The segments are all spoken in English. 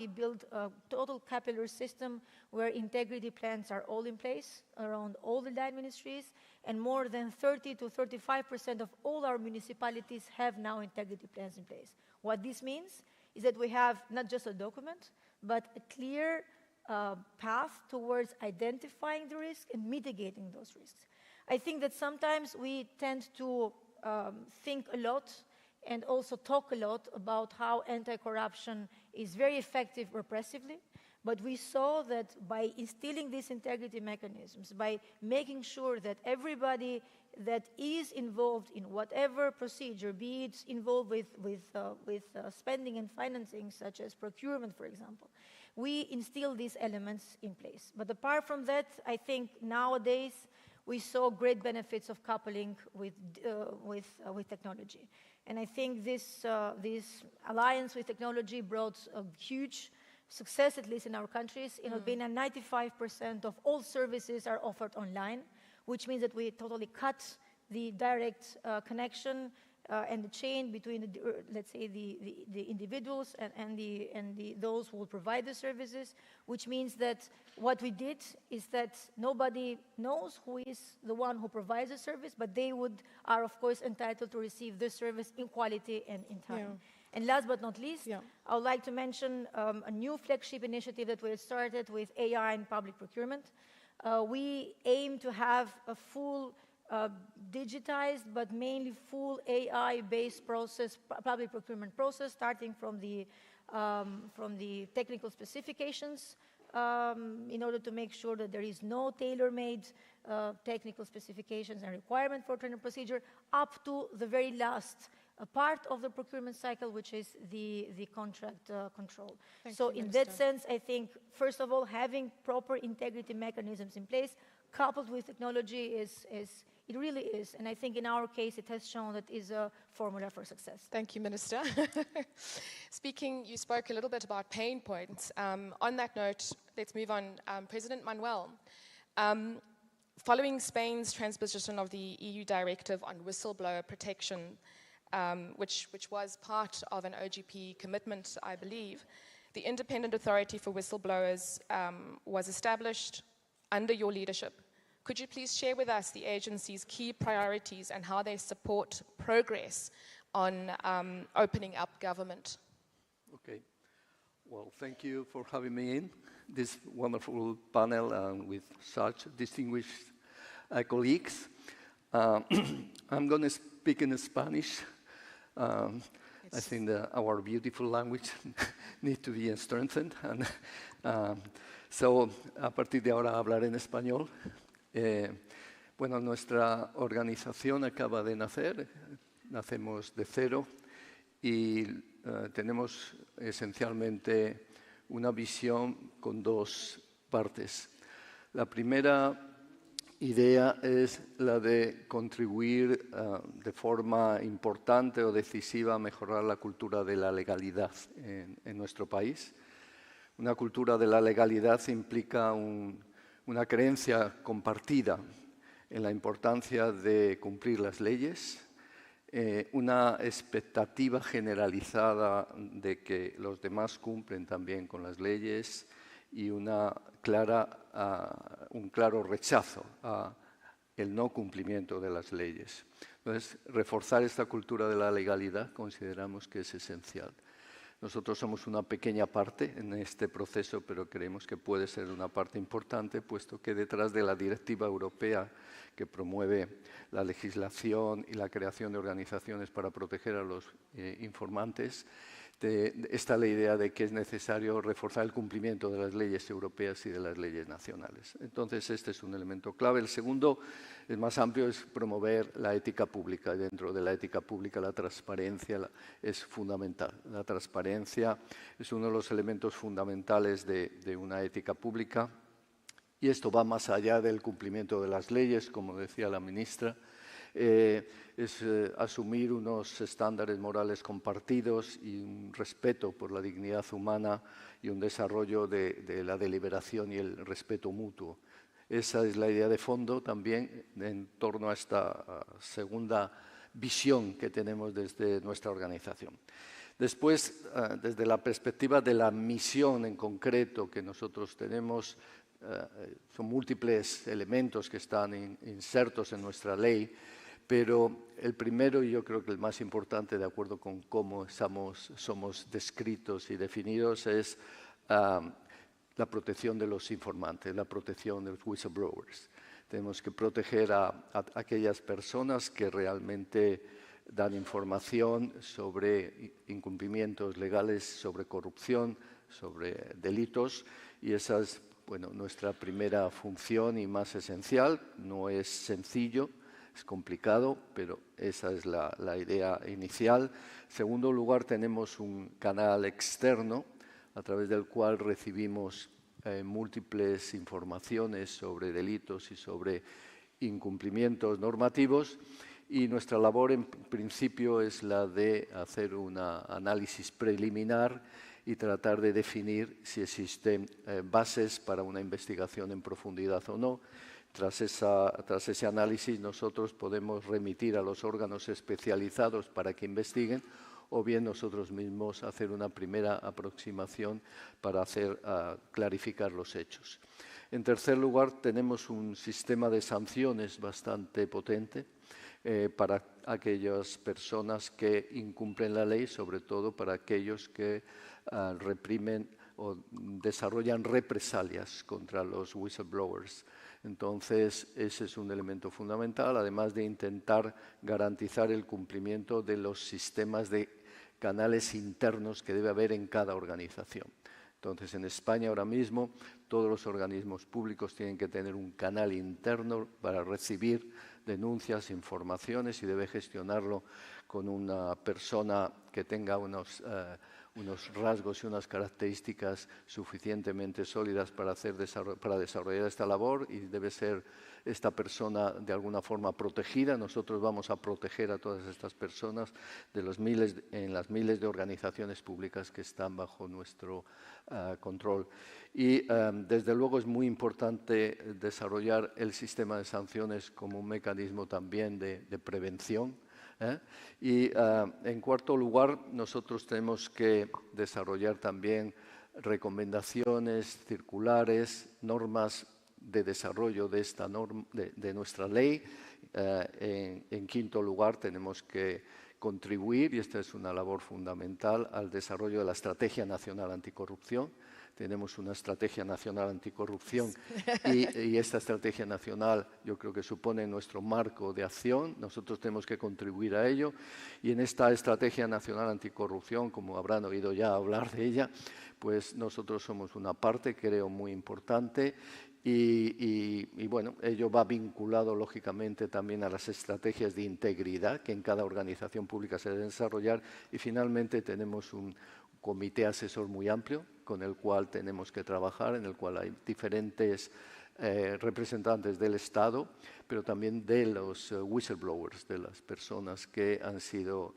we build a total capillary system where integrity plans are all in place around all the line ministries, and more than 30 to 35% of all our municipalities have now integrity plans in place. What this means is that we have not just a document, but a clear path towards identifying the risk and mitigating those risks. I think that sometimes we tend to think a lot and also talk a lot about how anti-corruption is very effective repressively, but we saw that by instilling these integrity mechanisms, by making sure that everybody that is involved in whatever procedure, be it involved with spending and financing, such as procurement, for example, we instill these elements in place. But apart from that, I think nowadays we saw great benefits of coupling with technology. And I think this alliance with technology brought a huge success, at least in our countries. In Albania, 95% of all services are offered online, which means that we totally cut the direct connection and the chain between, let's say, the individuals and those who will provide the services, which means that what we did is that nobody knows who is the one who provides the service, but they are, of course, entitled to receive the service in quality and in time. Yeah. And last but not least, I would like to mention a new flagship initiative that we have started with AI in public procurement. We aim to have a full digitized, but mainly full AI-based process, public procurement process, starting from the technical specifications, in order to make sure that there is no tailor-made technical specifications and requirement for tender procedure, up to the very last part of the procurement cycle, which is the contract control. So in that sense, I think, first of all, having proper integrity mechanisms in place, coupled with technology, it really is. And I think in our case, it has shown that is a formula for success. Thank you, Minister. You spoke a little bit about pain points. On that note, let's move on. President Manuel, following Spain's transposition of the EU directive on whistleblower protection, which was part of an OGP commitment, I believe, the Independent Authority for Whistleblowers was established under your leadership. Could you please share with us the agency's key priorities and how they support progress on opening up government? Okay. Well, thank you for having me in this wonderful panel and with such distinguished colleagues. I'm going to speak in Spanish. I think that our beautiful language needs to be strengthened. So, a partir de ahora hablaré en español. Bueno, nuestra organización acaba de nacer, nacemos de cero y tenemos esencialmente una visión con dos partes. La primera idea es la de contribuir de forma importante o decisiva a mejorar la cultura de la legalidad en nuestro país. Una cultura de la legalidad implica una creencia compartida en la importancia de cumplir las leyes, una expectativa generalizada de que los demás cumplen también con las leyes y un claro rechazo al no cumplimiento de las leyes. Entonces, reforzar esta cultura de la legalidad consideramos que es esencial. Nosotros somos una pequeña parte en este proceso, pero creemos que puede ser una parte importante, puesto que detrás de la directiva europea que promueve la legislación y la creación de organizaciones para proteger a los informantes, está la idea de que es necesario reforzar el cumplimiento de las leyes europeas y de las leyes nacionales. Entonces, este es un elemento clave. El segundo, el más amplio, es promover la ética pública. Dentro de la ética pública, la transparencia es fundamental. La transparencia es uno de los elementos fundamentales de una ética pública. Y esto va más allá del cumplimiento de las leyes, como decía la ministra. Es asumir unos estándares morales compartidos y un respeto por la dignidad humana y un desarrollo de la deliberación y el respeto mutuo. Esa es la idea de fondo también en torno a esta segunda visión que tenemos desde nuestra organización. Después, desde la perspectiva de la misión en concreto que nosotros tenemos, son múltiples elementos que están insertos en nuestra ley, pero el primero, y yo creo que el más importante, de acuerdo con cómo somos descritos y definidos, es la protección de los informantes, la protección de los whistleblowers. Tenemos que proteger a aquellas personas que realmente dan información sobre incumplimientos legales, sobre corrupción, sobre delitos, y esa es nuestra primera función y más esencial. No es sencillo, es complicado, pero esa es la idea inicial. En segundo lugar, tenemos un canal externo a través del cual recibimos múltiples informaciones sobre delitos y sobre incumplimientos normativos, y nuestra labor en principio es la de hacer un análisis preliminar y tratar de definir si existen bases para una investigación en profundidad o no. Tras ese análisis, nosotros podemos remitir a los órganos especializados para que investiguen, o bien nosotros mismos hacer una primera aproximación para clarificar los hechos. En tercer lugar, tenemos un sistema de sanciones bastante potente para aquellas personas que incumplen la ley, sobre todo para aquellos que reprimen o desarrollan represalias contra los whistleblowers. Entonces, ese es un elemento fundamental, además de intentar garantizar el cumplimiento de los sistemas de canales internos que debe haber en cada organización. Entonces, en España ahora mismo todos los organismos públicos tienen que tener un canal interno para recibir denuncias, informaciones, y debe gestionarlo con una persona que tenga unos rasgos y unas características suficientemente sólidas para desarrollar esta labor, y debe ser esta persona de alguna forma protegida. Nosotros vamos a proteger a todas estas personas en las miles de organizaciones públicas que están bajo nuestro control. Y desde luego es muy importante desarrollar el sistema de sanciones como un mecanismo también de prevención. Y en cuarto lugar, nosotros tenemos que desarrollar también recomendaciones, circulares, normas de desarrollo de esta norma, de nuestra ley. En quinto lugar, tenemos que contribuir, y esta es una labor fundamental, al desarrollo de la Estrategia Nacional Anticorrupción. Tenemos una Estrategia Nacional Anticorrupción y esta Estrategia Nacional yo creo que supone nuestro marco de acción. Nosotros tenemos que contribuir a ello, y en esta Estrategia Nacional Anticorrupción, como habrán oído ya hablar de ella, pues nosotros somos una parte, creo, muy importante. Y bueno, ello va vinculado lógicamente también a las estrategias de integridad que en cada organización pública se deben desarrollar, y finalmente tenemos un comité asesor muy amplio con el cual tenemos que trabajar, en el cual hay diferentes representantes del Estado, pero también de los whistleblowers, de las personas que han sido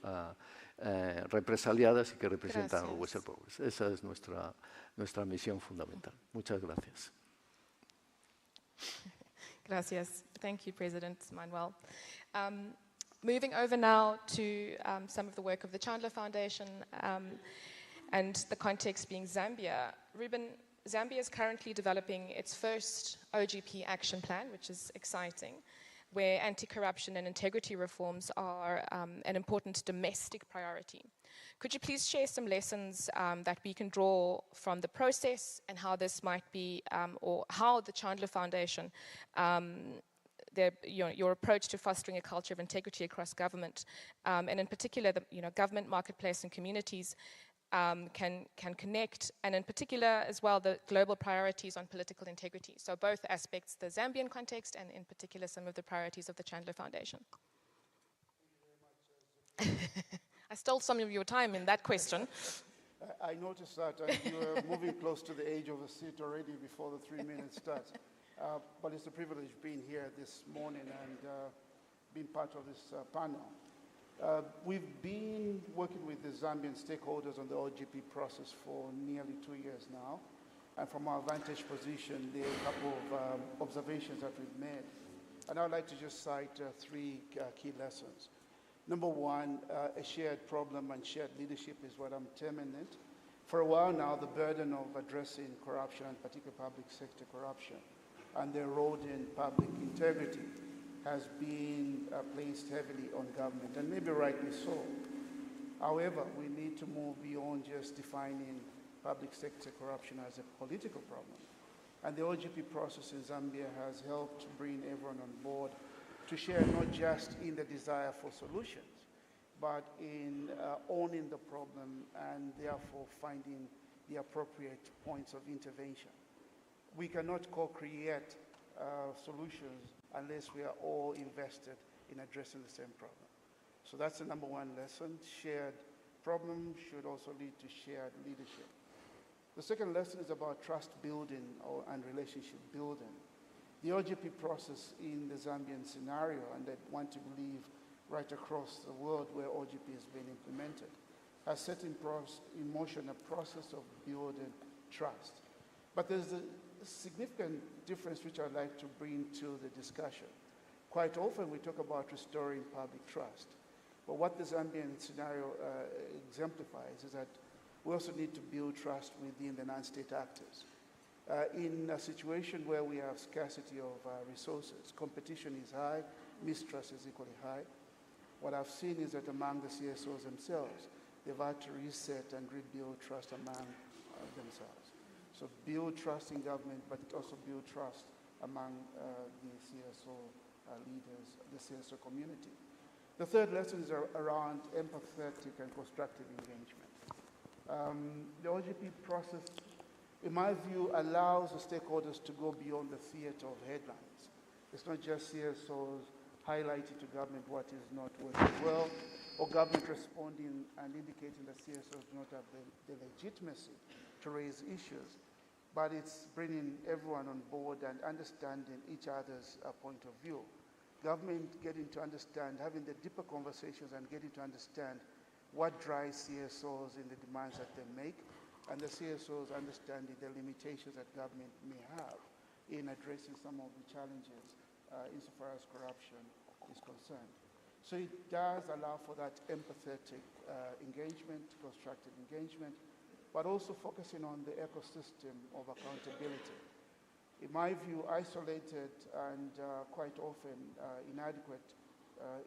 represaliadas y que representan a los whistleblowers. Esa es nuestra misión fundamental. Muchas gracias. Gracias. Thank you, President Manuel. Moving over now to some of the work of the Chandler Foundation and the context being Zambia. Ruben, Zambia is currently developing its first OGP action plan, which is exciting, where anti-corruption and integrity reforms are an important domestic priority. Could you please share some lessons that we can draw from the process, and how this might be, or how the Chandler Foundation, your approach to fostering a culture of integrity across government, and in particular, government, marketplace, and communities can connect, and in particular as well, the global priorities on political integrity. So both aspects, the Zambian context, and in particular some of the priorities of the Chandler Foundation. I stole some of your time in that question. I noticed that you were moving close to the age of a seat already before the 3 minutes starts. But it's a privilege being here this morning and being part of this panel. We've been working with the Zambian stakeholders on the OGP process for nearly 2 years now. And from our vantage position, there are a couple of observations that we've made. And I would like to just cite 3 key lessons. Number one, a shared problem and shared leadership is what I'm terming it. For a while now, the burden of addressing corruption, and particularly public sector corruption, and the eroding public integrity has been placed heavily on government, and maybe rightly so. However, we need to move beyond just defining public sector corruption as a political problem. And the OGP process in Zambia has helped bring everyone on board to share not just in the desire for solutions, but in owning the problem and therefore finding the appropriate points of intervention. We cannot co-create solutions unless we are all invested in addressing the same problem. So that's the number one lesson. Shared problem should also lead to shared leadership. The second lesson is about trust building and relationship building. The OGP process in the Zambian scenario, and I want to believe right across the world where OGP has been implemented, has set in motion a process of building trust. But there's a significant difference which I'd like to bring to the discussion. Quite often we talk about restoring public trust, but what the Zambian scenario exemplifies is that we also need to build trust within the non-state actors. In a situation where we have scarcity of resources, competition is high, mistrust is equally high. What I've seen is that among the CSOs themselves, they've had to reset and rebuild trust among themselves. So build trust in government, but also build trust among the CSO leaders, the CSO community. The third lesson is around empathetic and constructive engagement. The OGP process, in my view, allows the stakeholders to go beyond the theater of headlines. It's not just CSOs highlighting to government what is not working well, or government responding and indicating that CSOs do not have the legitimacy to raise issues, but it's bringing everyone on board and understanding each other's point of view. Government getting to understand, having the deeper conversations and getting to understand what drives CSOs in the demands that they make, and the CSOs understanding the limitations that government may have in addressing some of the challenges insofar as corruption is concerned. So it does allow for that empathetic engagement, constructive engagement, but also focusing on the ecosystem of accountability. In my view, isolated and quite often inadequate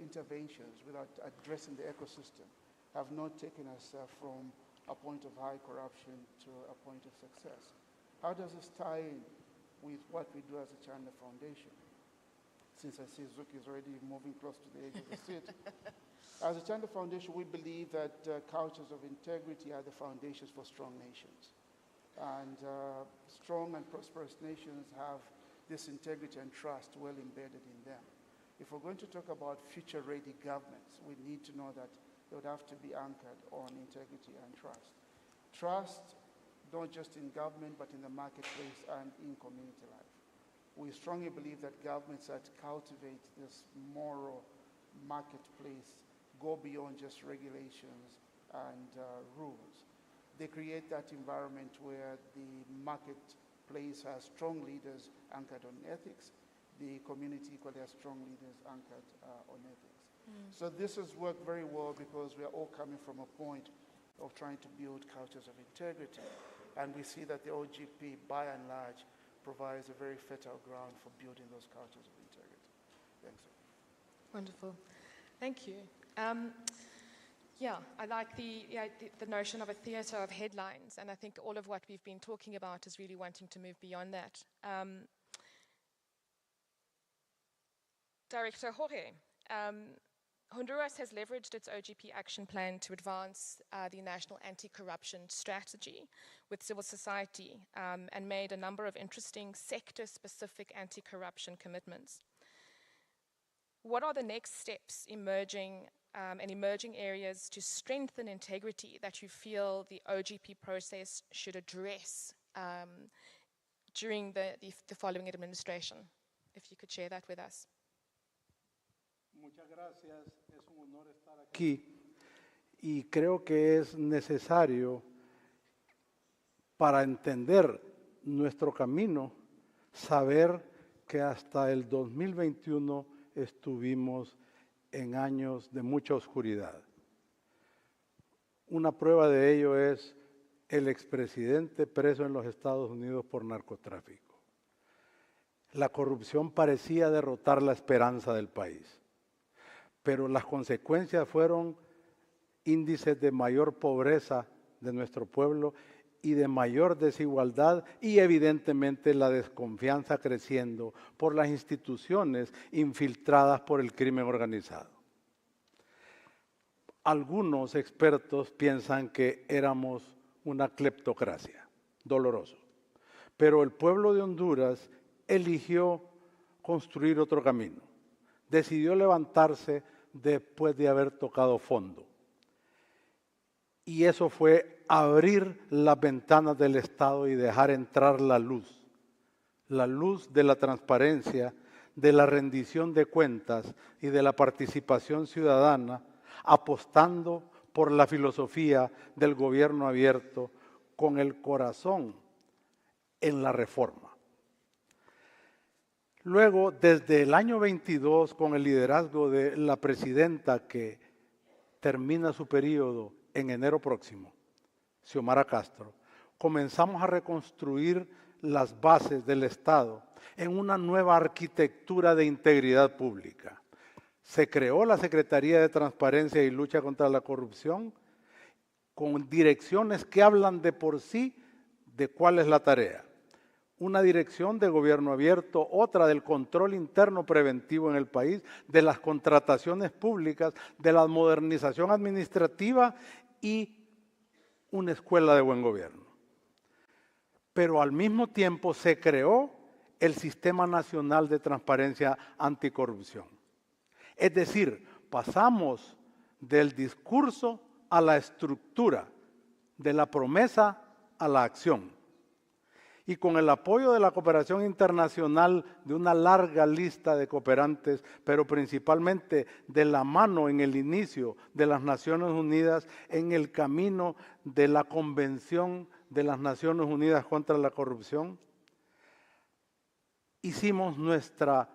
interventions without addressing the ecosystem have not taken us from a point of high corruption to a point of success. How does this tie in with what we do as a Chandler Foundation? Since I see Zuki is already moving close to the edge of the seat. As a Chandler Foundation, we believe that cultures of integrity are the foundations for strong nations. And strong and prosperous nations have this integrity and trust well embedded in them. If we're going to talk about future-ready governments, we need to know that they would have to be anchored on integrity and trust. Trust, not just in government, but in the marketplace and in community life. We strongly believe that governments that cultivate this moral marketplace go beyond just regulations and rules. They create that environment where the marketplace has strong leaders anchored on ethics, the community equally has strong leaders anchored on ethics. So this has worked very well because we are all coming from a point of trying to build cultures of integrity. And we see that the OGP, by and large, provides a very fertile ground for building those cultures of integrity. Thanks. Wonderful. Thank you. Yeah, I like the notion of a theatre of headlines, and I think all of what we've been talking about is really wanting to move beyond that. Director Jorge, Honduras has leveraged its OGP action plan to advance the national anti-corruption strategy with civil society and made a number of interesting sector-specific anti-corruption commitments. What are the next steps emerging areas to strengthen integrity that you feel the OGP process should address during the following administration? If you could share that with us. Muchas gracias. Es un honor estar aquí y creo que es necesario para entender nuestro camino saber que hasta el 2021 estuvimos en años de mucha oscuridad. Una prueba de ello es el expresidente preso en los Estados Unidos por narcotráfico. La corrupción parecía derrotar la esperanza del país, pero las consecuencias fueron índices de mayor pobreza de nuestro pueblo y de mayor desigualdad y evidentemente la desconfianza creciendo por las instituciones infiltradas por el crimen organizado. Algunos expertos piensan que éramos una cleptocracia, doloroso, pero el pueblo de Honduras eligió construir otro camino, decidió levantarse después de haber tocado fondo. Y eso fue abrir las ventanas del Estado y dejar entrar la luz de la transparencia, de la rendición de cuentas y de la participación ciudadana, apostando por la filosofía del gobierno abierto con el corazón en la reforma. Luego, desde el año 22, con el liderazgo de la presidenta que termina su periodo en enero próximo, Xiomara Castro, comenzamos a reconstruir las bases del Estado en una nueva arquitectura de integridad pública. Se creó la Secretaría de Transparencia y Lucha contra la Corrupción con direcciones que hablan de por sí de cuál es la tarea. Una dirección de gobierno abierto, otra del control interno preventivo en el país, de las contrataciones públicas, de la modernización administrativa y una escuela de buen gobierno. Pero al mismo tiempo se creó el Sistema Nacional de Transparencia Anticorrupción. Es decir, pasamos del discurso a la estructura, de la promesa a la acción. Y con el apoyo de la cooperación internacional de una larga lista de cooperantes, pero principalmente de la mano en el inicio de las Naciones Unidas, en el camino de la Convención de las Naciones Unidas contra la Corrupción, hicimos nuestra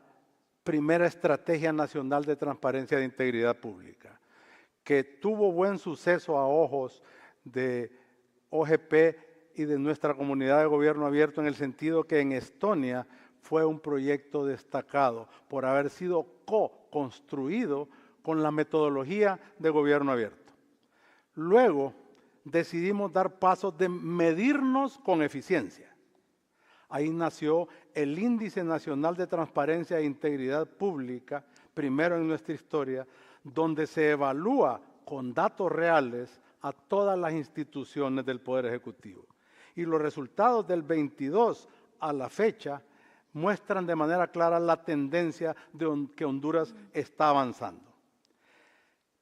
primera Estrategia Nacional de Transparencia e Integridad Pública, que tuvo buen suceso a ojos de OGP y de nuestra comunidad de gobierno abierto, en el sentido que en Estonia fue un proyecto destacado por haber sido co-construido con la metodología de gobierno abierto. Luego decidimos dar pasos de medirnos con eficiencia. Ahí nació el Índice Nacional de Transparencia e Integridad Pública, primero en nuestra historia, donde se evalúa con datos reales a todas las instituciones del Poder Ejecutivo. Y los resultados del 22 a la fecha muestran de manera clara la tendencia de que Honduras está avanzando.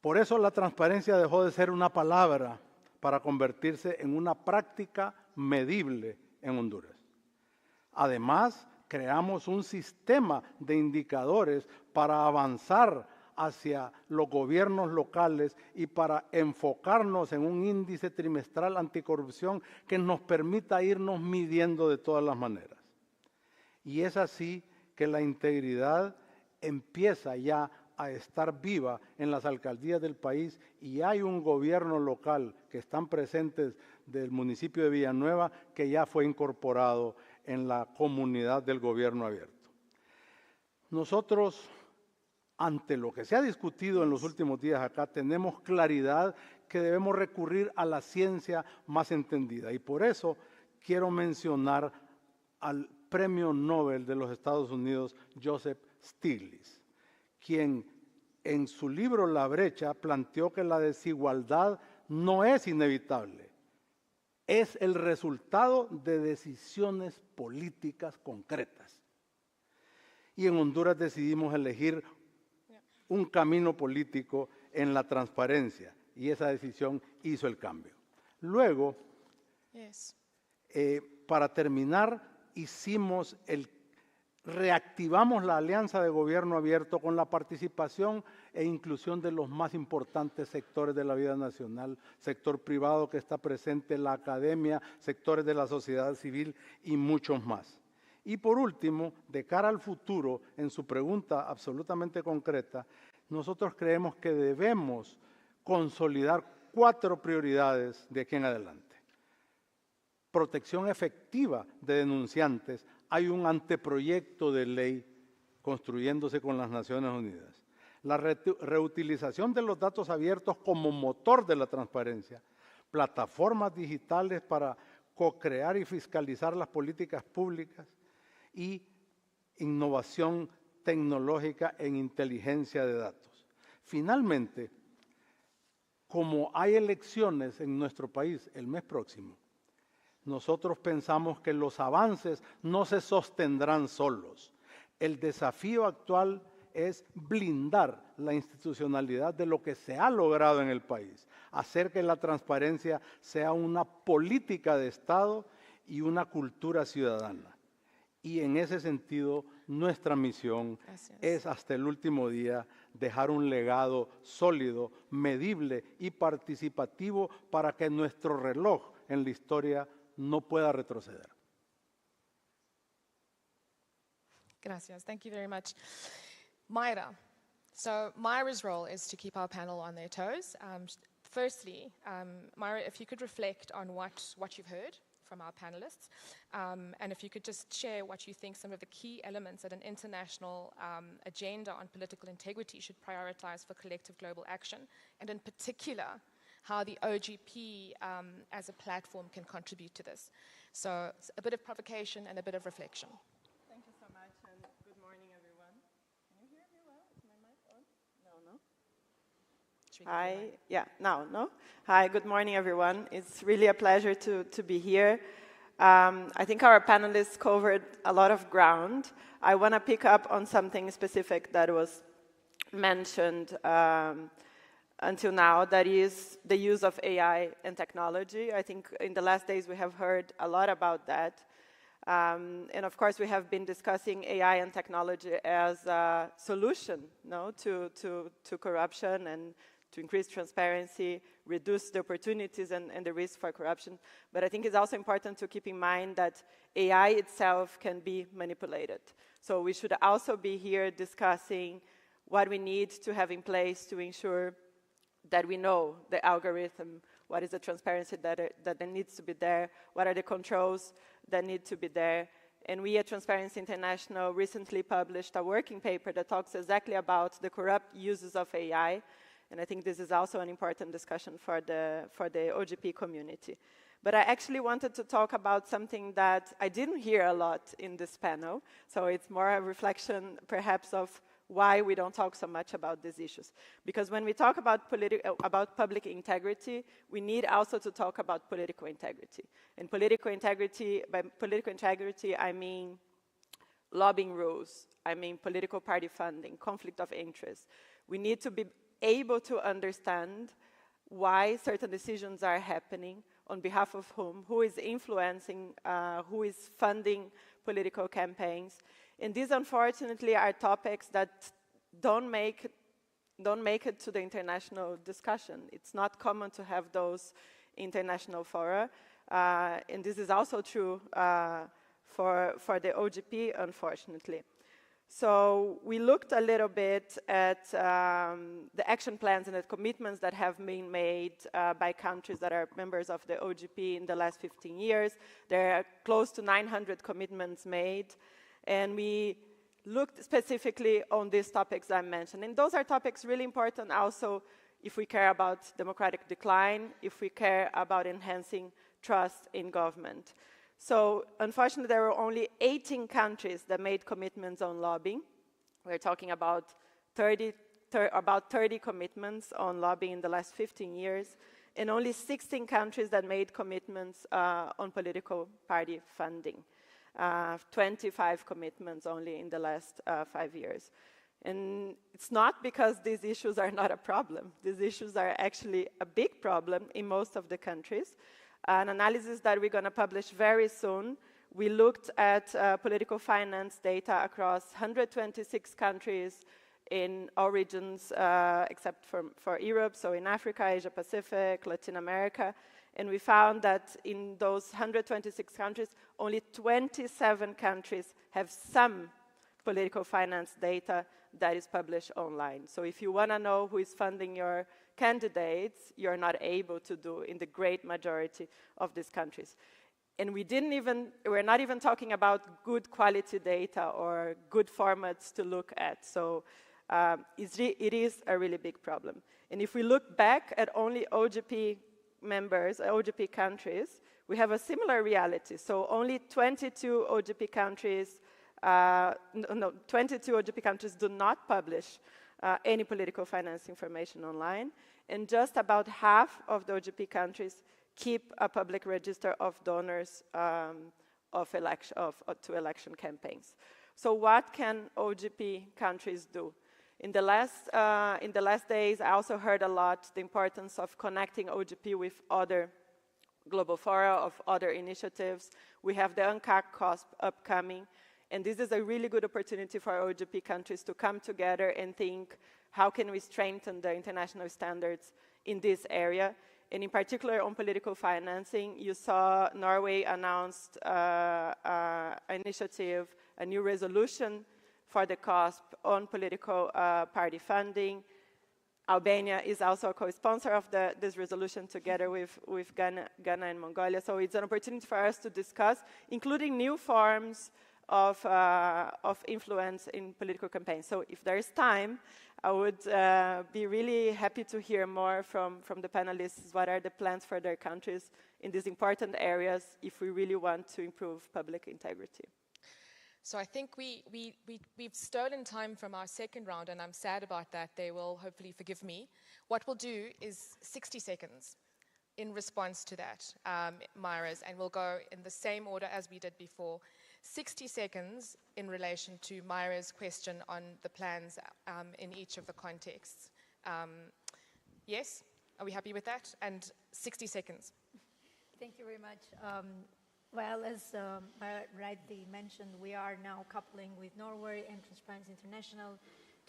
Por eso la transparencia dejó de ser una palabra para convertirse en una práctica medible en Honduras. Además, creamos un sistema de indicadores para avanzar hacia los gobiernos locales y para enfocarnos en un índice trimestral anticorrupción que nos permita irnos midiendo de todas las maneras. Y es así que la integridad empieza ya a estar viva en las alcaldías del país y hay un gobierno local que están presentes del municipio de Villanueva que ya fue incorporado en la comunidad del gobierno abierto. Nosotros, ante lo que se ha discutido en los últimos días acá, tenemos claridad que debemos recurrir a la ciencia más entendida. Y por eso quiero mencionar al Premio Nobel de los Estados Unidos, Joseph Stiglitz, quien en su libro La brecha planteó que la desigualdad no es inevitable, es el resultado de decisiones políticas concretas. Y en Honduras decidimos elegir un camino político en la transparencia y esa decisión hizo el cambio. Luego, para terminar, reactivamos la alianza de gobierno abierto con la participación e inclusión de los más importantes sectores de la vida nacional, sector privado que está presente, la academia, sectores de la sociedad civil y muchos más. Y por último, de cara al futuro, en su pregunta absolutamente concreta, nosotros creemos que debemos consolidar 4 prioridades de aquí en adelante. Protección efectiva de denunciantes. Hay un anteproyecto de ley construyéndose con las Naciones Unidas. La reutilización de los datos abiertos como motor de la transparencia. Plataformas digitales para co-crear y fiscalizar las políticas públicas y innovación tecnológica en inteligencia de datos. Finalmente, como hay elecciones en nuestro país el mes próximo, nosotros pensamos que los avances no se sostendrán solos. El desafío actual es blindar la institucionalidad de lo que se ha logrado en el país, hacer que la transparencia sea una política de Estado y una cultura ciudadana. Y en ese sentido, nuestra misión es hasta el último día dejar un legado sólido, medible y participativo para que nuestro reloj en la historia no pueda retroceder. Gracias. Thank you very much. Mayra. So Mayra's role is to keep our panel on their toes. Firstly, Mayra, if you could reflect on what you've heard from our panelists, and if you could just share what you think some of the key elements that an international agenda on political integrity should prioritize for collective global action, and in particular, how the OGP as a platform can contribute to this. So a bit of provocation and a bit of reflection. Thank you so much, and good morning, everyone. Can you hear me well? Is my mic on? No? Hi, yeah, now, no? Hi, good morning, everyone. It's really a pleasure to be here. I think our panelists covered a lot of ground. I want to pick up on something specific that was mentioned until now, that is the use of AI and technology. I think in the last days we have heard a lot about that. And of course, we have been discussing AI and technology as a solution, no, to corruption and to increase transparency, reduce the opportunities and the risk for corruption. But I think it's also important to keep in mind that AI itself can be manipulated. So we should also be here discussing what we need to have in place to ensure that we know the algorithm, what is the transparency that needs to be there, what are the controls that need to be there. And we at Transparency International recently published a working paper that talks exactly about the corrupt uses of AI. And I think this is also an important discussion for the OGP community. But I actually wanted to talk about something that I didn't hear a lot in this panel. So it's more a reflection, perhaps, of why we don't talk so much about these issues. Because when we talk about public integrity, we need also to talk about political integrity. And political integrity, by political integrity, I mean lobbying rules. I mean political party funding, conflict of interest. We need to be able to understand why certain decisions are happening, on behalf of whom, who is influencing, who is funding political campaigns. And these, unfortunately, are topics that don't make it to the international discussion. It's not common to have those international fora. And this is also true for the OGP, unfortunately. So we looked a little bit at the action plans and the commitments that have been made by countries that are members of the OGP in the last 15 years. There are close to 900 commitments made. And we looked specifically on these topics I mentioned. And those are topics really important also if we care about democratic decline, if we care about enhancing trust in government. So, unfortunately, there were only 18 countries that made commitments on lobbying. We're talking about 30 commitments on lobbying in the last 15 years, and only 16 countries that made commitments on political party funding. 25 commitments only in the last 5 years. And it's not because these issues are not a problem. These issues are actually a big problem in most of the countries. An analysis that we're going to publish very soon, we looked at political finance data across 126 countries in all regions except for Europe, so in Africa, Asia Pacific, Latin America. And we found that in those 126 countries, only 27 countries have some political finance data that is published online. So if you want to know who is funding your candidates, you're not able to do in the great majority of these countries. And we're not even talking about good quality data or good formats to look at. So it is a really big problem. And if we look back at only OGP members, OGP countries, we have a similar reality. So only 22 OGP countries, 22 OGP countries do not publish any political finance information online. And just about half of the OGP countries keep a public register of donors to election campaigns. So what can OGP countries do? In the last days, I also heard a lot the importance of connecting OGP with other global fora, of other initiatives. We have the UNCAC COSP upcoming, and this is a really good opportunity for OGP countries to come together and think, how can we strengthen the international standards in this area? And in particular on political financing, you saw Norway announced an initiative, a new resolution for the COSP on political party funding. Albania is also a co-sponsor of this resolution together with Ghana and Mongolia. So it's an opportunity for us to discuss, including new forms of influence in political campaigns. So if there is time, I would be really happy to hear more from the panelists. What are the plans for their countries in these important areas if we really want to improve public integrity? So I think we've stolen time from our second round, and I'm sad about that. They will hopefully forgive me. What we'll do is 60 seconds in response to that, Myra's, and we'll go in the same order as we did before. 60 seconds in relation to Myra's question on the plans in each of the contexts. Yes? Are we happy with that? And 60 seconds. Thank you very much. Well, as Myra rightly mentioned, we are now coupling with Norway and Transparency International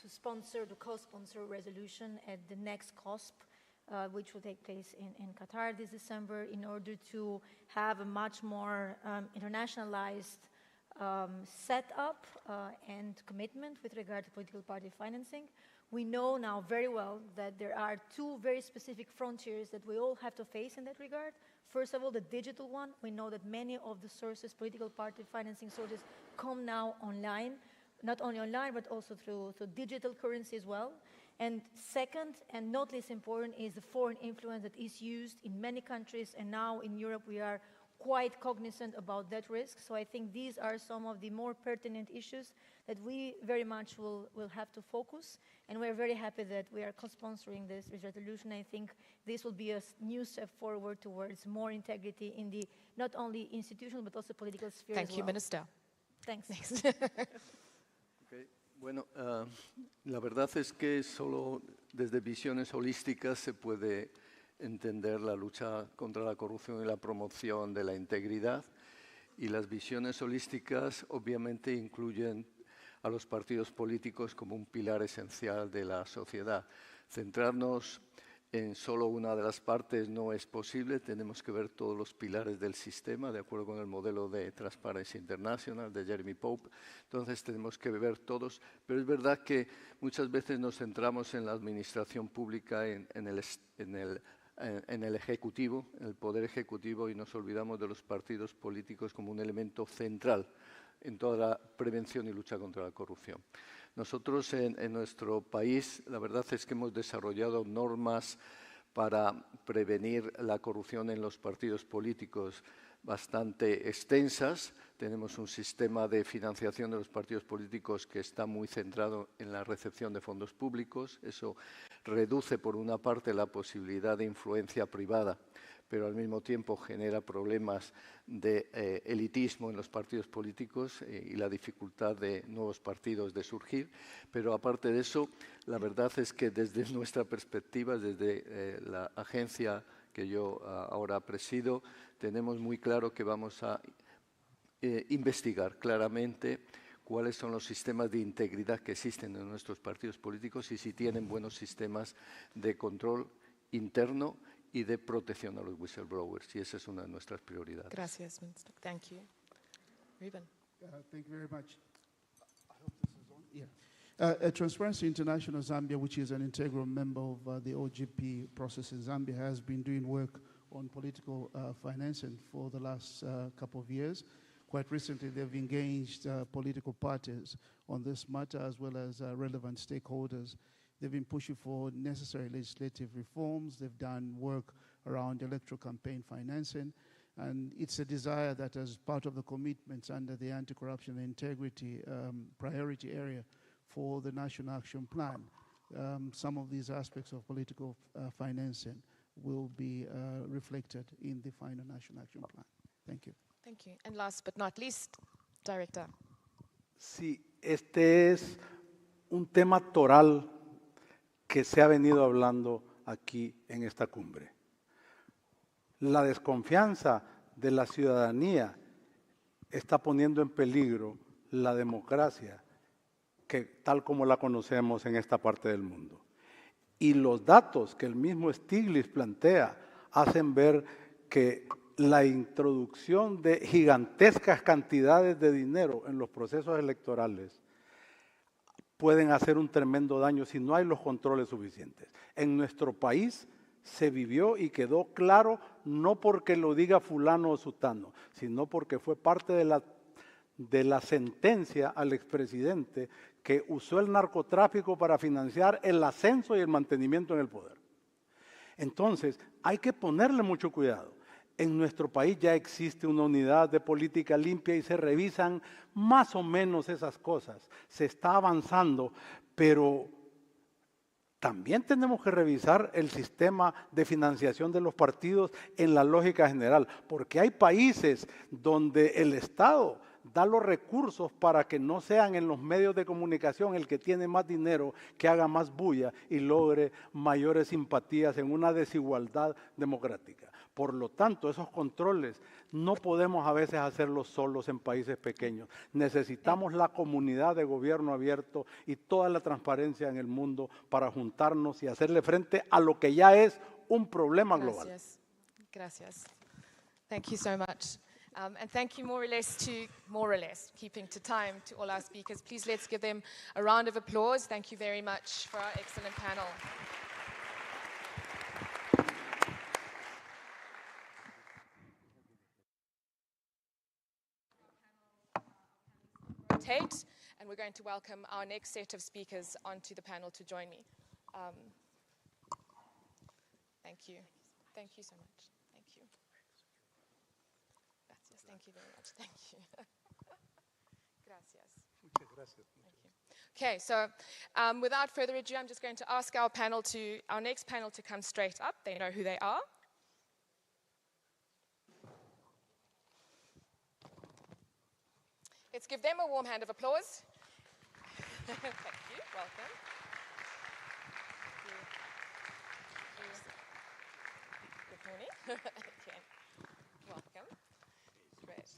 to co-sponsor a resolution at the next COSP, which will take place in Qatar this December, in order to have a much more internationalized setup and commitment with regard to political party financing. We know now very well that there are two very specific frontiers that we all have to face in that regard. First of all, the digital one. We know that many of the sources, political party financing sources, come now online, not only online, but also through digital currency as well. And second, and not least important, is the foreign influence that is used in many countries, and now in Europe we are quite cognizant about that risk. So I think these are some of the more pertinent issues that we very much will have to focus, and we're very happy that we are co-sponsoring this resolution. I think this will be a new step forward towards more integrity in the not only institutional but also political sphere. Thank you, Minister. Thanks. Next. Okay. Bueno, la verdad es que solo desde visiones holísticas se puede entender la lucha contra la corrupción y la promoción de la integridad, y las visiones holísticas obviamente incluyen a los partidos políticos como un pilar esencial de la sociedad. Centrarnos en solo una de las partes no es posible, tenemos que ver todos los pilares del sistema, de acuerdo con el modelo de Transparency International, de Jeremy Pope. Entonces tenemos que ver todos, pero es verdad que muchas veces nos centramos en la administración pública, en el ejecutivo, en el poder ejecutivo, y nos olvidamos de los partidos políticos como un elemento central en toda la prevención y lucha contra la corrupción. Nosotros en nuestro país, la verdad es que hemos desarrollado normas para prevenir la corrupción en los partidos políticos bastante extensas. Tenemos un sistema de financiación de los partidos políticos que está muy centrado en la recepción de fondos públicos. Eso reduce, por una parte, la posibilidad de influencia privada, pero al mismo tiempo genera problemas de elitismo en los partidos políticos y la dificultad de nuevos partidos de surgir. Pero aparte de eso, la verdad es que desde nuestra perspectiva, desde la agencia que yo ahora presido, tenemos muy claro que vamos a investigar claramente cuáles son los sistemas de integridad que existen en nuestros partidos políticos y si tienen buenos sistemas de control interno y de protección a los whistleblowers, y esa es una de nuestras prioridades. Gracias, Minister. Thank you. Ruben. Thank you very much. I hope this is on. Yeah. Transparency International Zambia, which is an integral member of the OGP process in Zambia, has been doing work on political financing for the last couple of years. Quite recently, they've engaged political parties on this matter, as well as relevant stakeholders. They've been pushing for necessary legislative reforms. They've done work around electoral campaign financing. And it's a desire that, as part of the commitments under the anti-corruption and integrity priority area for the National Action Plan, some of these aspects of political financing will be reflected in the final National Action Plan. Thank you. Thank you. And last but not least, Director. Sí, este es un tema toral que se ha venido hablando aquí en esta cumbre. La desconfianza de la ciudadanía está poniendo en peligro la democracia que tal como la conocemos en esta parte del mundo. Y los datos que el mismo Stiglitz plantea hacen ver que la introducción de gigantescas cantidades de dinero en los procesos electorales pueden hacer un tremendo daño si no hay los controles suficientes. En nuestro país se vivió y quedó claro, no porque lo diga fulano o sutano, sino porque fue parte de la sentencia al expresidente que usó el narcotráfico para financiar el ascenso y el mantenimiento en el poder. Entonces, hay que ponerle mucho cuidado. En nuestro país ya existe una unidad de política limpia y se revisan más o menos esas cosas. Se está avanzando, pero también tenemos que revisar el sistema de financiación de los partidos en la lógica general, porque hay países donde el Estado da los recursos para que no sean en los medios de comunicación el que tiene más dinero, que haga más bulla y logre mayores simpatías en una desigualdad democrática. Por lo tanto, esos controles no podemos a veces hacerlos solos en países pequeños. Necesitamos la comunidad de gobierno abierto y toda la transparencia en el mundo para juntarnos y hacerle frente a lo que ya es un problema global. Gracias. Gracias. Thank you so much. And thank you more or less, keeping to time, to all our speakers. Please let's give them a round of applause. Thank you very much for our excellent panel. Rotate, and we're going to welcome our next set of speakers onto the panel to join me. Thank you. Thank you so much. Thank you. Gracias. Thank you very much. Thank you. Gracias. Muchas gracias. Thank you. Okay, so without further ado, I'm just going to ask our next panel to come straight up. They know who they are. Let's give them a warm hand of applause. Thank you. Welcome. Good morning. Okay. Welcome. Great.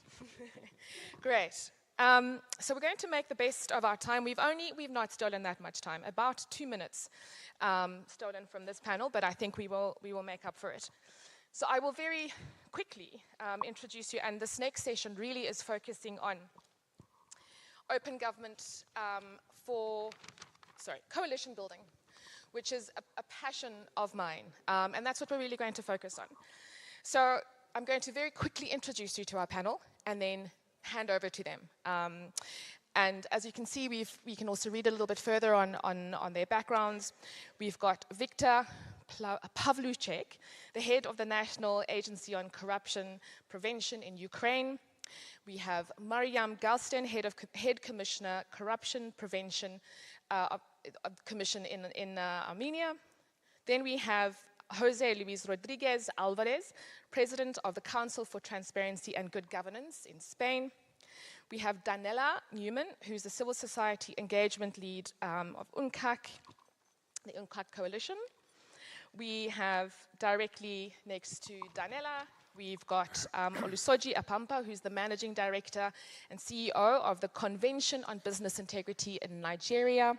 Great. So we're going to make the best of our time. We've not stolen that much time, about 2 minutes stolen from this panel, but I think we will make up for it. So I will very quickly introduce you, and this next session really is focusing on open government coalition building, which is a passion of mine, and that's what we're really going to focus on. So I'm going to very quickly introduce you to our panel and then hand over to them. And as you can see, we can also read a little bit further on their backgrounds. We've got Viktor Pavluchek, the head of the National Agency on Corruption Prevention in Ukraine. We have Mariam Galsten, Head Commissioner Corruption Prevention Commission in Armenia. Then we have Jose Luis Rodriguez Alvarez, President of the Council for Transparency and Good Governance in Spain. We have Danela Newman, who's the Civil Society Engagement Lead of UNCAC, the UNCAC Coalition. We have directly next to Danela, we've got Olusoji Apampa, who's the Managing Director and CEO of the Convention on Business Integrity in Nigeria.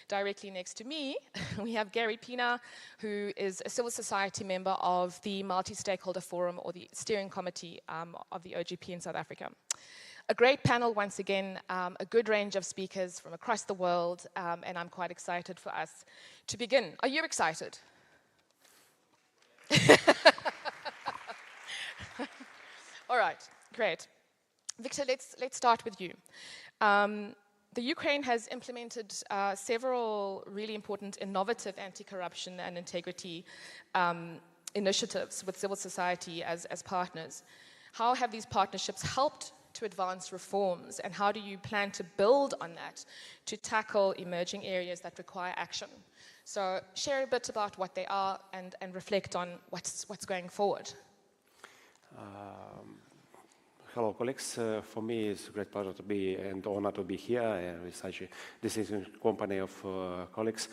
Directly next to me, we have Gary Pina, who is a civil society member of the Multi-Stakeholder Forum, or the Steering Committee of the OGP in South Africa. A great panel once again, a good range of speakers from across the world, and I'm quite excited for us to begin. Are you excited? All right, great. Victor, let's start with you. The Ukraine has implemented several really important innovative anti-corruption and integrity initiatives with civil society as partners. How have these partnerships helped to advance reforms, and how do you plan to build on that to tackle emerging areas that require action? So share a bit about what they are and reflect on what's going forward. Hello, colleagues. For me, it's a great pleasure to be and honor to be here with such a distinguished company of colleagues.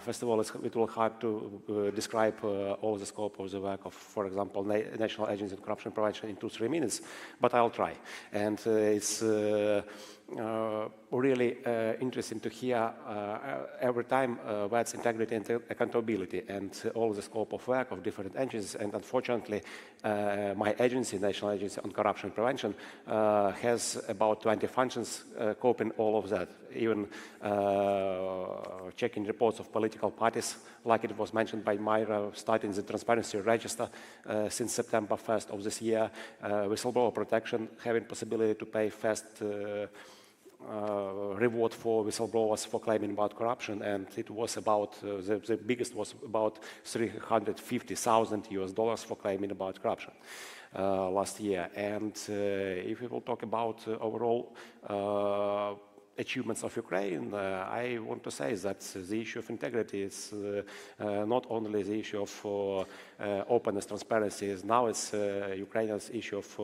First of all, it will be hard to describe all the scope of the work of, for example, National Agency on Corruption Prevention in 2-3 minutes, but I'll try. And it's really interesting to hear every time what's integrity and accountability and all the scope of work of different agencies. And unfortunately, my agency, National Agency on Corruption Prevention, has about 20 functions coping all of that, even checking reports of political parties, like it was mentioned by Myra, starting the transparency register since September 1st of this year, whistleblower protection, having possibility to pay first reward for whistleblowers for claiming about corruption, and it was about, the biggest was about $350,000 for claiming about corruption last year. And if we will talk about overall achievements of Ukraine, I want to say that the issue of integrity is not only the issue of openness, transparency. Now it's Ukraine's issue of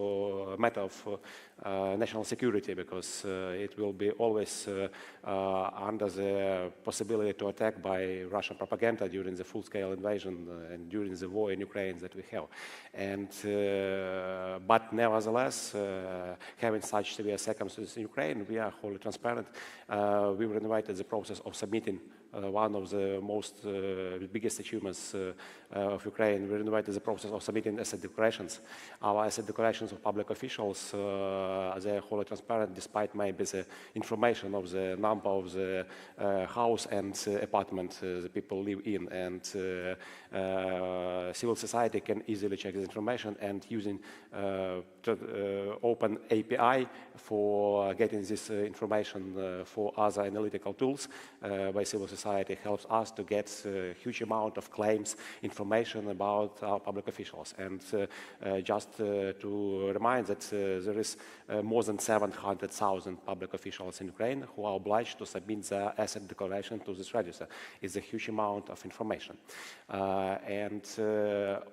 matter of national security, because it will be always under the possibility to attack by Russian propaganda during the full-scale invasion and during the war in Ukraine that we have. And but nevertheless, having such severe circumstances in Ukraine, we are wholly transparent. We renovated the process of submitting one of the most biggest achievements of Ukraine. We renovated the process of submitting asset declarations. Our asset declarations of public officials, they are wholly transparent, despite maybe the information of the number of the house and apartment the people live in. And civil society can easily check this information, and using open API for getting this information for other analytical tools by civil society helps us to get a huge amount of claims, information about our public officials. And just to remind that there is more than 700,000 public officials in Ukraine who are obliged to submit their asset declaration to this register. It's a huge amount of information. And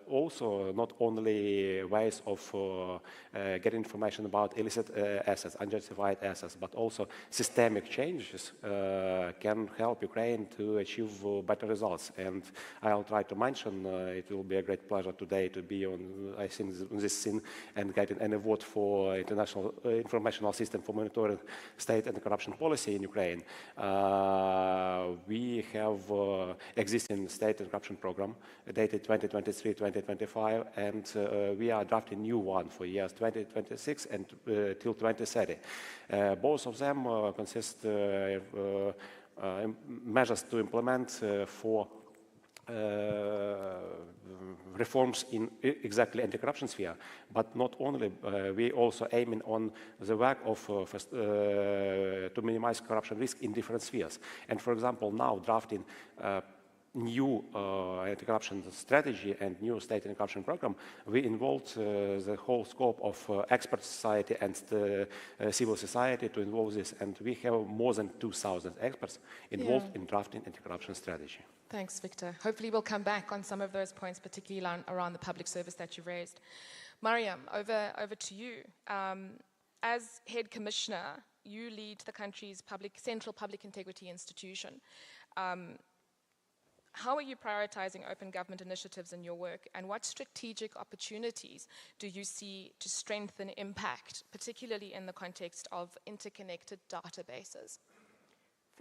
also not only ways of getting information about illicit assets, unjustified assets, but also systemic changes can help Ukraine to achieve better results. And I'll try to mention, it will be a great pleasure today to be on, I think, on this scene and getting an award for International Informational System for Monitoring State and Corruption Policy in Ukraine. We have existing state and corruption program dated 2023-2025, and we are drafting new one for years 2026 and till 2030. Both of them consist measures to implement for reforms in exactly anti-corruption sphere, but not only, we also aiming on the work of to minimize corruption risk in different spheres. And for example, now drafting new anti-corruption strategy and new state anti-corruption program, we involved the whole scope of expert society and civil society to involve this, and we have more than 2,000 experts involved in drafting anti-corruption strategy. Thanks, Victor. Hopefully we'll come back on some of those points, particularly around the public service that you raised. Mariam, over to you. As head commissioner, you lead the country's central public integrity institution. How are you prioritizing open government initiatives in your work, and what strategic opportunities do you see to strengthen impact, particularly in the context of interconnected databases?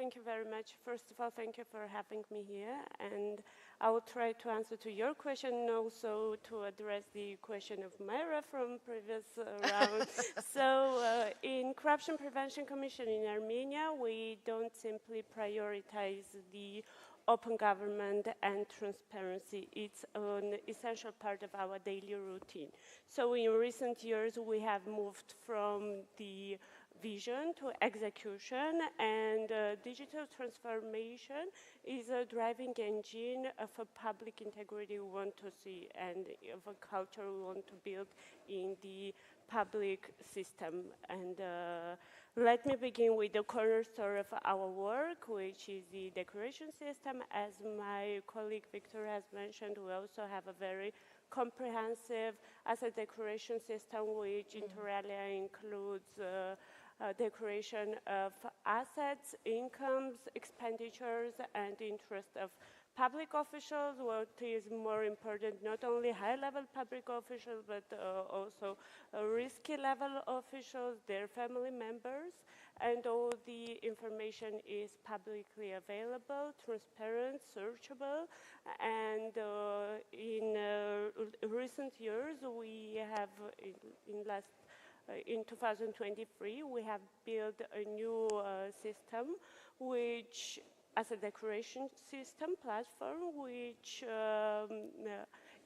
Thank you very much. First of all, thank you for having me here. And I will try to answer to your question and also to address the question of Myra from previous round. So in Corruption Prevention Commission in Armenia, we don't simply prioritize the open government and transparency. It's an essential part of our daily routine. So in recent years, we have moved from the vision to execution, and digital transformation is a driving engine of a public integrity we want to see and of a culture we want to build in the public system. And let me begin with the cornerstone of our work, which is the declaration system. As my colleague Victor has mentioned, we also have a very comprehensive asset declaration system, which inter alia includes declaration of assets, incomes, expenditures, and interest of public officials. What is more important, not only high-level public officials, but also risky level officials, their family members, and all the information is publicly available, transparent, searchable, and in recent years, we have, in 2023, we have built a new system, which, as a declaration system platform, which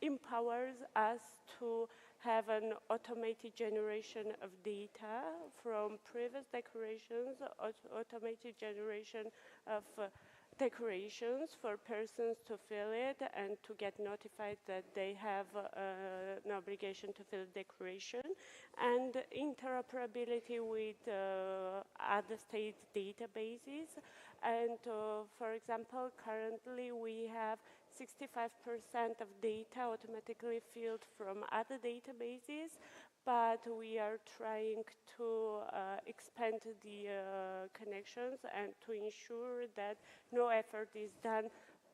empowers us to have an automated generation of data from previous declarations, automated generation of declarations for persons to fill it and to get notified that they have an obligation to fill the declaration, and interoperability with other state databases. And for example, currently we have 65% of data automatically filled from other databases, but we are trying to expand the connections and to ensure that no effort is done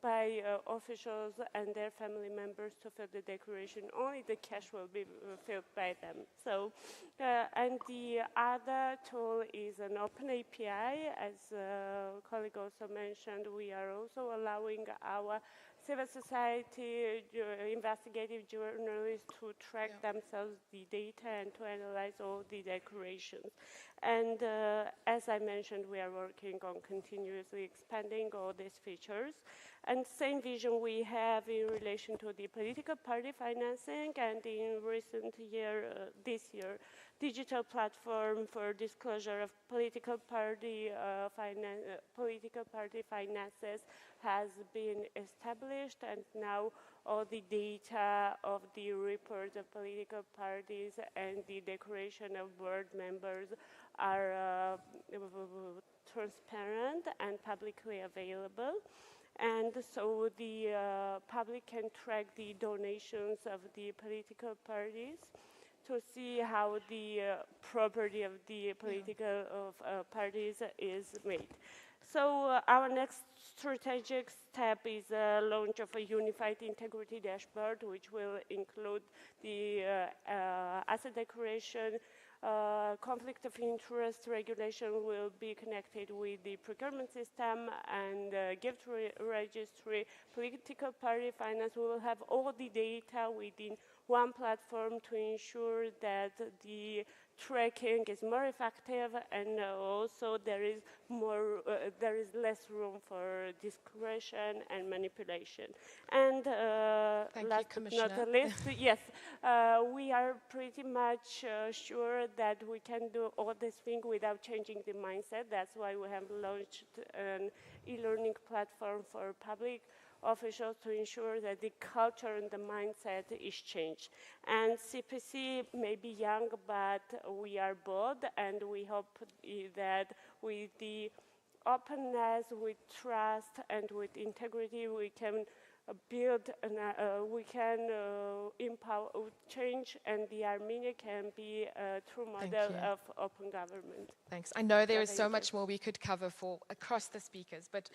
by officials and their family members to fill the declaration. Only the cash will be filled by them. So, and the other tool is an open API. As a colleague also mentioned, we are also allowing our civil society, investigative journalists to track themselves the data and to analyze all the declarations. And as I mentioned, we are working on continuously expanding all these features. And same vision we have in relation to the political party financing, and in recent year, this year, digital platform for disclosure of political party finances has been established, and now all the data of the reports of political parties and the declaration of board members are transparent and publicly available. And so the public can track the donations of the political parties to see how the property of the political parties is made. So our next strategic step is the launch of a unified integrity dashboard, which will include the asset declaration, conflict of interest regulation will be connected with the procurement system, and gift registry, political party finance. We will have all the data within one platform to ensure that the tracking is more effective, and also there is less room for discretion and manipulation. And last but not least, yes, we are pretty much sure that we can do all this thing without changing the mindset. That's why we have launched an e-learning platform for public officials to ensure that the culture and the mindset is changed. And CPC may be young, but we are bold, and we hope that with the openness, with trust, and with integrity, we can build, we can empower change, and the Armenia can be a true model of open government. Thanks. I know there is so much more we could cover for across the speakers, but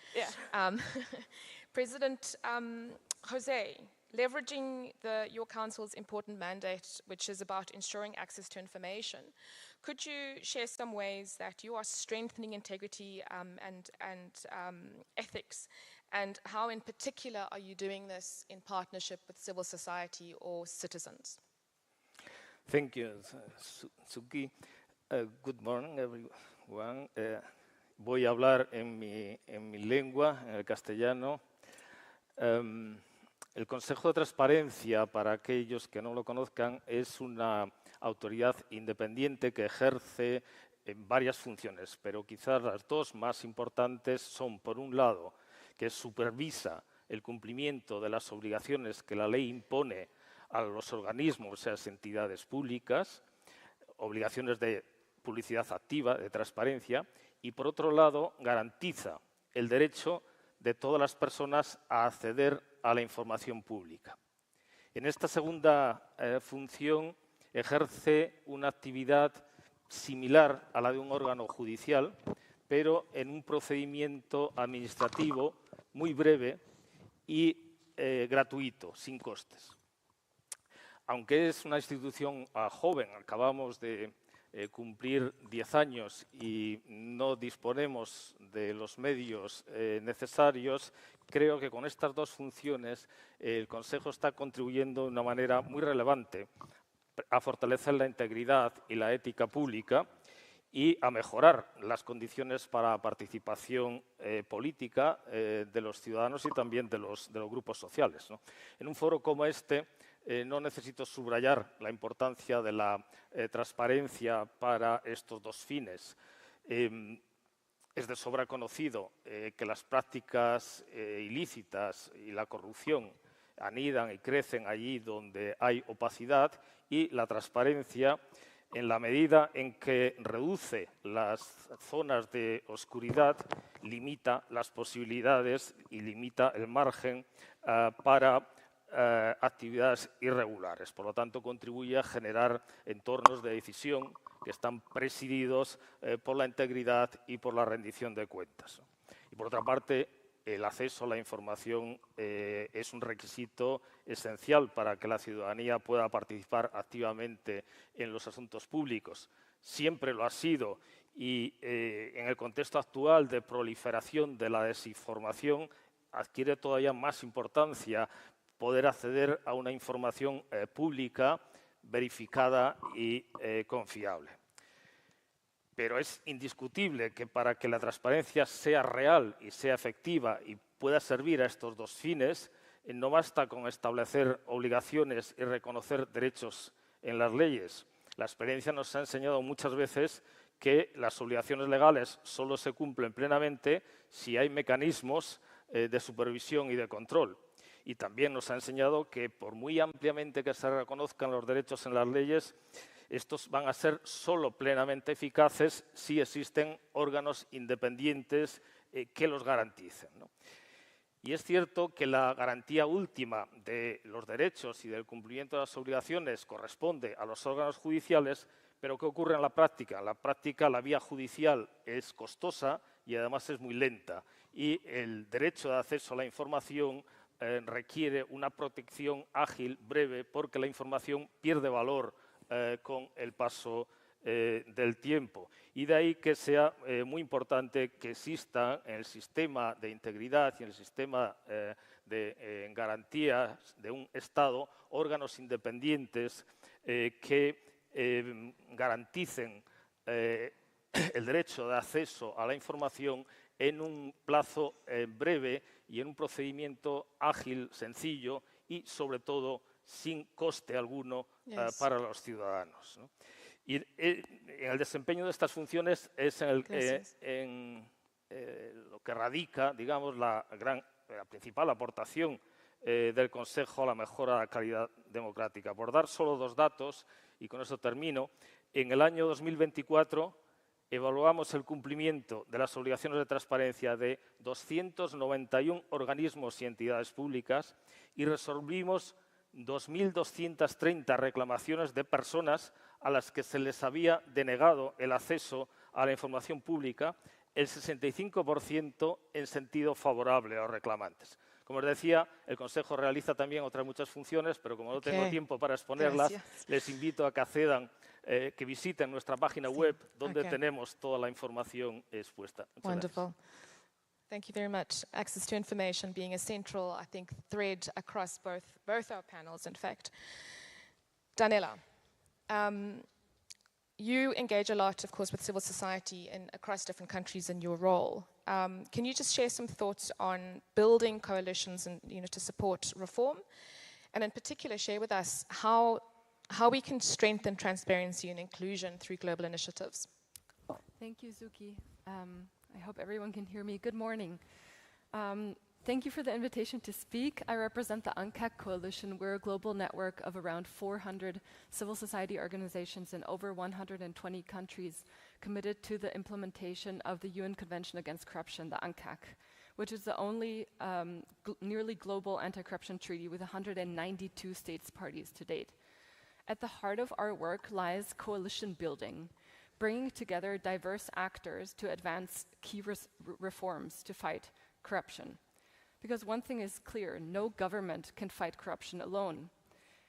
President Jose, leveraging your council's important mandate, which is about ensuring access to information, Could you share some ways that you are strengthening integrity and ethics, and how in particular are you doing this in partnership with civil society or citizens? Thank you, Suki. Good morning, everyone. Voy a hablar en mi lengua, en el castellano. El Consejo de Transparencia, para aquellos que no lo conozcan, es una autoridad independiente que ejerce varias funciones, pero quizás las dos más importantes son, por un lado, que supervisa el cumplimiento de las obligaciones que la ley impone a los organismos, o sea, las entidades públicas, obligaciones de publicidad activa, de transparencia, y por otro lado, garantiza el derecho de todas las personas a acceder a la información pública. En esta segunda función ejerce una actividad similar a la de un órgano judicial, pero en un procedimiento administrativo muy breve y gratuito, sin costes. Aunque es una institución joven, acabamos de cumplir 10 años y no disponemos de los medios necesarios, creo que con estas dos funciones el Consejo está contribuyendo de una manera muy relevante a fortalecer la integridad y la ética pública y a mejorar las condiciones para participación política de los ciudadanos y también de los grupos sociales, ¿no? En un foro como este no necesito subrayar la importancia de la transparencia para estos dos fines. Es de sobra conocido que las prácticas ilícitas y la corrupción anidan y crecen allí donde hay opacidad, y la transparencia, en la medida en que reduce las zonas de oscuridad, limita las posibilidades y limita el margen para actividades irregulares. Por lo tanto, contribuye a generar entornos de decisión que están presididos por la integridad y por la rendición de cuentas. Y por otra parte, el acceso a la información es un requisito esencial para que la ciudadanía pueda participar activamente en los asuntos públicos. Siempre lo ha sido y en el contexto actual de proliferación de la desinformación adquiere todavía más importancia poder acceder a una información pública, verificada y confiable. Pero es indiscutible que para que la transparencia sea real y sea efectiva y pueda servir a estos dos fines, no basta con establecer obligaciones y reconocer derechos en las leyes. La experiencia nos ha enseñado muchas veces que las obligaciones legales solo se cumplen plenamente si hay mecanismos de supervisión y de control. Y también nos ha enseñado que, por muy ampliamente que se reconozcan los derechos en las leyes, estos van a ser solo plenamente eficaces si existen órganos independientes que los garanticen, ¿no? Y es cierto que la garantía última de los derechos y del cumplimiento de las obligaciones corresponde a los órganos judiciales, pero ¿qué ocurre en la práctica? En la práctica, la vía judicial es costosa y además es muy lenta. Y el derecho de acceso a la información requiere una protección ágil, breve, porque la información pierde valor con el paso del tiempo. Y de ahí que sea muy importante que exista en el sistema de integridad y en el sistema de garantías de un Estado órganos independientes que garanticen el derecho de acceso a la información en un plazo breve y en un procedimiento ágil, sencillo y, sobre todo, sin coste alguno para los ciudadanos, ¿no? Y en el desempeño de estas funciones es en lo que radica, digamos, la principal aportación del Consejo a la mejora de la calidad democrática. Por dar solo dos datos, y con eso termino, en el año 2024 evaluamos el cumplimiento de las obligaciones de transparencia de 291 organismos y entidades públicas y resolvimos 2.230 reclamaciones de personas a las que se les había denegado el acceso a la información pública, el 65% en sentido favorable a los reclamantes. Como os decía, el Consejo realiza también otras muchas funciones, pero como no tengo tiempo para exponerlas, les invito a que accedan que visiten nuestra página web, donde tenemos toda la información expuesta. Muchas Wonderful. gracias. Thank you very much. Access to information being a central, I think, thread across both our panels, in fact. Daniela, you engage a lot, of course, with civil society across different countries in your role. Can you just share some thoughts on building coalitions and, to support reform? And in particular, share with us how we can strengthen transparency and inclusion through global initiatives. Thank you, Zuki. I hope everyone can hear me. Good morning. Thank you for the invitation to speak. I represent the UNCAC Coalition. We're a global network of around 400 civil society organizations in over 120 countries committed to the implementation of the UN Convention Against Corruption, the UNCAC, which is the only nearly global anti-corruption treaty with 192 states parties to date. At the heart of our work lies coalition building, bringing together diverse actors to advance key reforms to fight corruption. Because one thing is clear, no government can fight corruption alone.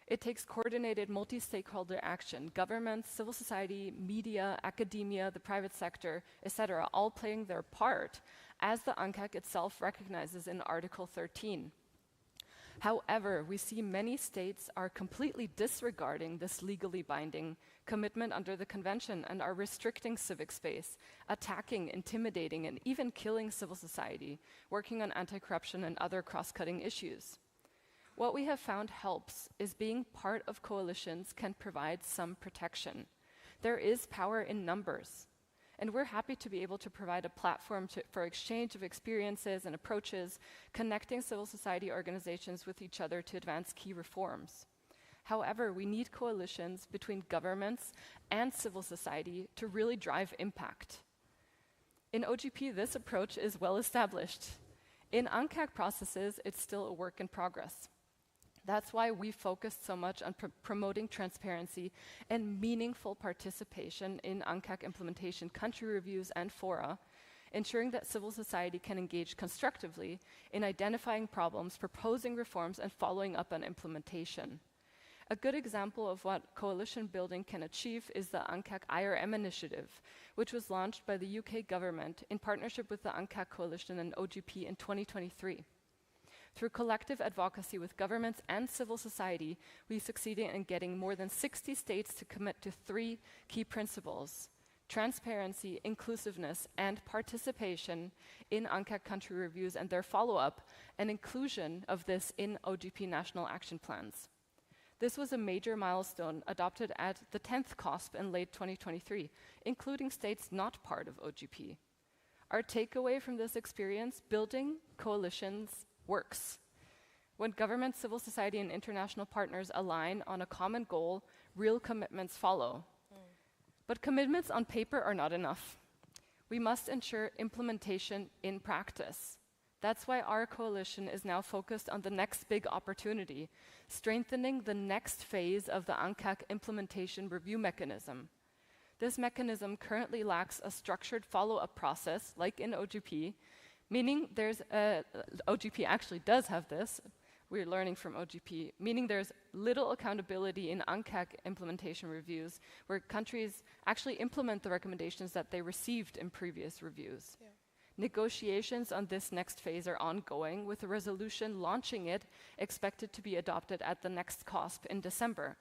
It takes coordinated multi-stakeholder action, governments, civil society, media, academia, the private sector, etc., all playing their part, as the UNCAC itself recognizes in Article 13. However, we see many states are completely disregarding this legally binding commitment under the convention and are restricting civic space, attacking, intimidating, and even killing civil society, working on anti-corruption and other cross-cutting issues. What we have found helps is being part of coalitions can provide some protection. There is power in numbers. And we're happy to be able to provide a platform for exchange of experiences and approaches, connecting civil society organizations with each other to advance key reforms. However, we need coalitions between governments and civil society to really drive impact. In OGP, this approach is well established. In UNCAC processes, it's still a work in progress. That's why we focused so much on promoting transparency and meaningful participation in UNCAC implementation country reviews and fora, ensuring that civil society can engage constructively in identifying problems, proposing reforms, and following up on implementation. A good example of what coalition building can achieve is the UNCAC IRM initiative, which was launched by the UK government in partnership with the UNCAC Coalition and OGP in 2023. Through collective advocacy with governments and civil society, we succeeded in getting more than 60 states to commit to 3 key principles: transparency, inclusiveness, and participation in UNCAC country reviews and their follow-up, and inclusion of this in OGP national action plans. This was a major milestone adopted at the 10th COSP in late 2023, including states not part of OGP. Our takeaway from this experience, building coalitions works. When government, civil society, and international partners align on a common goal, real commitments follow. But commitments on paper are not enough. We must ensure implementation in practice. That's why our coalition is now focused on the next big opportunity, strengthening the next phase of the UNCAC implementation review mechanism. This mechanism currently lacks a structured follow-up process, like in OGP, meaning OGP actually does have this, we're learning from OGP, meaning there's little accountability in UNCAC implementation reviews, where countries actually implement the recommendations that they received in previous reviews. Yeah. Negotiations on this next phase are ongoing, with a resolution launching it expected to be adopted at the next COSP in December.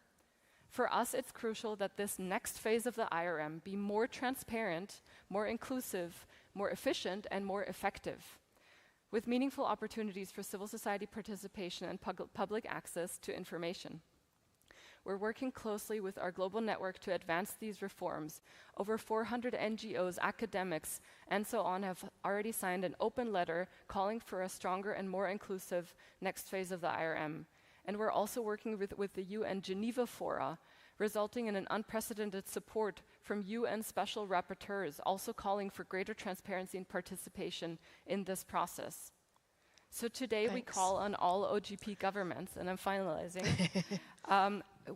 For us, it's crucial that this next phase of the IRM be more transparent, more inclusive, more efficient, and more effective, with meaningful opportunities for civil society participation and public access to information. We're working closely with our global network to advance these reforms. Over 400 NGOs, academics, and so on have already signed an open letter calling for a stronger and more inclusive next phase of the IRM. And we're also working with the UN Geneva Fora, resulting in an unprecedented support from UN special rapporteurs, also calling for greater transparency and participation in this process. So today we call on all OGP governments, and I'm finalizing,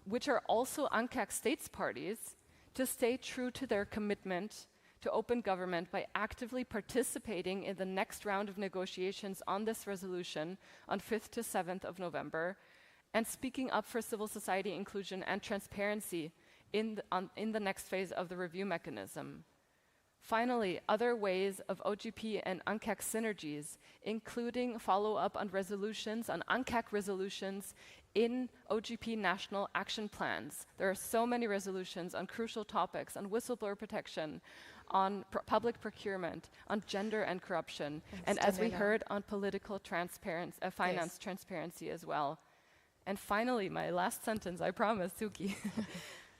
which are also UNCAC states parties, to stay true to their commitment to open government by actively participating in the next round of negotiations on this resolution on 5th to 7th of November, and speaking up for civil society inclusion and transparency in the next phase of the review mechanism. Finally, other ways of OGP and UNCAC synergies, including follow-up on resolutions, on UNCAC resolutions in OGP national action plans. There are so many resolutions on crucial topics, on whistleblower protection, on public procurement, on gender and corruption, and as we heard, on political finance transparency as well. And finally, my last sentence, I promise, Suki.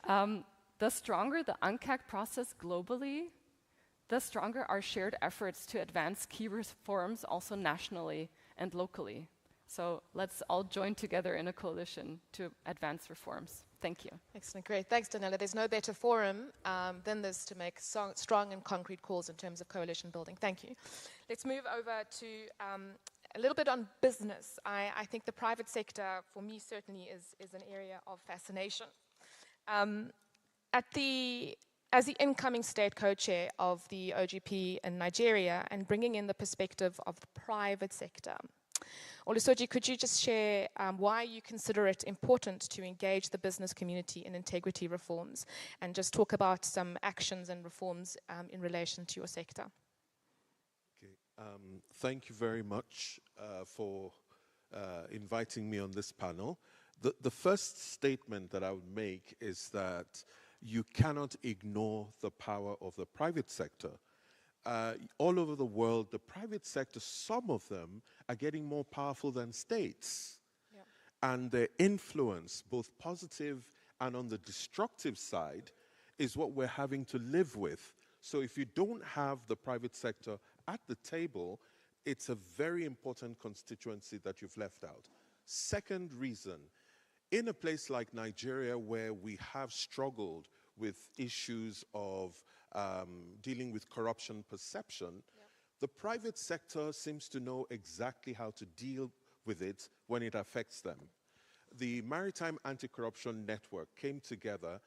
The stronger the UNCAC process globally, the stronger our shared efforts to advance key reforms also nationally and locally. So let's all join together in a coalition to advance reforms. Thank you. Excellent, great. Thanks, Daniela. There's no better forum than this to make strong and concrete calls in terms of coalition building. Thank you. Let's move over to a little bit on business. I think the private sector, for me, certainly is an area of fascination. As the incoming state co-chair of the OGP in Nigeria and bringing in the perspective of the private sector, Olusoji, could you just share why you consider it important to engage the business community in integrity reforms and just talk about some actions and reforms in relation to your sector? Okay. Thank you very much for inviting me on this panel. The first statement that I would make is that you cannot ignore the power of the private sector. All over the world, the private sector, some of them are getting more powerful than states. Yep. And their influence, both positive and on the destructive side, is what we're having to live with. So if you don't have the private sector at the table, it's a very important constituency that you've left out. Second reason, in a place like Nigeria, where we have struggled with issues of dealing with corruption perception, the private sector seems to know exactly how to deal with it when it affects them. The Maritime Anti-Corruption Network came together,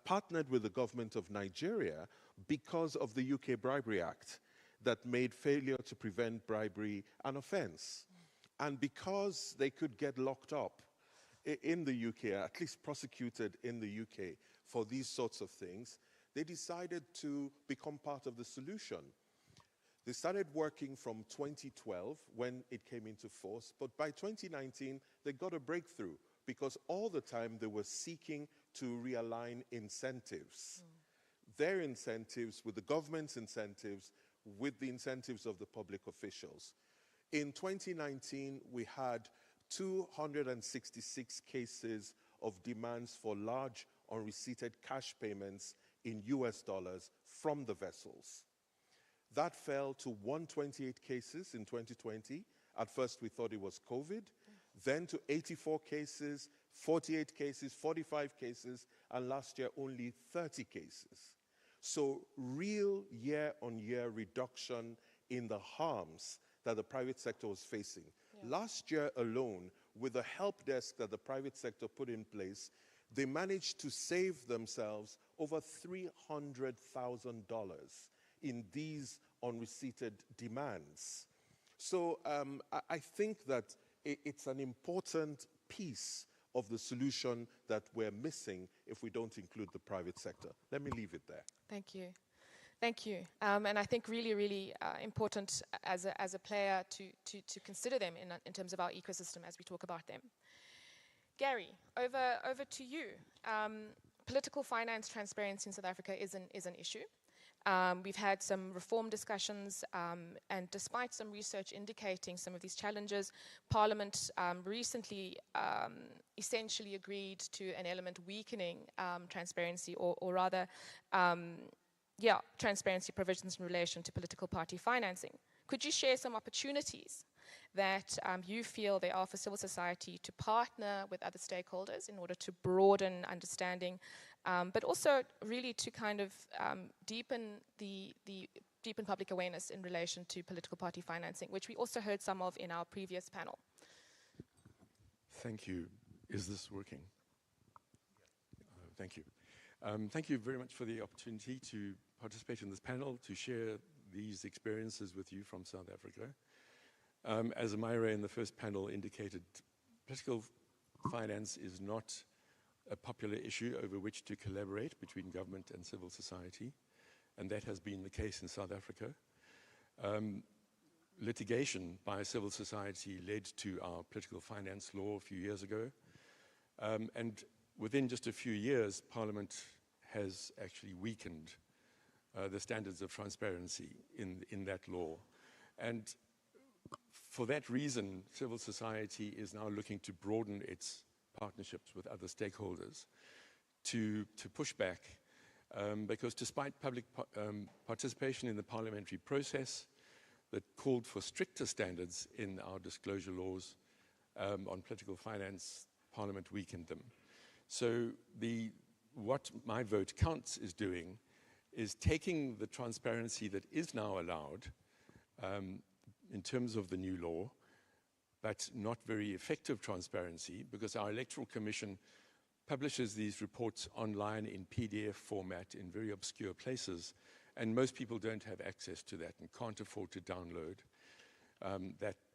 partnered with the government of Nigeria because of the UK Bribery Act that made failure to prevent bribery an offense. And because they could get locked up in the UK, at least prosecuted in the UK for these sorts of things, they decided to become part of the solution. They started working from 2012 when it came into force, but by 2019, they got a breakthrough because all the time they were seeking to realign incentives. Their incentives with the government's incentives, with the incentives of the public officials. In 2019, we had 266 cases of demands for large unreceipted cash payments in US dollars from the vessels. That fell to 128 cases in 2020. At first we thought it was COVID, then to 84 cases, 48 cases, 45 cases, and last year only 30 cases. So real year-on-year reduction in the harms that the private sector was facing. Yeah. Last year alone, with the help desk that the private sector put in place, they managed to save themselves over $300,000 in these unreceipted demands. So I think that it's an important piece of the solution that we're missing if we don't include the private sector. Let me leave it there. Thank you. Thank you. And I think really, really important as a player to consider them in terms of our ecosystem as we talk about them. Gary, over to you. Political finance transparency in South Africa is an issue. We've had some reform discussions, and despite some research indicating some of these challenges, Parliament recently essentially agreed to an element weakening transparency, or rather, transparency provisions in relation to political party financing. Could you share some opportunities that you feel there are for civil society to partner with other stakeholders in order to broaden understanding, but also really to kind of deepen public awareness in relation to political party financing, which we also heard some of in our previous panel? Thank you. Is this working? Thank you. Thank you very much for the opportunity to participate in this panel, to share these experiences with you from South Africa. As Amira in the first panel indicated, political finance is not a popular issue over which to collaborate between government and civil society, and that has been the case in South Africa. Litigation by civil society led to our political finance law a few years ago, and within just a few years, Parliament has actually weakened the standards of transparency in that law. And for that reason, civil society is now looking to broaden its partnerships with other stakeholders to push back, because despite public participation in the parliamentary process that called for stricter standards in our disclosure laws on political finance, Parliament weakened them. So what My Vote Counts is doing is taking the transparency that is now allowed in terms of the new law, but not very effective transparency, because our Electoral Commission publishes these reports online in PDF format in very obscure places, and most people don't have access to that and can't afford to download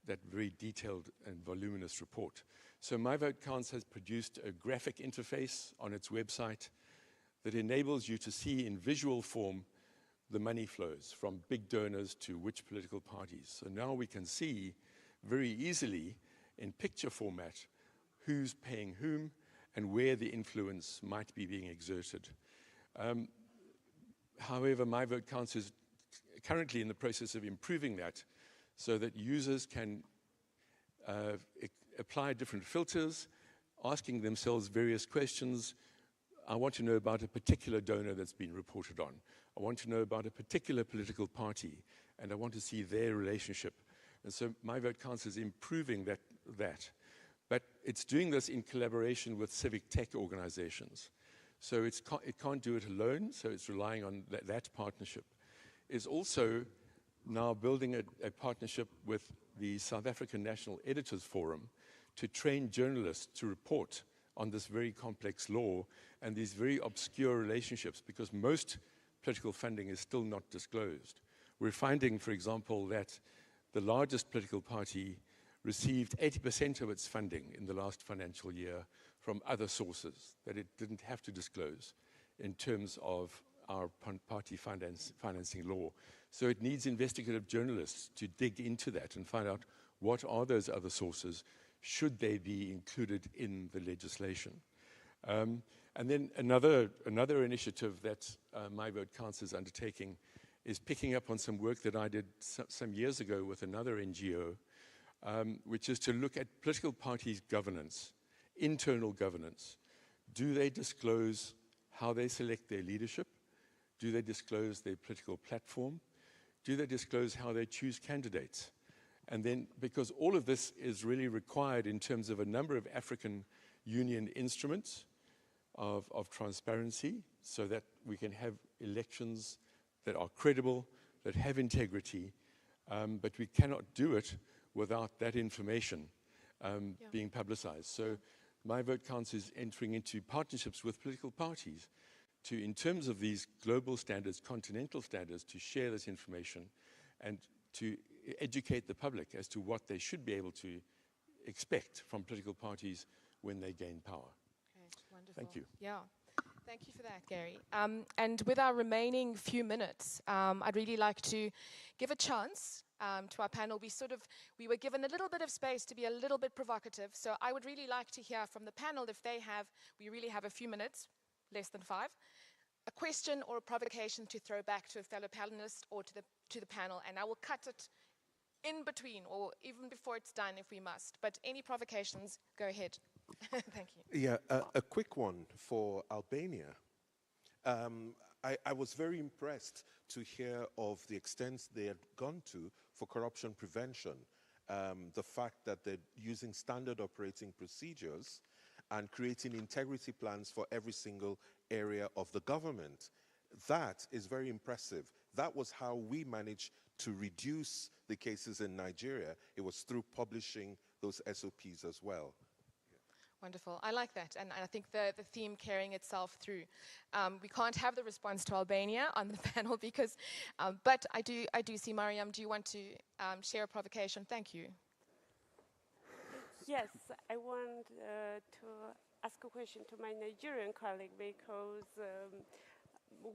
that very detailed and voluminous report. So My Vote Counts has produced a graphic interface on its website that enables you to see in visual form the money flows from big donors to which political parties. So now we can see very easily in picture format who's paying whom and where the influence might be being exerted. However, My Vote Counts is currently in the process of improving that so that users can apply different filters, asking themselves various questions. I want to know about a particular donor that's been reported on. I want to know about a particular political party, and I want to see their relationship. And so My Vote Counts is improving that. But it's doing this in collaboration with civic tech organizations. So it can't do it alone, so it's relying on that partnership. It's also now building a partnership with the South African National Editors Forum to train journalists to report on this very complex law and these very obscure relationships, because most political funding is still not disclosed. We're finding, for example, that the largest political party received 80% of its funding in the last financial year from other sources that it didn't have to disclose in terms of our party financing law. So it needs investigative journalists to dig into that and find out what are those other sources, should they be included in the legislation. And then another initiative that My Vote Counts is undertaking is picking up on some work that I did some years ago with another NGO, which is to look at political parties' governance, internal governance. Do they disclose how they select their leadership? Do they disclose their political platform? Do they disclose how they choose candidates? And then, because all of this is really required in terms of a number of African Union instruments of transparency, so that we can have elections that are credible, that have integrity, but we cannot do it without that information being publicized. So My Vote Counts is entering into partnerships with political parties to, in terms of these global standards, continental standards, to share this information and to educate the public as to what they should be able to expect from political parties when they gain power. Okay, wonderful. Thank you. Yeah. Thank you for that, Gary. And with our remaining few minutes, I'd really like to give a chance to our panel. We were given a little bit of space to be a little bit provocative, so I would really like to hear from the panel if we really have a few minutes, less than 5, a question or a provocation to throw back to a fellow panelist or to the panel, and I will cut it in between or even before it's done if we must. But any provocations, go ahead. Thank you. Yeah, a quick one for Albania. I was very impressed to hear of the extent they had gone to for corruption prevention. The fact that they're using standard operating procedures and creating integrity plans for every single area of the government. That is very impressive. That was how we managed to reduce the cases in Nigeria. It was through publishing those SOPs as well. Wonderful. I like that, and I think the theme carrying itself through. We can't have the response to Albania on the panel because, but I do see Mariam. Do you want to share a provocation? Thank you. Yes, I want to ask a question to my Nigerian colleague because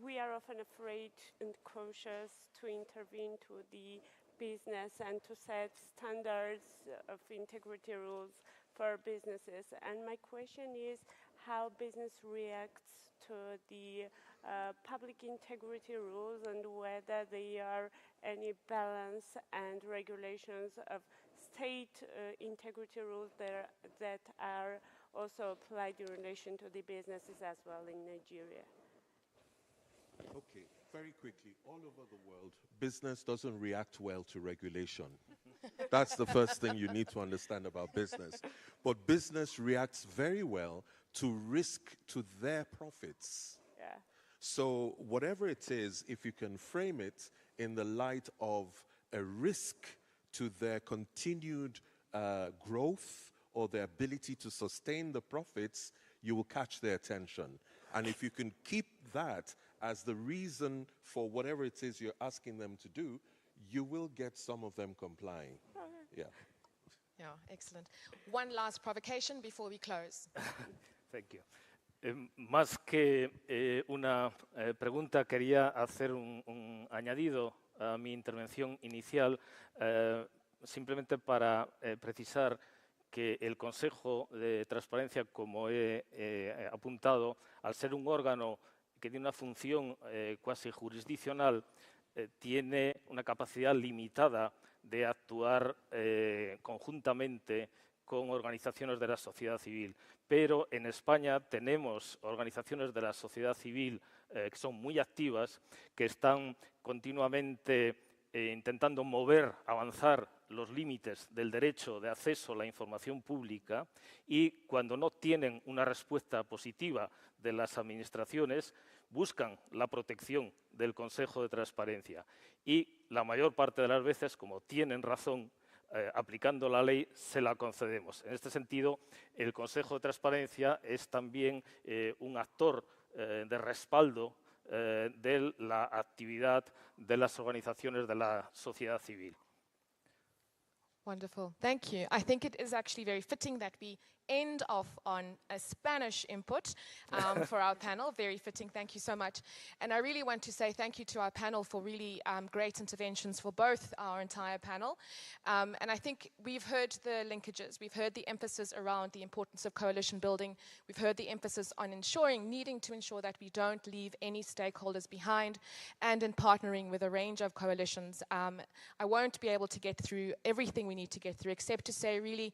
we are often afraid and cautious to intervene to the business and to set standards of integrity rules for businesses. And my question is how business reacts to the public integrity rules and whether there are any balance and regulations of state integrity rules that are also applied in relation to the businesses as well in Nigeria. Okay, very quickly, all over the world, business doesn't react well to regulation. That's the first thing you need to understand about business. But business reacts very well to risk to their profits. Yeah. So whatever it is, if you can frame it in the light of a risk to their continued growth or their ability to sustain the profits, you will catch their attention. And if you can keep that as the reason for whatever it is you're asking them to do, you will get some of them complying. Yeah. Yeah, excellent. One last provocation before we close. Thank you. Más que una pregunta, quería hacer un añadido a mi intervención inicial, simplemente para precisar que el Consejo de Transparencia, como he apuntado, al ser un órgano que tiene una función cuasi jurisdiccional, tiene una capacidad limitada de actuar conjuntamente con organizaciones de la sociedad civil. Pero en España tenemos organizaciones de la sociedad civil que son muy activas, que están continuamente intentando mover, avanzar los límites del derecho de acceso a la información pública y cuando no tienen una respuesta positiva de las administraciones, buscan la protección del Consejo de Transparencia. Y la mayor parte de las veces, como tienen razón, aplicando la ley, se la concedemos. En este sentido, el Consejo de Transparencia es también un actor de respaldo de la actividad de las organizaciones de la sociedad civil. Wonderful. Thank you. I think it is actually very fitting that we end off on a Spanish input for our panel. Very fitting. Thank you so much. And I really want to say thank you to our panel for really great interventions for both our entire panel. And I think we've heard the linkages. We've heard the emphasis around the importance of coalition building. We've heard the emphasis on needing to ensure that we don't leave any stakeholders behind and in partnering with a range of coalitions. I won't be able to get through everything we need to get through, except to say really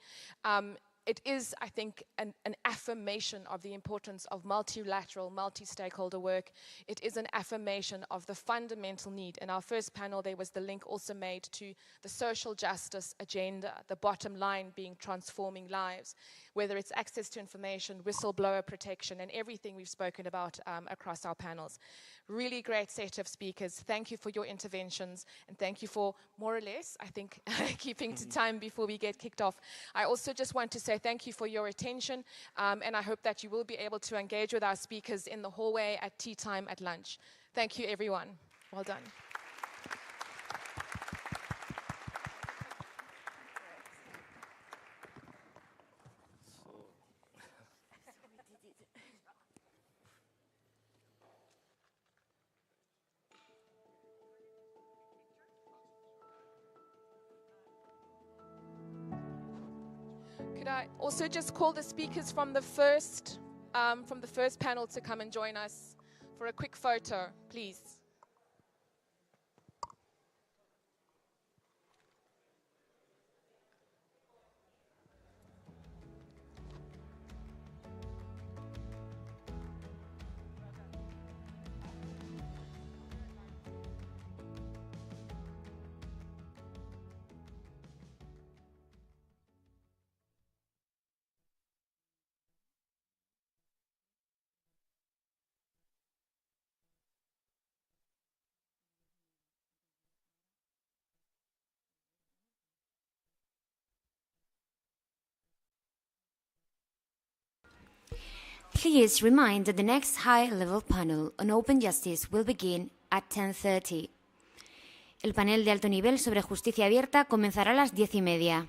it is, I think, an affirmation of the importance of multilateral, multi-stakeholder work. It is an affirmation of the fundamental need. In our first panel, there was the link also made to the social justice agenda, the bottom line being transforming lives, whether it's access to information, whistleblower protection, and everything we've spoken about across our panels. Really great set of speakers. Thank you for your interventions, and thank you for, more or less, I think, keeping to time before we get kicked off. I also just want to say thank you for your attention, and I hope that you will be able to engage with our speakers in the hallway at tea time at lunch. Thank you, everyone. Well done. Could I also just call the speakers from the first panel to come and join us for a quick photo, please? Please remind that the next high-level panel on open justice will begin at 10:30. El panel de alto nivel sobre justicia abierta comenzará a las 10:30.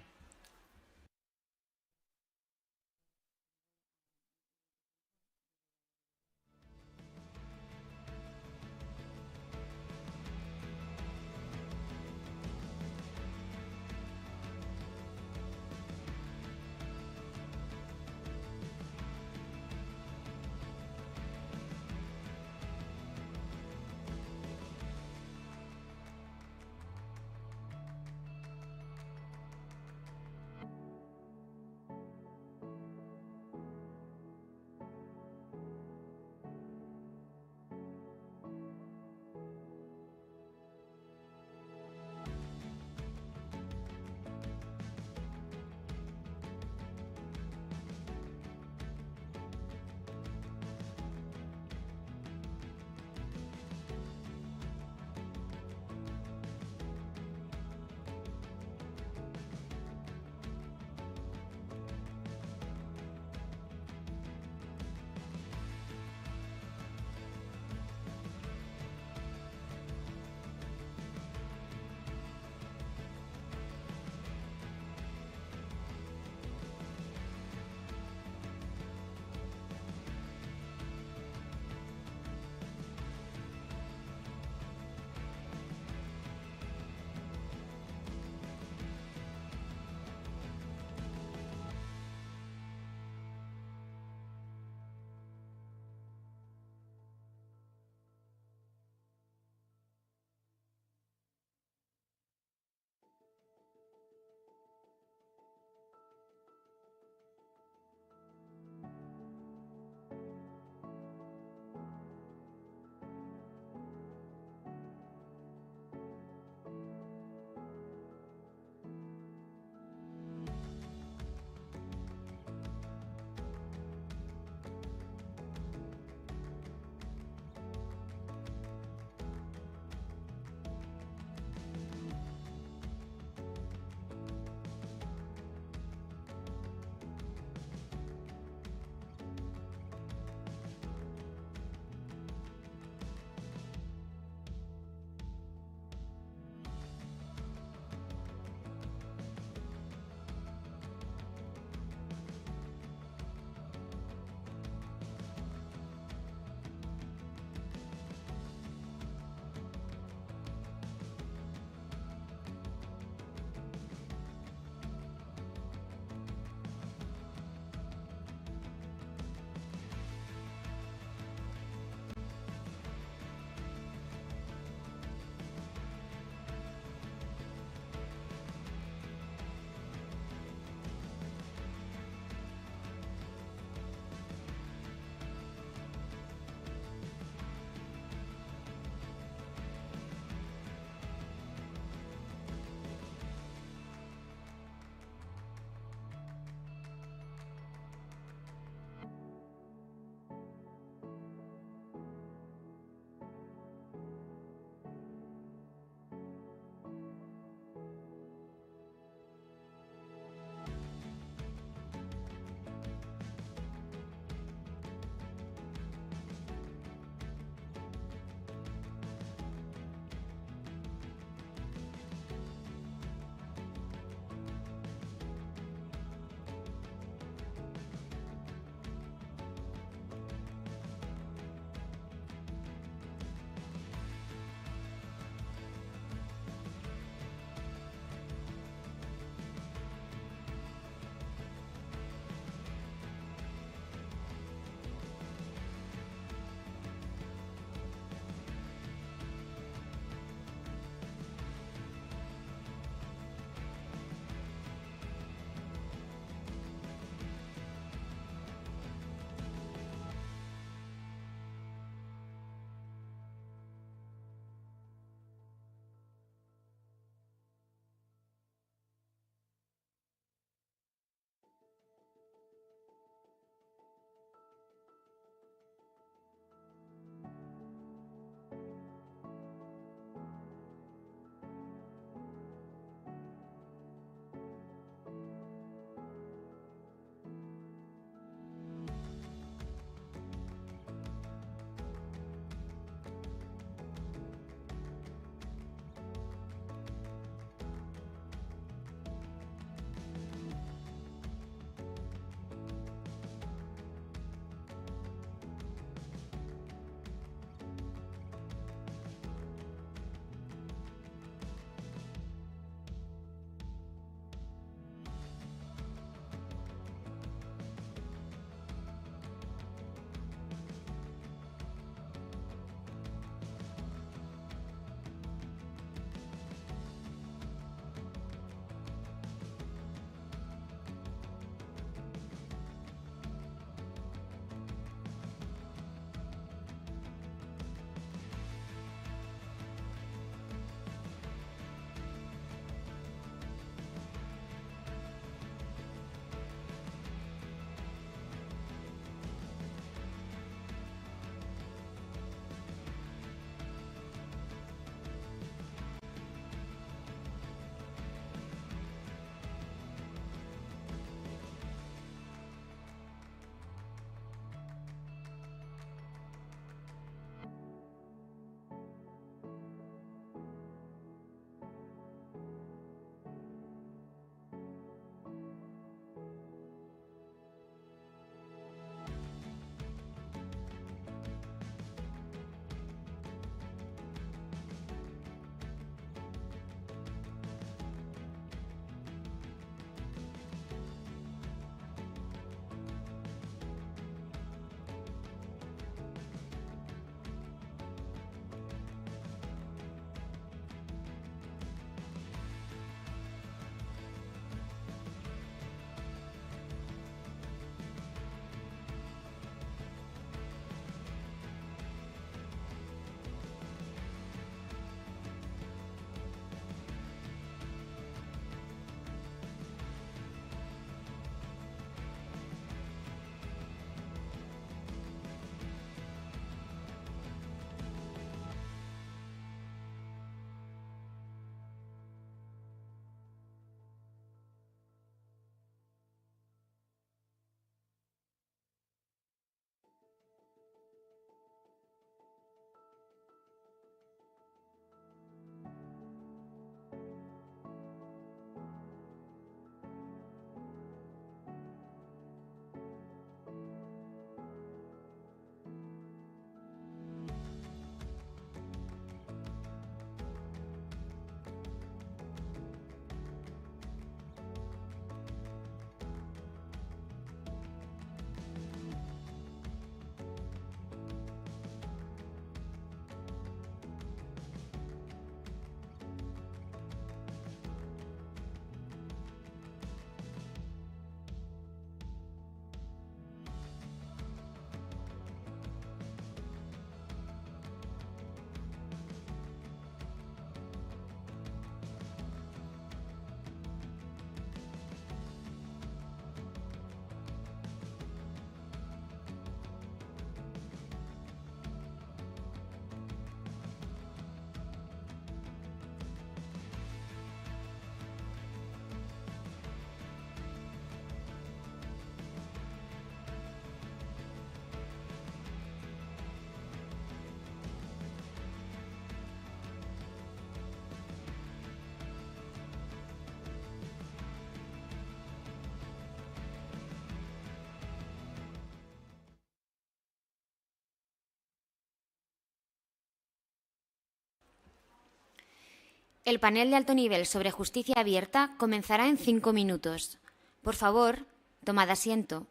El panel de alto nivel sobre justicia abierta comenzará en 5 minutos. Por favor, tomad asiento.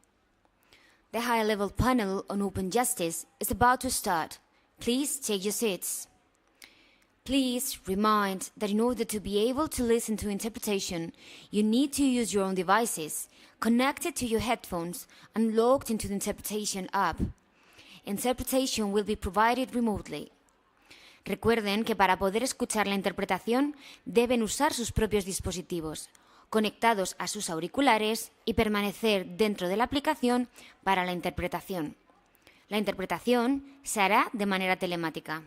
The high-level panel on open justice is about to start. Please take your seats. Please remind that in order to be able to listen to interpretation, you need to use your own devices, connected to your headphones and logged into the interpretation app. Interpretation will be provided remotely. Recuerden que para poder escuchar la interpretación deben usar sus propios dispositivos, conectados a sus auriculares y permanecer dentro de la aplicación para la interpretación. La interpretación se hará de manera telemática.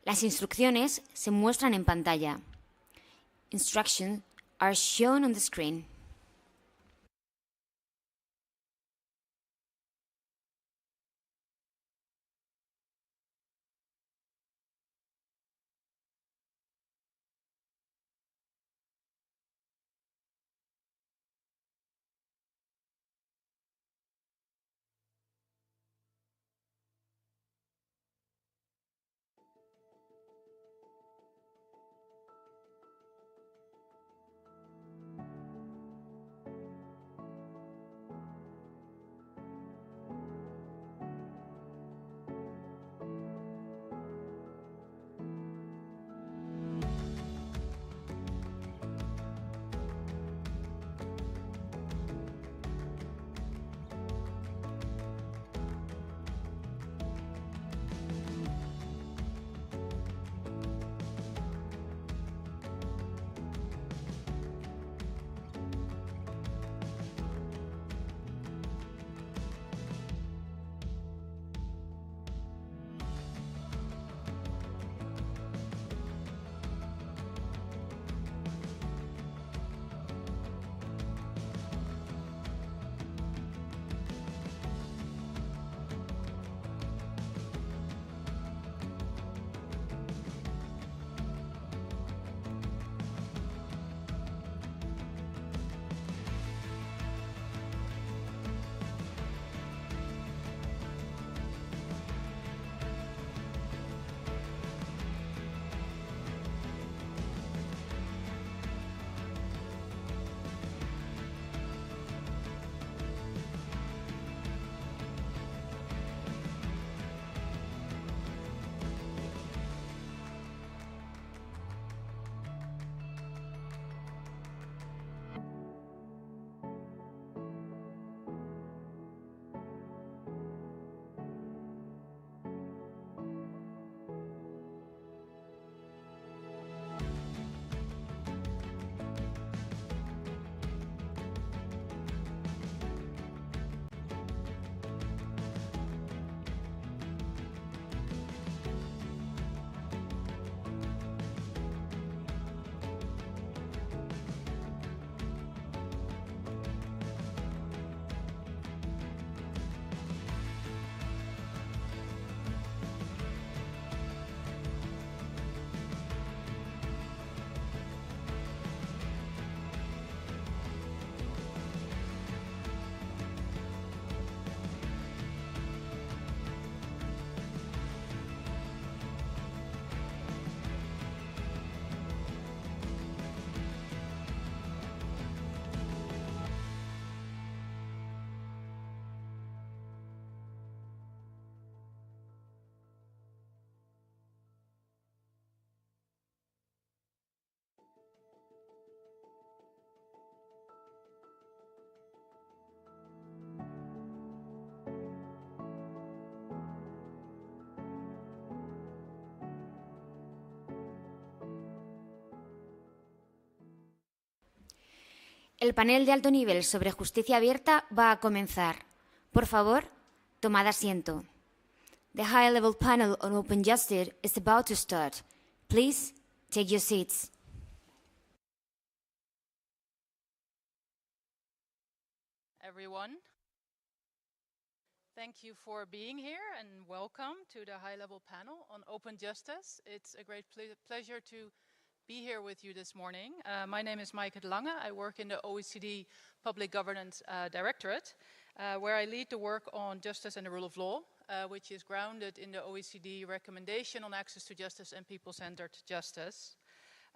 Las instrucciones se muestran en pantalla. Instructions are shown on the screen. El panel de alto nivel sobre justicia abierta va a comenzar. Por favor, tomad asiento. The high-level panel on open justice is about to start. Please take your seats. Everyone, thank you for being here and welcome to the high-level panel on open justice. It's a great pleasure to be here with you this morning. My name is Maaike de Lange. I work in the OECD Public Governance Directorate, where I lead the work on justice and the rule of law, which is grounded in the OECD recommendation on access to justice and people-centered justice.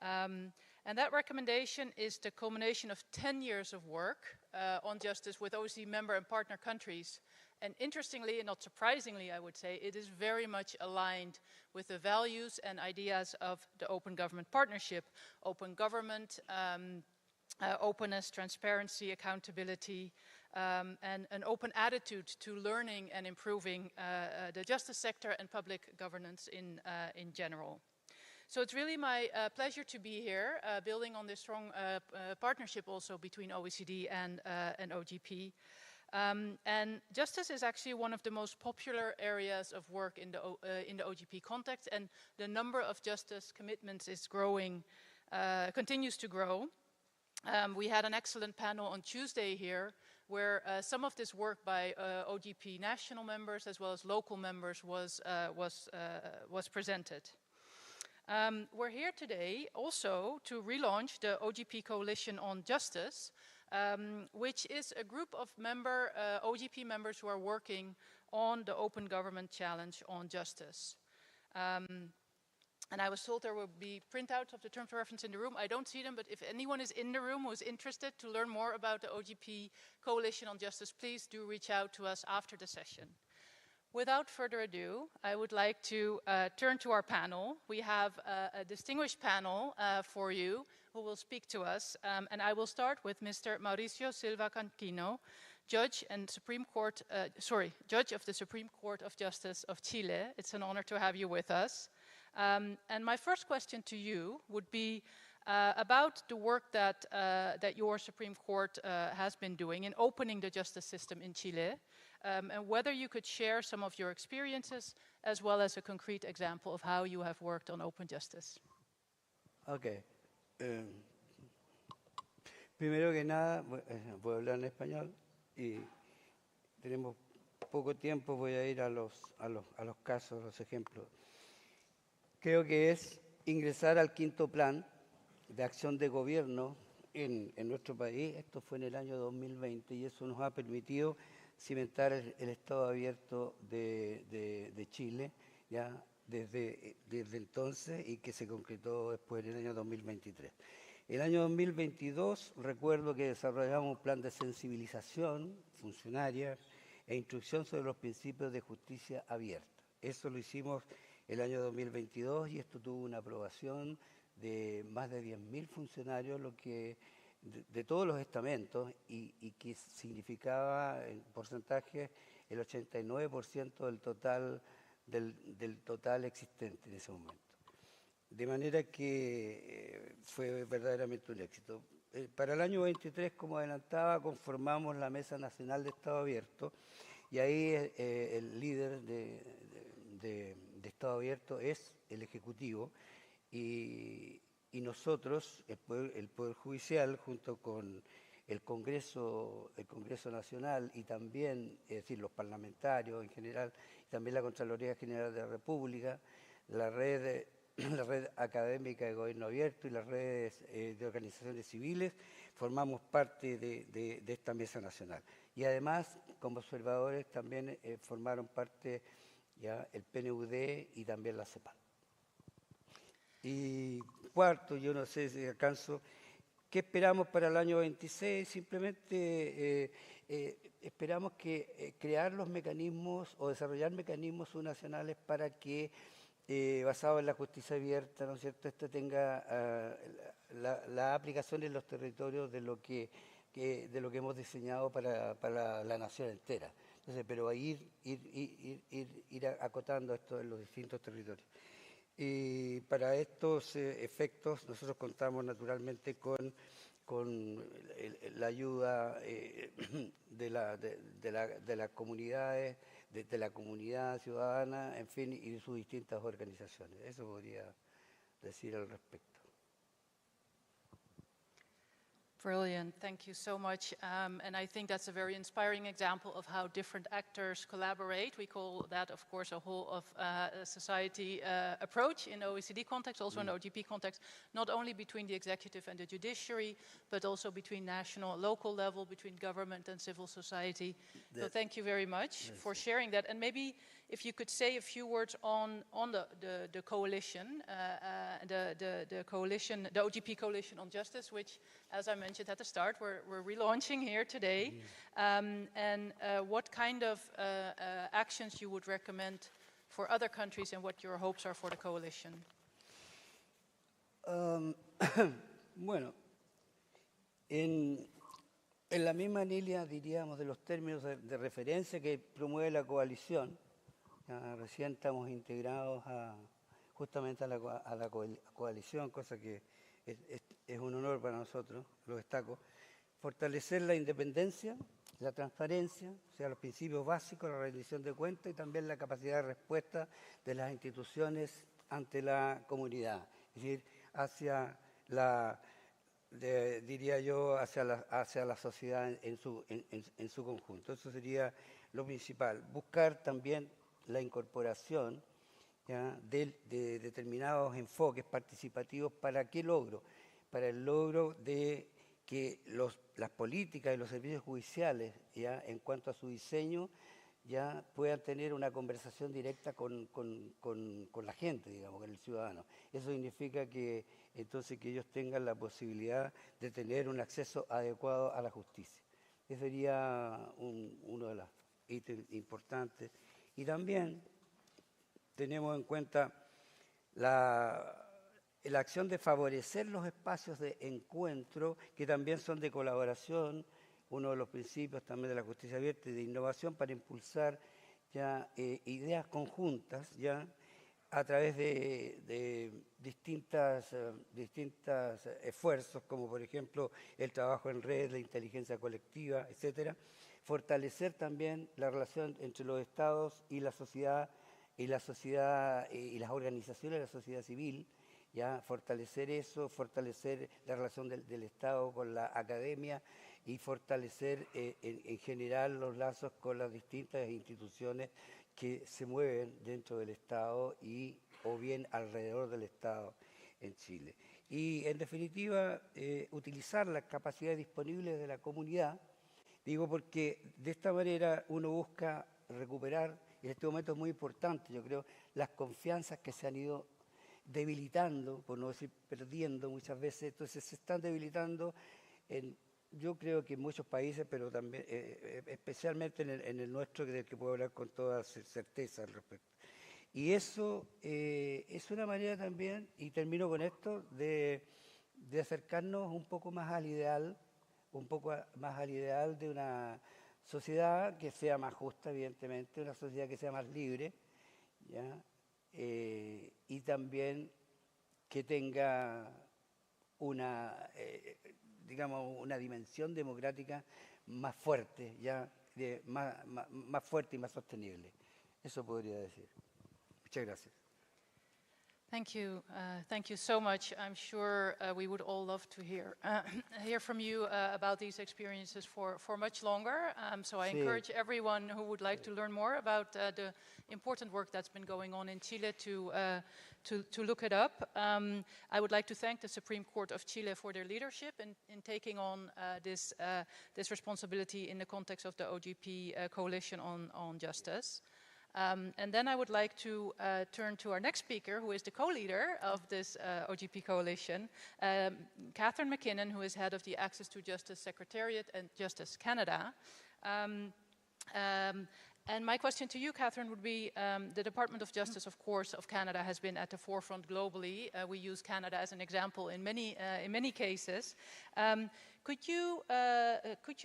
And that recommendation is the culmination of 10 years of work on justice with OECD member and partner countries. And interestingly, and not surprisingly, I would say, it is very much aligned with the values and ideas of the Open Government Partnership. Open government, openness, transparency, accountability, and an open attitude to learning and improving the justice sector and public governance in general. So it's really my pleasure to be here, building on this strong partnership also between OECD and OGP. And justice is actually one of the most popular areas of work in the OGP context, and the number of justice commitments is growing, continues to grow. We had an excellent panel on Tuesday here, where some of this work by OGP national members as well as local members was presented. We're here today also to relaunch the OGP Coalition on Justice, which is a group of OGP members who are working on the Open Government Challenge on Justice. And I was told there will be printouts of the terms of reference in the room. I don't see them, but if anyone is in the room who is interested to learn more about the OGP Coalition on Justice, please do reach out to us after the session. Without further ado, I would like to turn to our panel. We have a distinguished panel for you who will speak to us. And I will start with Mr. Mauricio Silva Canquino, Judge of the Supreme Court of Justice of Chile. It's an honor to have you with us. And my first question to you would be about the work that your Supreme Court has been doing in opening the justice system in Chile, and whether you could share some of your experiences as well as a concrete example of how you have worked on open justice. Okay. Primero que nada, voy a hablar en español y tenemos poco tiempo, voy a ir a los casos, a los ejemplos. Creo que es ingresar al quinto plan de acción de gobierno en nuestro país. Esto fue en el año 2020 y eso nos ha permitido cimentar el Estado abierto de Chile ya desde entonces y que se concretó después en el año 2023. El año 2022 recuerdo que desarrollamos un plan de sensibilización funcionaria e instrucción sobre los principios de justicia abierta. Eso lo hicimos el año 2022 y esto tuvo una aprobación de más de 10.000 funcionarios, lo que de todos los estamentos y que significaba en porcentaje el 89% del total existente en ese momento. De manera que fue verdaderamente un éxito. Para el año 23, como adelantaba, conformamos la Mesa Nacional de Estado Abierto y ahí el líder de Estado Abierto es el Ejecutivo y nosotros, el Poder Judicial, junto con el Congreso Nacional y también, es decir, los parlamentarios en general, y también la Contraloría General de la República, la red académica de gobierno abierto y las redes de organizaciones civiles, formamos parte de esta mesa nacional. Y además, como observadores, también formaron parte ya el PNUD y también la CEPAL. Y cuarto, yo no sé si alcanzo, ¿qué esperamos para el año 26? Simplemente esperamos crear los mecanismos o desarrollar mecanismos subnacionales para que, basado en la justicia abierta, ¿no es cierto?, esto tenga la aplicación en los territorios de lo que hemos diseñado para la nación entera. Entonces, pero ir acotando esto en los distintos territorios. Y para estos efectos nosotros contamos naturalmente con la ayuda de las comunidades, de la comunidad ciudadana, en fin, y de sus distintas organizaciones. Eso podría decir al respecto. Brilliant, thank you so much. And I think that's a very inspiring example of how different actors collaborate. We call that, of course, a whole of society approach in OECD context, also in OGP context, not only between the executive and the judiciary, but also between national, local level, between government and civil society. So thank you very much for sharing that. And maybe if you could say a few words on the coalition, the coalition, the OGP Coalition on Justice, which, as I mentioned at the start, we're relaunching here today, and what kind of actions you would recommend for other countries and what your hopes are for the coalition. Bueno, en la misma línea, diríamos, de los términos de referencia que promueve la coalición, recién estamos integrados justamente a la coalición, cosa que es un honor para nosotros, lo destaco. Fortalecer la independencia, la transparencia, o sea, los principios básicos, la rendición de cuentas y también la capacidad de respuesta de las instituciones ante la comunidad, es decir, hacia diría yo, hacia la sociedad en su conjunto. Eso sería lo principal. Buscar también la incorporación de determinados enfoques participativos. ¿Para qué logro? Para el logro de que las políticas y los servicios judiciales, en cuanto a su diseño, puedan tener una conversación directa con la gente, digamos, con el ciudadano. Eso significa que entonces que ellos tengan la posibilidad de tener un acceso adecuado a la justicia. Ese sería uno de los ítems importantes. Y también tenemos en cuenta la acción de favorecer los espacios de encuentro, que también son de colaboración, uno de los principios también de la justicia abierta y de innovación para impulsar ideas conjuntas a través de distintos esfuerzos, como por ejemplo el trabajo en red, la inteligencia colectiva, etcétera. Fortalecer también la relación entre los estados y la sociedad y las organizaciones de la sociedad civil, fortalecer eso, fortalecer la relación del Estado con la academia y fortalecer en general los lazos con las distintas instituciones que se mueven dentro del Estado o bien alrededor del Estado en Chile. Y en definitiva, utilizar las capacidades disponibles de la comunidad, digo porque de esta manera uno busca recuperar, y en este momento es muy importante, yo creo, las confianzas que se han ido debilitando, por no decir perdiendo muchas veces, entonces se están debilitando yo creo que en muchos países, pero también especialmente en el nuestro, del que puedo hablar con toda certeza al respecto. Y eso es una manera también, y termino con esto, de acercarnos un poco más al ideal, de una sociedad que sea más justa, evidentemente, una sociedad que sea más libre, y también que tenga digamos, una dimensión democrática más fuerte, más fuerte y más sostenible. Eso podría decir. Muchas gracias. Thank you so much. I'm sure we would all love to hear from you about these experiences for much longer. So I encourage everyone who would like to learn more about the important work that's been going on in Chile to look it up. I would like to thank the Supreme Court of Chile for their leadership in taking on this responsibility in the context of the OGP Coalition on Justice. And then I would like to turn to our next speaker, who is the co-leader of this OGP coalition, Catherine McKinnon, who is head of the Access to Justice Secretariat and Justice Canada. And my question to you, Catherine, would be, the Department of Justice, of course, of Canada has been at the forefront globally. We use Canada as an example in many cases. Could you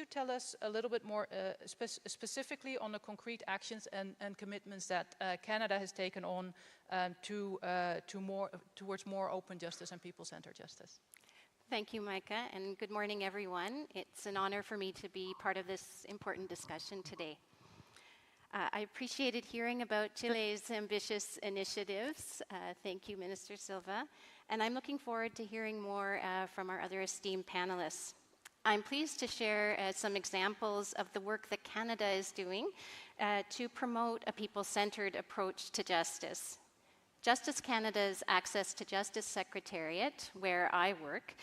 tell us a little bit more specifically on the concrete actions and commitments that Canada has taken on towards more open justice and people-centered justice? Thank you, Micah, and good morning, everyone. It's an honor for me to be part of this important discussion today. I appreciated hearing about Chile's ambitious initiatives. Thank you, Minister Silva. And I'm looking forward to hearing more from our other esteemed panelists. I'm pleased to share some examples of the work that Canada is doing to promote a people-centered approach to justice. Justice Canada's Access to Justice Secretariat, where I work,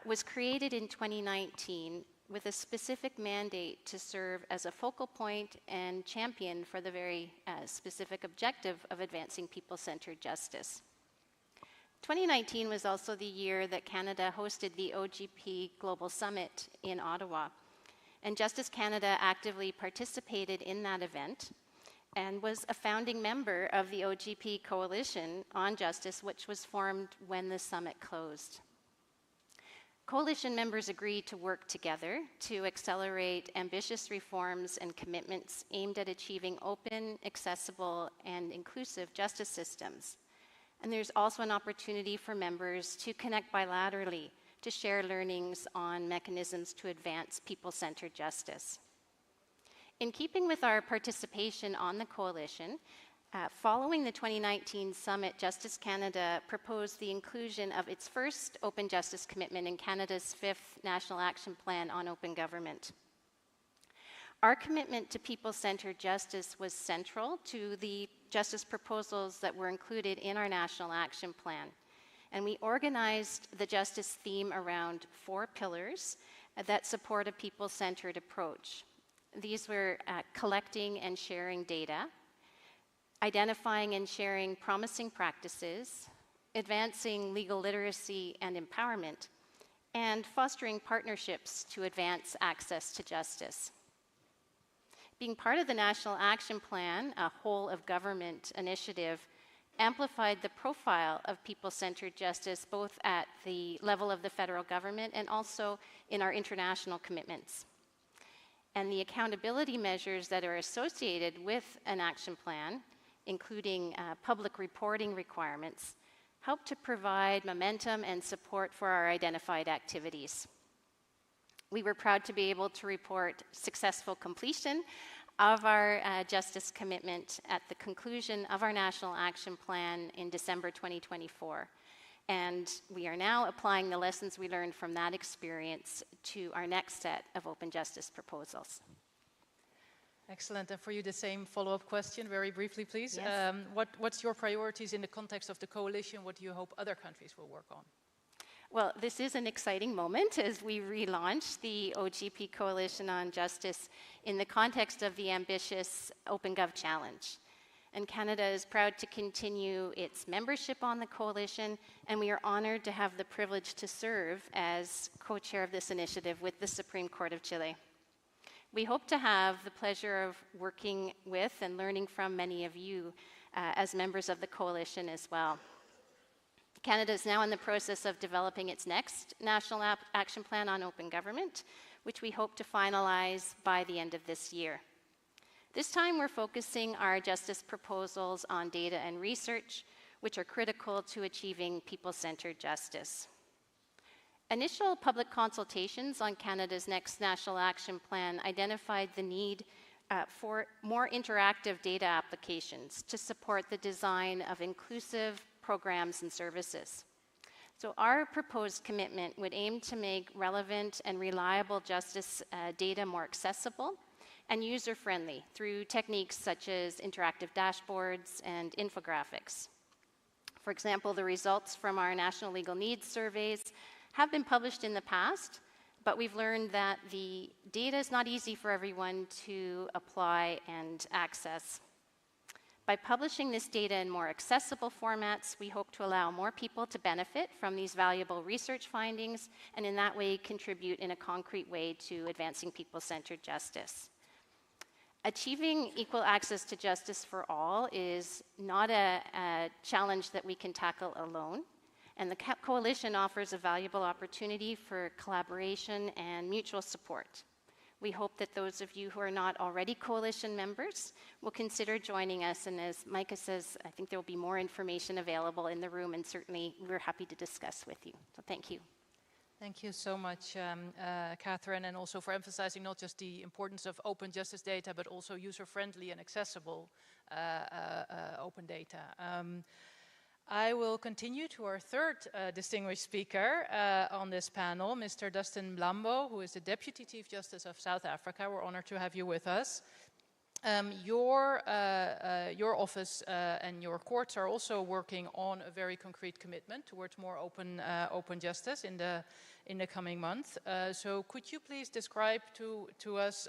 was created in 2019 with a specific mandate to serve as a focal point and champion for the very specific objective of advancing people-centered justice. 2019 was also the year that Canada hosted the OGP Global Summit in Ottawa. And Justice Canada actively participated in that event and was a founding member of the OGP Coalition on Justice, which was formed when the summit closed. Coalition members agreed to work together to accelerate ambitious reforms and commitments aimed at achieving open, accessible, and inclusive justice systems. And there's also an opportunity for members to connect bilaterally to share learnings on mechanisms to advance people-centered justice. In keeping with our participation on the coalition, following the 2019 summit, Justice Canada proposed the inclusion of its first open justice commitment in Canada's 5th National Action Plan on Open Government. Our commitment to people-centered justice was central to the justice proposals that were included in our National Action Plan. And we organized the justice theme around 4 pillars that support a people-centered approach. These were collecting and sharing data, identifying and sharing promising practices, advancing legal literacy and empowerment, and fostering partnerships to advance access to justice. Being part of the National Action Plan, a whole-of-government initiative, amplified the profile of people-centered justice both at the level of the federal government and also in our international commitments. And the accountability measures that are associated with an action plan, including public reporting requirements, help to provide momentum and support for our identified activities. We were proud to be able to report successful completion of our justice commitment at the conclusion of our National Action Plan in December 2024. And we are now applying the lessons we learned from that experience to our next set of open justice proposals. Excellent. And for you, the same follow-up question, very briefly, please. Yes. What's your priorities in the context of the coalition? What do you hope other countries will work on? Well, this is an exciting moment as we relaunch the OGP Coalition on Justice in the context of the ambitious OpenGov Challenge. And Canada is proud to continue its membership on the coalition, and we are honored to have the privilege to serve as co-chair of this initiative with the Supreme Court of Chile. We hope to have the pleasure of working with and learning from many of you as members of the coalition as well. Canada is now in the process of developing its next National Action Plan on Open Government, which we hope to finalize by the end of this year. This time we're focusing our justice proposals on data and research, which are critical to achieving people-centered justice. Initial public consultations on Canada's next National Action Plan identified the need for more interactive data applications to support the design of inclusive programs and services. So our proposed commitment would aim to make relevant and reliable justice data more accessible and user-friendly through techniques such as interactive dashboards and infographics. For example, the results from our national legal needs surveys have been published in the past, but we've learned that the data is not easy for everyone to apply and access. By publishing this data in more accessible formats, we hope to allow more people to benefit from these valuable research findings and in that way contribute in a concrete way to advancing people-centered justice. Achieving equal access to justice for all is not a challenge that we can tackle alone, and the coalition offers a valuable opportunity for collaboration and mutual support. We hope that those of you who are not already coalition members will consider joining us, and as Micah says, I think there will be more information available in the room, and certainly we're happy to discuss with you. So thank you. Thank you so much, Catherine, and also for emphasizing not just the importance of open justice data, but also user-friendly and accessible open data. I will continue to our third distinguished speaker on this panel, Mr. Dustin Mlambo, who is the Deputy Chief Justice of South Africa. We're honored to have you with us. Your office and your courts are also working on a very concrete commitment towards more open justice in the coming months. So could you please describe to us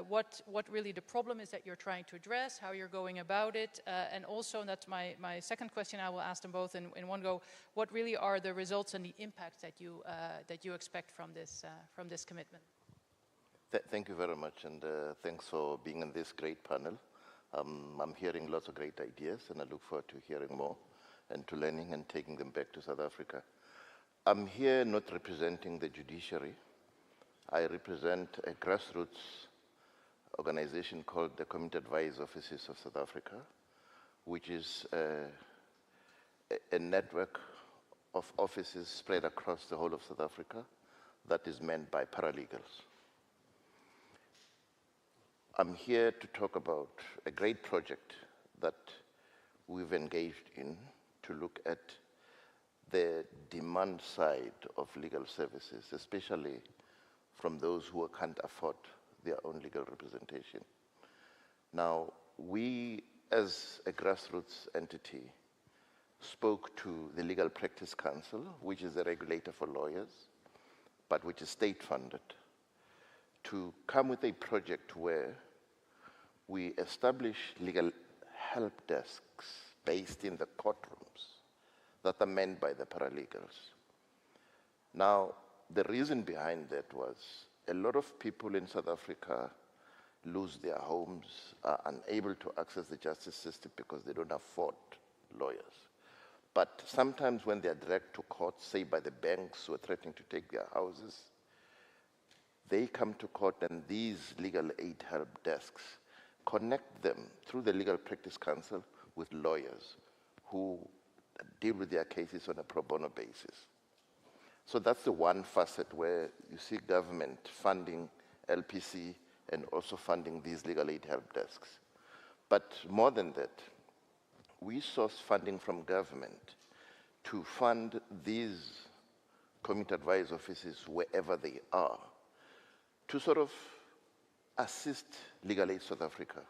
what really the problem is that you're trying to address, how you're going about it, and also, and that's my second question, I will ask them both in one go, what really are the results and the impacts that you expect from this commitment? Thank you very much, and thanks for being in this great panel. I'm hearing lots of great ideas, and I look forward to hearing more and to learning and taking them back to South Africa. I'm here not representing the judiciary. I represent a grassroots organization called the Community Advice Offices of South Africa, which is a network of offices spread across the whole of South Africa that is manned by paralegals. I'm here to talk about a great project that we've engaged in to look at the demand side of legal services, especially from those who can't afford their own legal representation. Now, we, as a grassroots entity, spoke to the Legal Practice Council, which is a regulator for lawyers, but which is state-funded, to come with a project where we establish legal help desks based in the courtrooms that are manned by the paralegals. Now, the reason behind that was a lot of people in South Africa lose their homes, are unable to access the justice system because they don't afford lawyers. But sometimes when they are dragged to court, say by the banks who are threatening to take their houses, they come to court and these legal aid help desks connect them through the Legal Practice Council with lawyers who deal with their cases on a pro bono basis. So that's the one facet where you see government funding LPC and also funding these legal aid help desks. But more than that, we source funding from government to fund these community advice offices wherever they are, to sort of assist Legal Aid South Africa.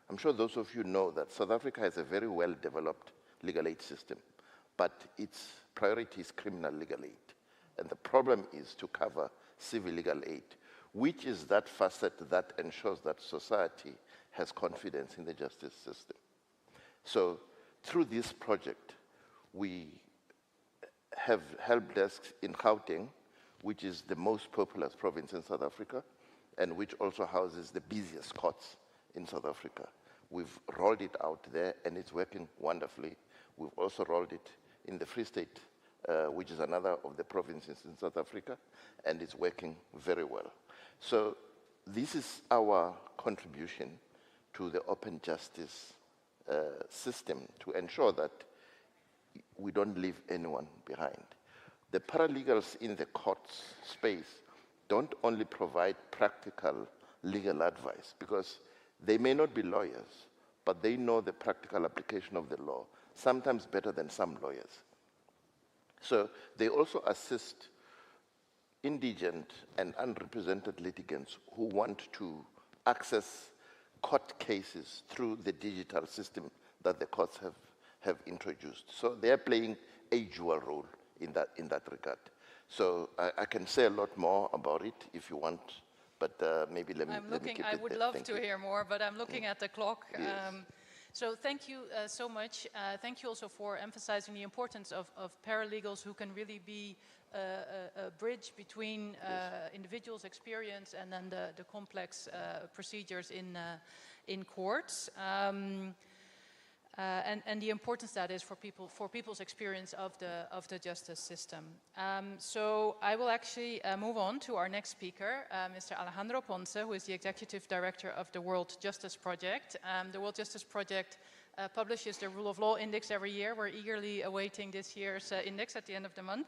I'm sure those of you know that South Africa has a very well-developed legal aid system, but its priority is criminal legal aid. And the problem is to cover civil legal aid, which is that facet that ensures that society has confidence in the justice system. So through this project, we have help desks in Gauteng, which is the most populous province in South Africa, and which also houses the busiest courts in South Africa. We've rolled it out there, and it's working wonderfully. We've also rolled it in the Free State, which is another of the provinces in South Africa, and it's working very well. So this is our contribution to the open justice system to ensure that we don't leave anyone behind. The paralegals in the courts space don't only provide practical legal advice, because they may not be lawyers, but they know the practical application of the law, sometimes better than some lawyers. So they also assist indigent and unrepresented litigants who want to access court cases through the digital system that the courts have introduced. So they're playing a dual role in that regard. So I can say a lot more about it if you want, but maybe let me keep it I would there. love Thank to you. hear more, but I'm looking at the clock. Yes. So thank you so much. Thank you also for emphasizing the importance of paralegals who can really be a bridge between individuals' experience and then the complex procedures in courts. And the importance that is for people's experience of the justice system. So I will actually move on to our next speaker, Mr. Alejandro Ponce, who is the Executive Director of the World Justice Project. The World Justice Project publishes the Rule of Law Index every year. We're eagerly awaiting this year's index at the end of the month.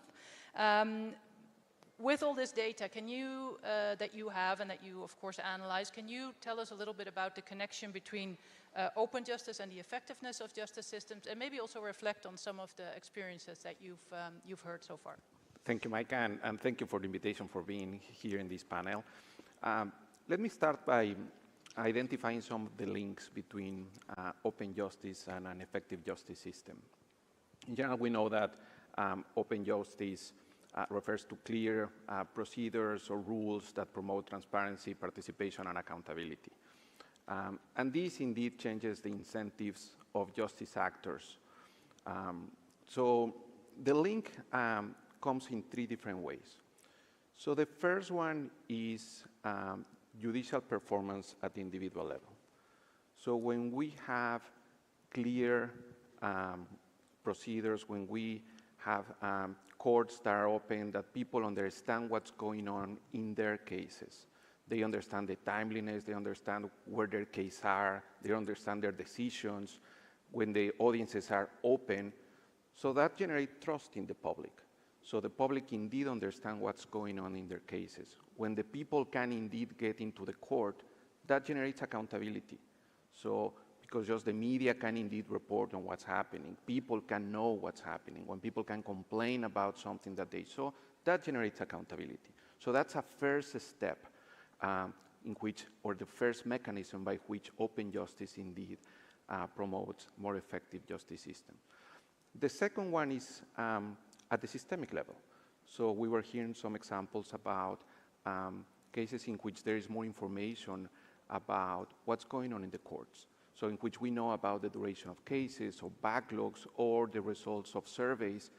With all this data, can you, that you have and that you, of course, analyze, can you tell us a little bit about the connection between open justice and the effectiveness of justice systems, and maybe also reflect on some of the experiences that you've heard so far? Thank you, Micah, and thank you for the invitation for being here in this panel. Let me start by identifying some of the links between open justice and an effective justice system. In general, we know that open justice refers to clear procedures or rules that promote transparency, participation, and accountability. And this indeed changes the incentives of justice actors. So the link comes in 3 different ways. So the first one is judicial performance at the individual level. So when we have clear procedures, when we have courts that are open, that people understand what's going on in their cases. They understand the timeliness, they understand where their cases are, they understand their decisions, when the audiences are open. So that generates trust in the public. So the public indeed understand what's going on in their cases. When the people can indeed get into the court, that generates accountability. So because just the media can indeed report on what's happening, people can know what's happening. When people can complain about something that they saw, that generates accountability. So that's a first step in which, or the first mechanism by which open justice indeed promotes more effective justice system. The second one is at the systemic level. So we were hearing some examples about cases in which there is more information about what's going on in the courts. So in which we know about the duration of cases or backlogs or the results of surveys,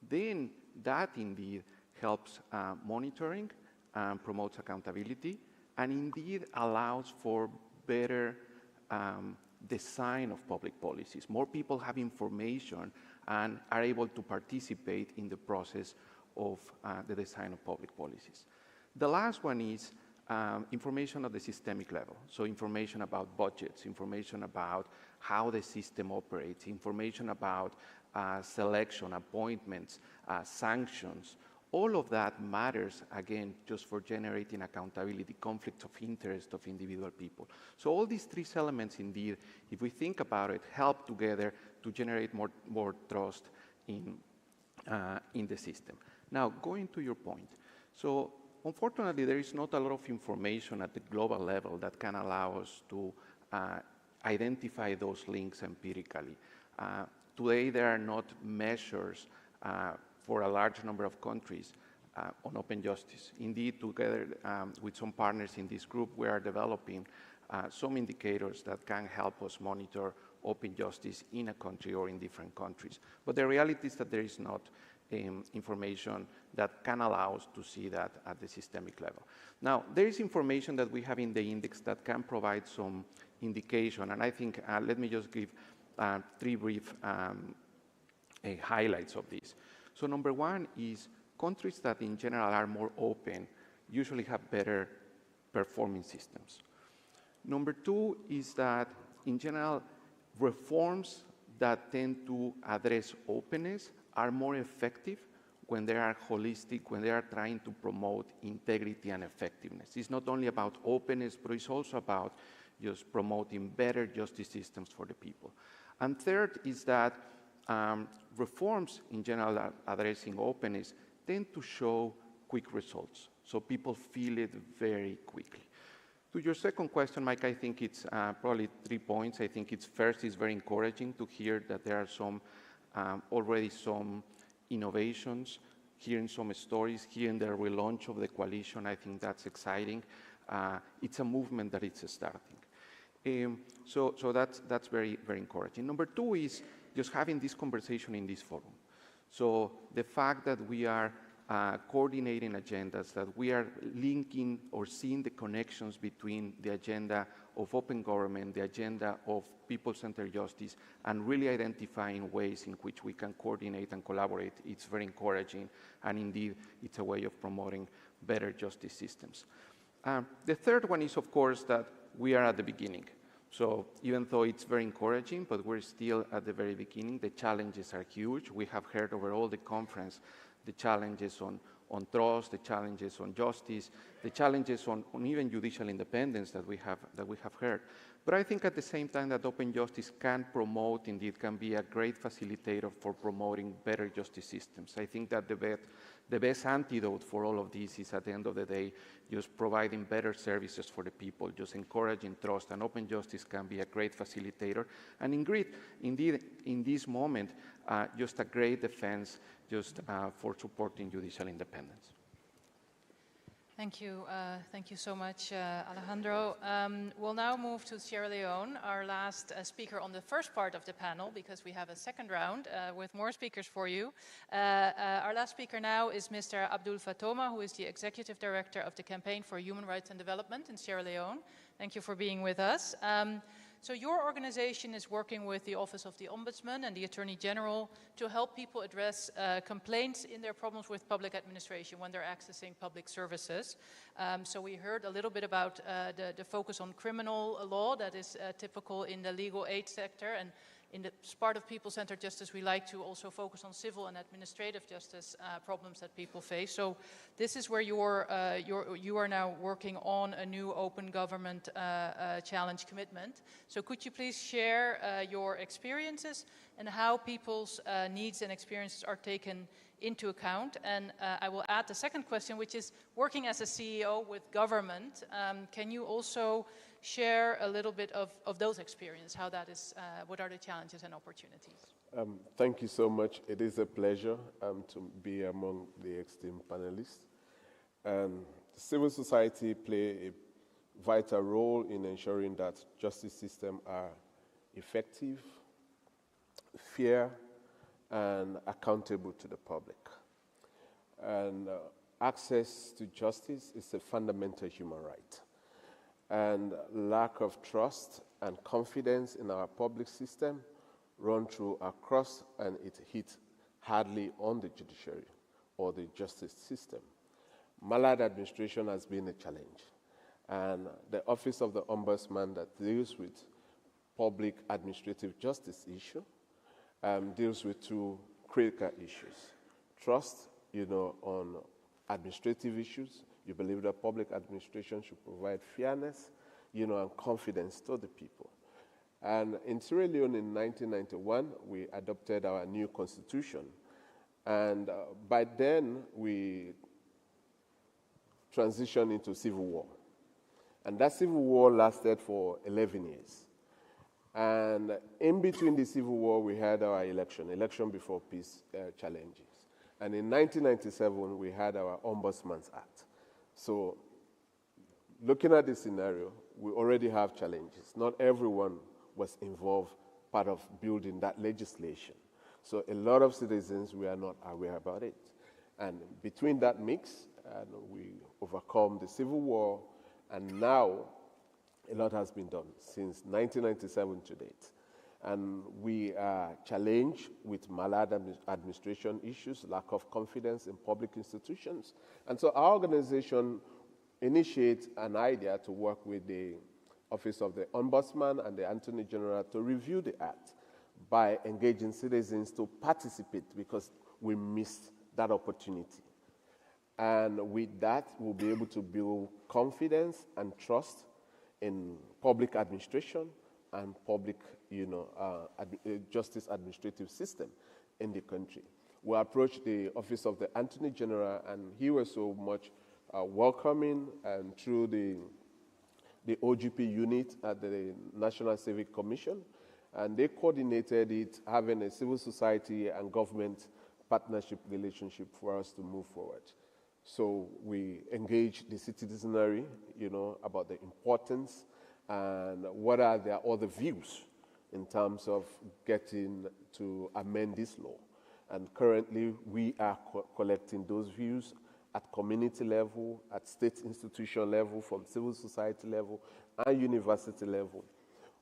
then that indeed helps monitoring and promotes accountability and indeed allows for better design of public policies. More people have information and are able to participate in the process of the design of public policies. The last one is information at the systemic level. So information about budgets, information about how the system operates, information about selection, appointments, sanctions. All of that matters, again, just for generating accountability, conflicts of interest of individual people. So all these 3 elements, indeed, if we think about it, help together to generate more trust in the system. Now, going to your point. So unfortunately, there is not a lot of information at the global level that can allow us to identify those links empirically. Today, there are not measures for a large number of countries on open justice. Indeed, together with some partners in this group, we are developing some indicators that can help us monitor open justice in a country or in different countries. But the reality is that there is not information that can allow us to see that at the systemic level. Now, there is information that we have in the index that can provide some indication, and I think, let me just give 3 brief highlights of this. So number 1 is countries that in general are more open usually have better performing systems. Number 2 is that in general, reforms that tend to address openness are more effective when they are holistic, when they are trying to promote integrity and effectiveness. It's not only about openness, but it's also about just promoting better justice systems for the people. And third is that reforms in general addressing openness tend to show quick results. So people feel it very quickly. To your second question, Mike, I think it's probably 3 points. I think it's first, it's very encouraging to hear that there are some already some innovations, hearing some stories, hearing the relaunch of the coalition. I think that's exciting. It's a movement that it's starting. So that's very, very encouraging. Number 2 is just having this conversation in this forum. So the fact that we are coordinating agendas, that we are linking or seeing the connections between the agenda of open government, the agenda of people-centered justice, and really identifying ways in which we can coordinate and collaborate, it's very encouraging, and indeed, it's a way of promoting better justice systems. The third one is, of course, that we are at the beginning. So even though it's very encouraging, but we're still at the very beginning, the challenges are huge. We have heard over all the conference the challenges on on trust, the challenges on justice, the challenges on even judicial independence that we have heard. But I think at the same time that open justice can promote, indeed, can be a great facilitator for promoting better justice systems. I think that the best antidote for all of this is, at the end of the day, just providing better services for the people, just encouraging trust, and open justice can be a great facilitator. And indeed, in this moment, just a great defense just for supporting judicial independence. Thank you so much, Alejandro. We'll now move to Sierra Leone, our last speaker on the first part of the panel, because we have a second round with more speakers for you. Our last speaker now is Mr. Abdul Fatoma, who is the Executive Director of the Campaign for Human Rights and Development in Sierra Leone. Thank you for being with us. So your organization is working with the Office of the Ombudsman and the Attorney General to help people address complaints in their problems with public administration when they're accessing public services. So we heard a little bit about the focus on criminal law that is typical in the legal aid sector, and in the part of people-centered justice, we like to also focus on civil and administrative justice problems that people face. So this is where you are now working on a new open government challenge commitment. So could you please share your experiences and how people's needs and experiences are taken into account? And I will add the second question, which is working as a CEO with government. Can you also share a little bit of those experiences, how that is, what are the challenges and opportunities? Thank you so much. It is a pleasure to be among the esteemed panelists. Civil society play a vital role in ensuring that justice systems are effective, fair, and accountable to the public. And access to justice is a fundamental human right. And lack of trust and confidence in our public system run through across, and it hits hardly on the judiciary or the justice system. Maladministration has been a challenge. And the Office of the Ombudsman that deals with public administrative justice issue deals with two critical issues. Trust, on administrative issues. You believe that public administration should provide fairness, and confidence to the people. And in Sierra Leone in 1991, we adopted our new constitution. And by then, we transitioned into civil war. And that civil war lasted for 11 years. And in between the civil war, we had our election before peace challenges. And in 1997, we had our Ombudsman's Act. So looking at the scenario, we already have challenges. Not everyone was involved, part of building that legislation. So a lot of citizens were not aware about it. And between that mix, we overcome the civil war, and now a lot has been done since 1997 to date. And we are challenged with maladministration issues, lack of confidence in public institutions. And so our organization initiates an idea to work with the Office of the Ombudsman and the Attorney General to review the Act by engaging citizens to participate, because we missed that opportunity. And with that, we'll be able to build confidence and trust in public administration and public justice administrative system in the country. We approached the Office of the Attorney General, and he was so much welcoming, and through the OGP unit at the National Civic Commission, and they coordinated it, having a civil society and government partnership relationship for us to move forward. So we engaged the citizenry, about the importance and what are their other views in terms of getting to amend this law. And currently, we are collecting those views at community level, at state institution level, from civil society level, and university level.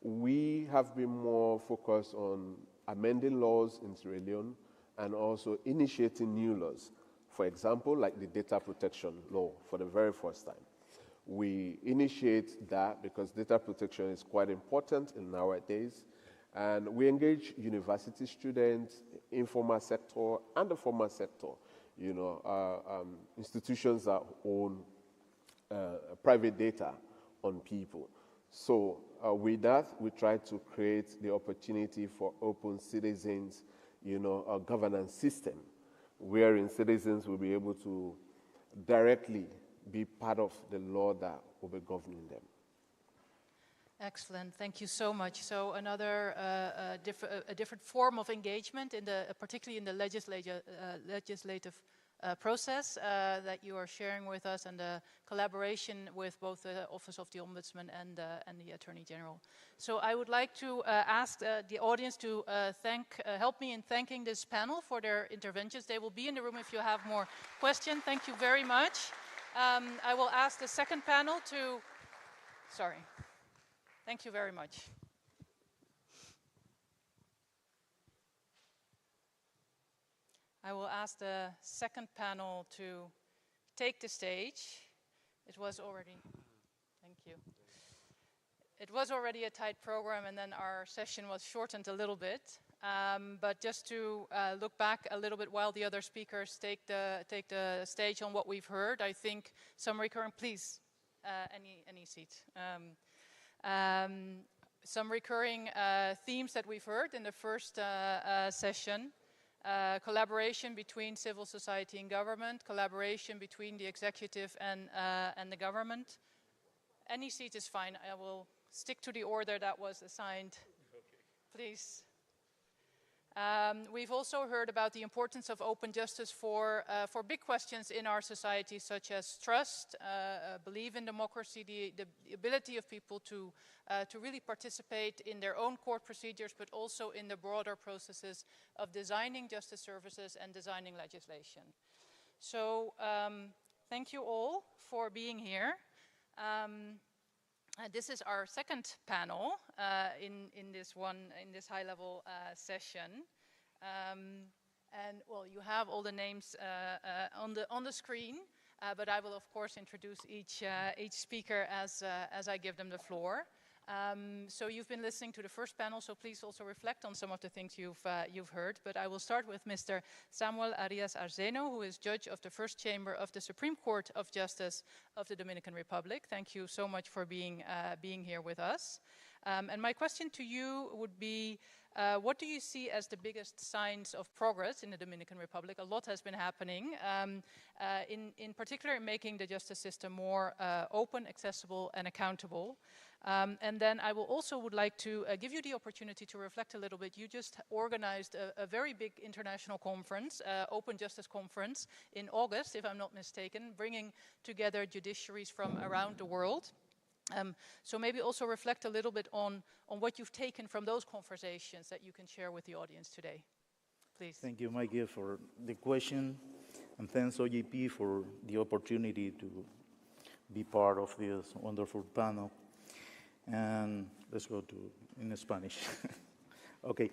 We have been more focused on amending laws in Sierra Leone and also initiating new laws. For example, like the data protection law for the very first time. We initiate that because data protection is quite important in nowadays. And we engage university students, informal sector, and the formal sector You know, institutions that own private data on people. So with that, we try to create the opportunity for open citizens, you know, a governance system wherein citizens will be able to directly be part of the law that will be governing them. Excellent, thank you so much. So another a different form of engagement, particularly in the legislative process that you are sharing with us, and the collaboration with both the Office of the Ombudsman and the Attorney General. So I would like to ask the audience to help me in thanking this panel for their interventions. They will be in the room if you have more questions. Thank you very much. I will ask the second panel to, sorry. Thank you very much. I will ask the second panel to take the stage. It was already, thank you. It was already a tight program, and then our session was shortened a little bit. But just to look back a little bit while the other speakers take the stage on what we've heard, I think some recurring, please, any seat. Some recurring themes that we've heard in the first session. Collaboration between civil society and government, collaboration between the executive and the government. Any seat is fine. I will stick to the order that was assigned. Please. We've also heard about the importance of open justice for big questions in our society, such as trust, belief in democracy, the ability of people to really participate in their own court procedures, but also in the broader processes of designing justice services and designing legislation. So thank you all for being here. This is our second panel in this high-level session, and well, you have all the names on the screen, but I will of course introduce each speaker as I give them the floor. So you've been listening to the first panel, so please also reflect on some of the things you've heard. But I will start with Mr. Samuel Arias Arzeno, who is Judge of the First Chamber of the Supreme Court of Justice of the Dominican Republic. Thank you so much for being here with us. And my question to you would be, what do you see as the biggest signs of progress in the Dominican Republic? A lot has been happening, in particular in making the justice system more open, accessible, and accountable. And then I would like to give you the opportunity to reflect a little bit. You just organized a very big international conference, Open Justice Conference, in August, if I'm not mistaken, bringing together judiciaries from around the world. So maybe also reflect a little bit on what you've taken from those conversations that you can share with the audience today. Please. Thank you, Mikey, for the question, and thanks OGP for the opportunity to be part of this wonderful panel. And let's go in Spanish. Okay.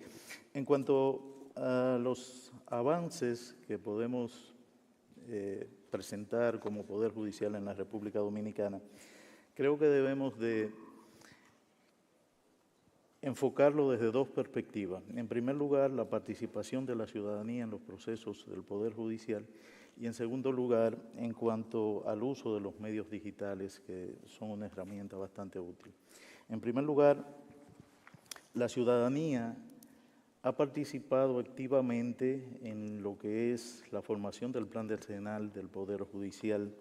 En cuanto a los avances que podemos presentar como Poder Judicial en la República Dominicana, creo que debemos de enfocarlo desde dos perspectivas. En primer lugar, la participación de la ciudadanía en los procesos del Poder Judicial, y en segundo lugar, en cuanto al uso de los medios digitales, que son una herramienta bastante útil. En primer lugar, la ciudadanía ha participado activamente en lo que es la formación del Plan Decenal del Poder Judicial.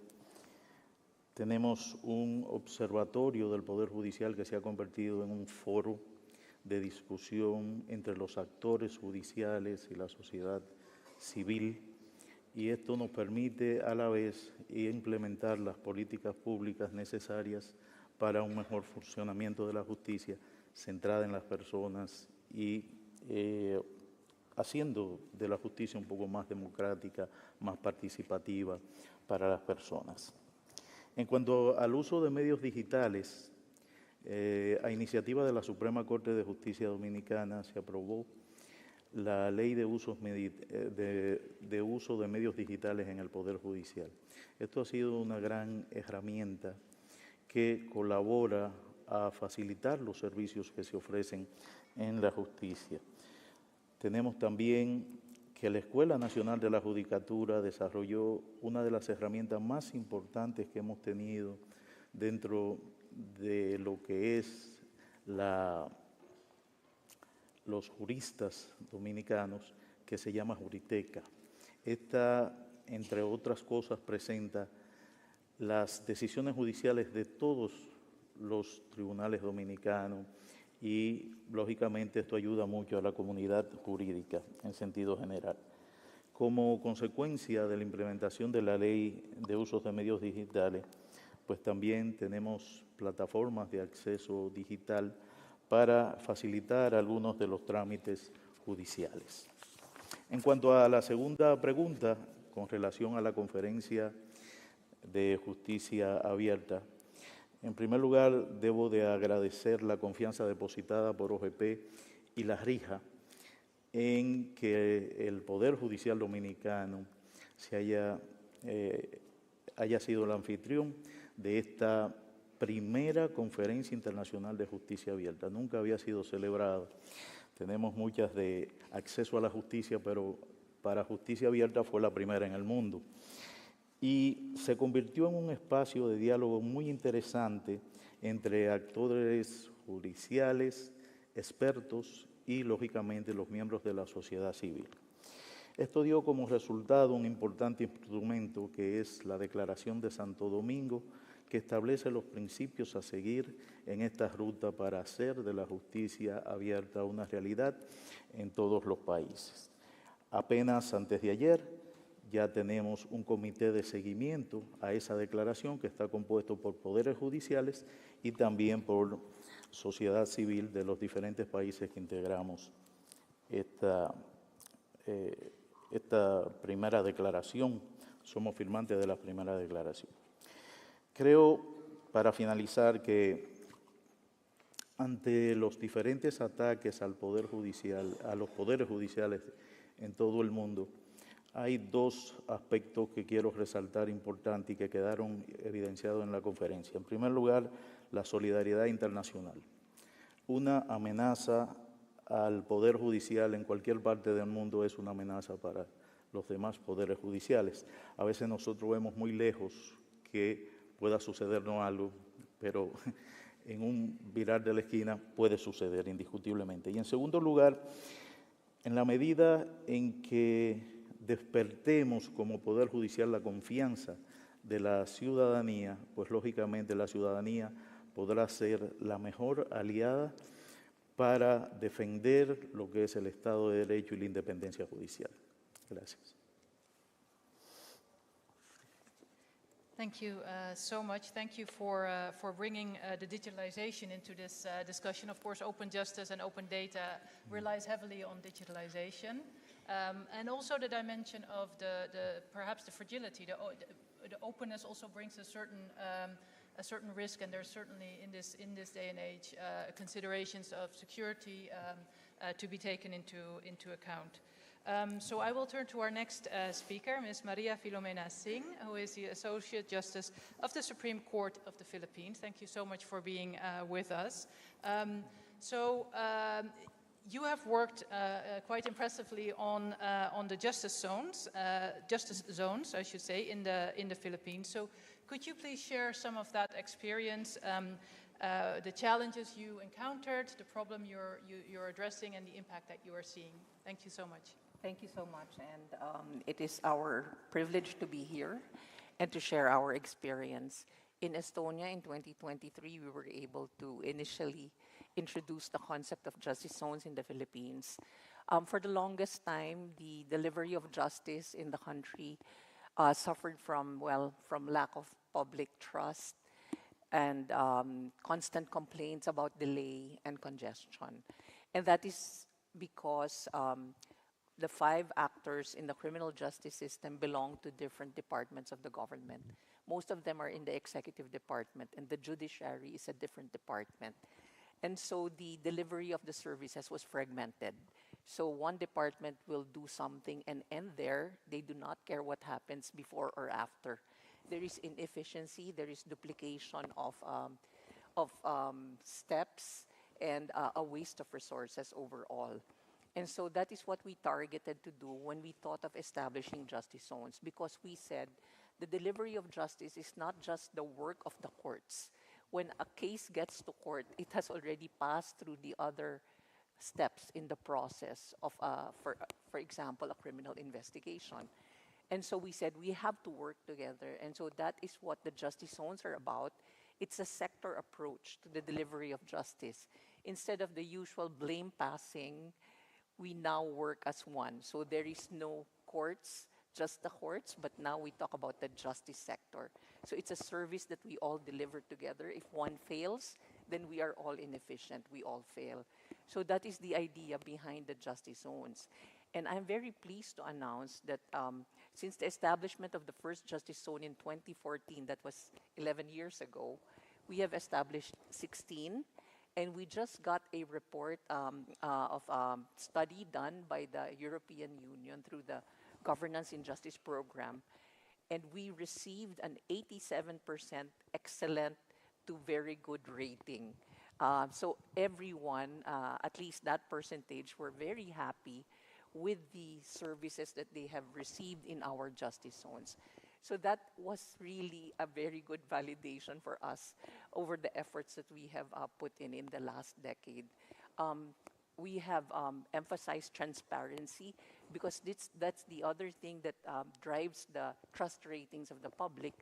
Tenemos un observatorio del Poder Judicial que se ha convertido en un foro de discusión entre los actores judiciales y la sociedad civil, y esto nos permite a la vez implementar las políticas públicas necesarias para un mejor funcionamiento de la justicia centrada en las personas y haciendo de la justicia un poco más democrática, más participativa para las personas. En cuanto al uso de medios digitales, a iniciativa de la Suprema Corte de Justicia Dominicana se aprobó la Ley de uso de medios digitales en el Poder Judicial. Esto ha sido una gran herramienta que colabora a facilitar los servicios que se ofrecen en la justicia. Tenemos también que la Escuela Nacional de la Judicatura desarrolló una de las herramientas más importantes que hemos tenido dentro de lo que es los juristas dominicanos, que se llama Juriteca. Esta, entre otras cosas, presenta las decisiones judiciales de todos los tribunales dominicanos y, lógicamente, esto ayuda mucho a la comunidad jurídica en sentido general. Como consecuencia de la implementación de la Ley de Usos de Medios Digitales, pues también tenemos plataformas de acceso digital para facilitar algunos de los trámites judiciales. En cuanto a la segunda pregunta, con relación a la conferencia de justicia abierta, en primer lugar debo de agradecer la confianza depositada por OGP y la RIJA en que el Poder Judicial Dominicano haya sido el anfitrión de esta primera conferencia internacional de justicia abierta. Nunca había sido celebrada. Tenemos muchas de acceso a la justicia, pero para justicia abierta fue la primera en el mundo. Y se convirtió en un espacio de diálogo muy interesante entre actores judiciales, expertos y, lógicamente, los miembros de la sociedad civil. Esto dio como resultado un importante instrumento que es la Declaración de Santo Domingo, que establece los principios a seguir en esta ruta para hacer de la justicia abierta una realidad en todos los países. Apenas antes de ayer ya tenemos un comité de seguimiento a esa declaración que está compuesto por poderes judiciales y también por sociedad civil de los diferentes países que integramos esta primera declaración. Somos firmantes de la primera declaración. Creo, para finalizar, que ante los diferentes ataques al Poder Judicial, a los poderes judiciales en todo el mundo, hay dos aspectos que quiero resaltar importantes y que quedaron evidenciados en la conferencia. En primer lugar, la solidaridad internacional. Una amenaza al Poder Judicial en cualquier parte del mundo es una amenaza para los demás poderes judiciales. A veces nosotros vemos muy lejos que pueda sucedernos algo, pero en un virar de la esquina puede suceder indiscutiblemente. Y en segundo lugar, en la medida en que despertemos como Poder Judicial la confianza de la ciudadanía, pues lógicamente la ciudadanía podrá ser la mejor aliada para defender lo que es el Estado de Derecho y la independencia judicial. Gracias. Thank you so much. Thank you for bringing the digitalization into this discussion. Of course, open justice and open data relies heavily on digitalization. And also the dimension of perhaps the fragility. The openness also brings a certain risk, and there's certainly in this day and age considerations of security to be taken into account. So I will turn to our next speaker, Ms. Maria Filomena Singh, who is the Associate Justice of the Supreme Court of the Philippines. Thank you so much for being with us. You have worked quite impressively on the justice zones, I should say, in the Philippines. So could you please share some of that experience, the challenges you encountered, the problem you're addressing, and the impact that you are seeing? Thank you so much. Thank you so much, and it is our privilege to be here and to share our experience. In Estonia in 2023, we were able to initially introduce the concept of justice zones in the Philippines. For the longest time, the delivery of justice in the country suffered from lack of public trust and constant complaints about delay and congestion. And that is because the 5 actors in the criminal justice system belong to different departments of the government. Most of them are in the executive department, and the judiciary is a different department. And so the delivery of the services was fragmented. So one department will do something and end there. They do not care what happens before or after. There is inefficiency, there is duplication of steps, and a waste of resources overall. And so that is what we targeted to do when we thought of establishing justice zones, because we said the delivery of justice is not just the work of the courts. When a case gets to court, it has already passed through the other steps in the process of, for example, a criminal investigation. And so we said we have to work together. And so that is what the justice zones are about. It's a sector approach to the delivery of justice. Instead of the usual blame passing, we now work as one. So there is no courts, just the courts, but now we talk about the justice sector. So it's a service that we all deliver together. If one fails, then we are all inefficient. We all fail. So that is the idea behind the justice zones. And I'm very pleased to announce that since the establishment of the first justice zone in 2014, that was 11 years ago, we have established 16. And we just got a report of study done by the European Union through the Governance in Justice program. And we received an 87% excellent to very good rating. So everyone, at least that percentage, were very happy with the services that they have received in our justice zones. So that was really a very good validation for us over the efforts that we have put in the last decade. We have emphasized transparency, because that's the other thing that drives the trust ratings of the public.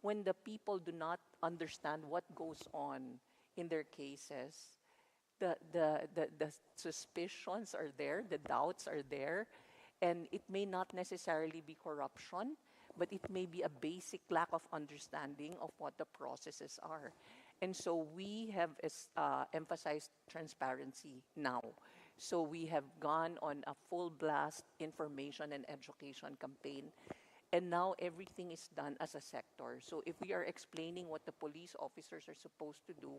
When the people do not understand what goes on in their cases, the suspicions are there, the doubts are there, and it may not necessarily be corruption, but it may be a basic lack of understanding of what the processes are. And so we have emphasized transparency now. So we have gone on a full blast information and education campaign. And now everything is done as a sector. So if we are explaining what the police officers are supposed to do,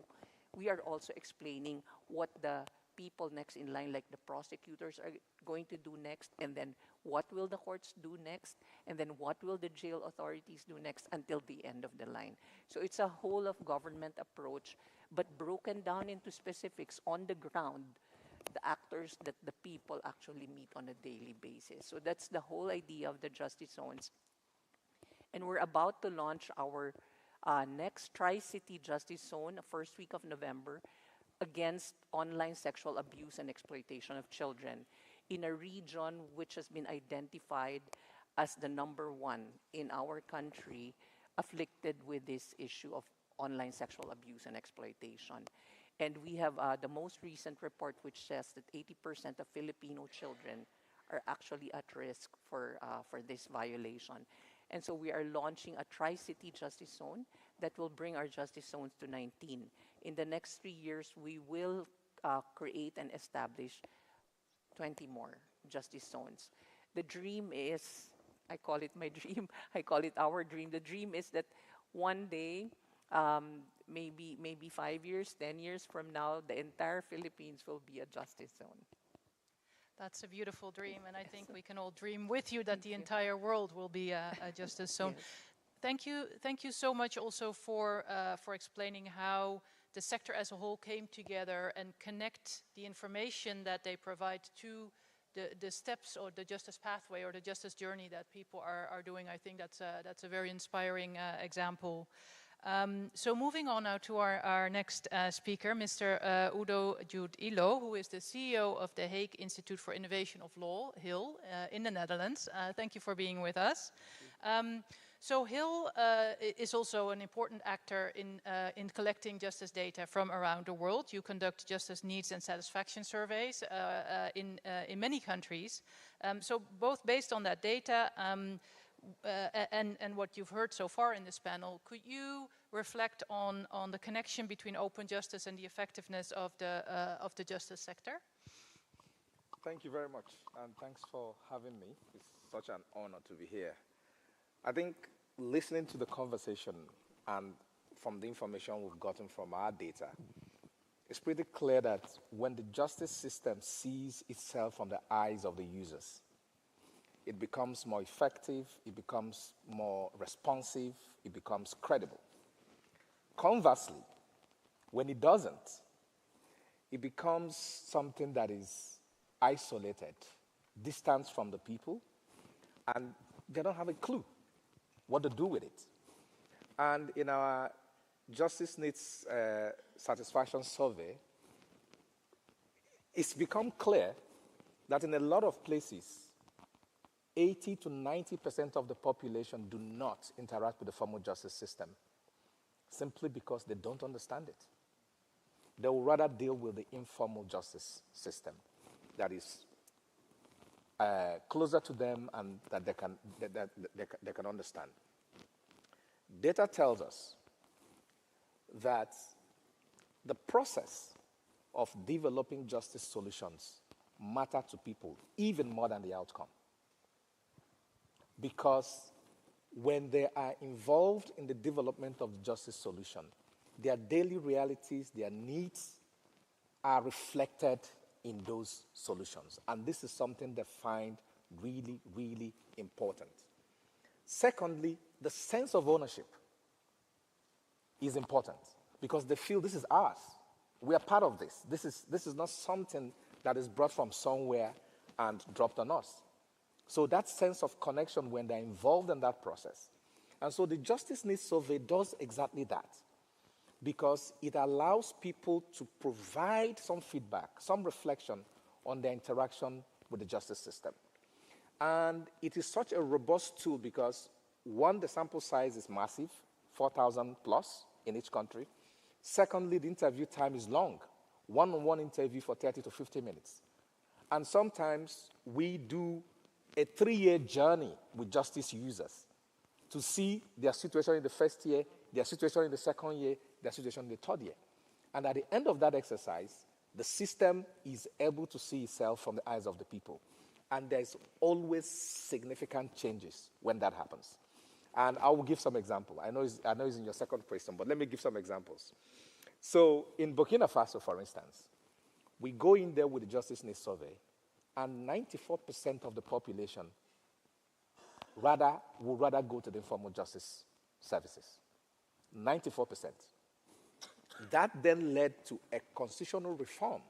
we are also explaining what the people next in line, like the prosecutors, are going to do next, and then what will the courts do next, and then what will the jail authorities do next until the end of the line. So it's a whole of government approach, but broken down into specifics on the ground, the actors that the people actually meet on a daily basis. So that's the whole idea of the justice zones. And we're about to launch our next Tri-City Justice Zone, first week of November, against online sexual abuse and exploitation of children in a region which has been identified as the #1 in our country afflicted with this issue of online sexual abuse and exploitation. And we have the most recent report which says that 80% of Filipino children are actually at risk for this violation. And so we are launching a Tri-City Justice Zone that will bring our justice zones to 19. In the next 3 years, we will create and establish 20 more justice zones. The dream is, I call it my dream, I call it our dream. The dream is that one day, maybe 5 years, 10 years from now, the entire Philippines will be a justice zone. That's a beautiful dream, and I think we can all dream with you that the entire world will be a justice zone. Yes. Thank you so much also for explaining how the sector as a whole came together and connect the information that they provide to the steps or the justice pathway or the justice journey that people are doing. I think that's a very inspiring example. So moving on now to our next speaker, Mr. Udo Jude-Ilo, who is the CEO of the Hague Institute for Innovation of Law, HIL, in the Netherlands. Thank you for being with us. So HIL is also an important actor in collecting justice data from around the world. You conduct justice needs and satisfaction surveys in many countries. So both based on that data, and what you've heard so far in this panel, could you reflect on the connection between open justice and the effectiveness of the justice sector? Thank you very much, and thanks for having me. It's such an honor to be here. I think listening to the conversation and from the information we've gotten from our data, it's pretty clear that when the justice system sees itself from the eyes of the users, it becomes more effective, it becomes more responsive, it becomes credible. Conversely, when it doesn't, it becomes something that is isolated, distanced from the people, and they don't have a clue what to do with it. And in our Justice Needs Satisfaction Survey, it's become clear that in a lot of places, 80 to 90% of the population do not interact with the formal justice system simply because they don't understand it. They will rather deal with the informal justice system that is closer to them and that they can understand. Data tells us that the process of developing justice solutions matter to people even more than the outcome. Because when they are involved in the development of the justice solution, their daily realities, their needs are reflected in those solutions. And this is something they find really, really important. Secondly, the sense of ownership is important because they feel this is ours. We are part of this. This is not something that is brought from somewhere and dropped on us. So that sense of connection when they're involved in that process. And so the Justice Needs Survey does exactly that because it allows people to provide some feedback, some reflection on their interaction with the justice system. And it is such a robust tool because, one, the sample size is massive, 4,000 plus in each country. Secondly, the interview time is long, one-on-one interview for 30 to 50 minutes. And sometimes we do a 3-year journey with justice users to see their situation in the first year, their situation in the second year, their situation in the third year. And at the end of that exercise, the system is able to see itself from the eyes of the people. And there's always significant changes when that happens. And I will give some examples. I know it's in your second question, but let me give some examples. So in Burkina Faso, for instance, we go in there with the Justice Needs Survey, and 94% of the population would rather go to the informal justice services. 94%. That then led to a constitutional reform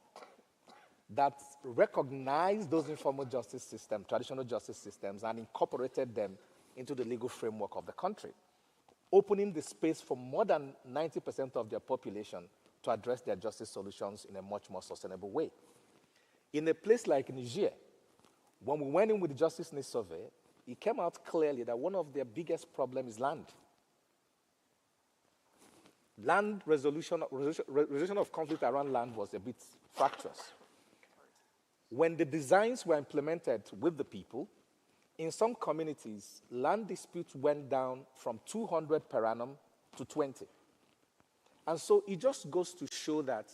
that recognized those informal justice systems, traditional justice systems, and incorporated them into the legal framework of the country, opening the space for more than 90% of their population to address their justice solutions in a much more sustainable way. In a place like Niger, when we went in with the Justice Needs Survey, it came out clearly that one of their biggest problems is land. Land resolution of conflict around land was a bit fractious. When the designs were implemented with the people, in some communities, land disputes went down from 200 per annum to 20. And so it just goes to show that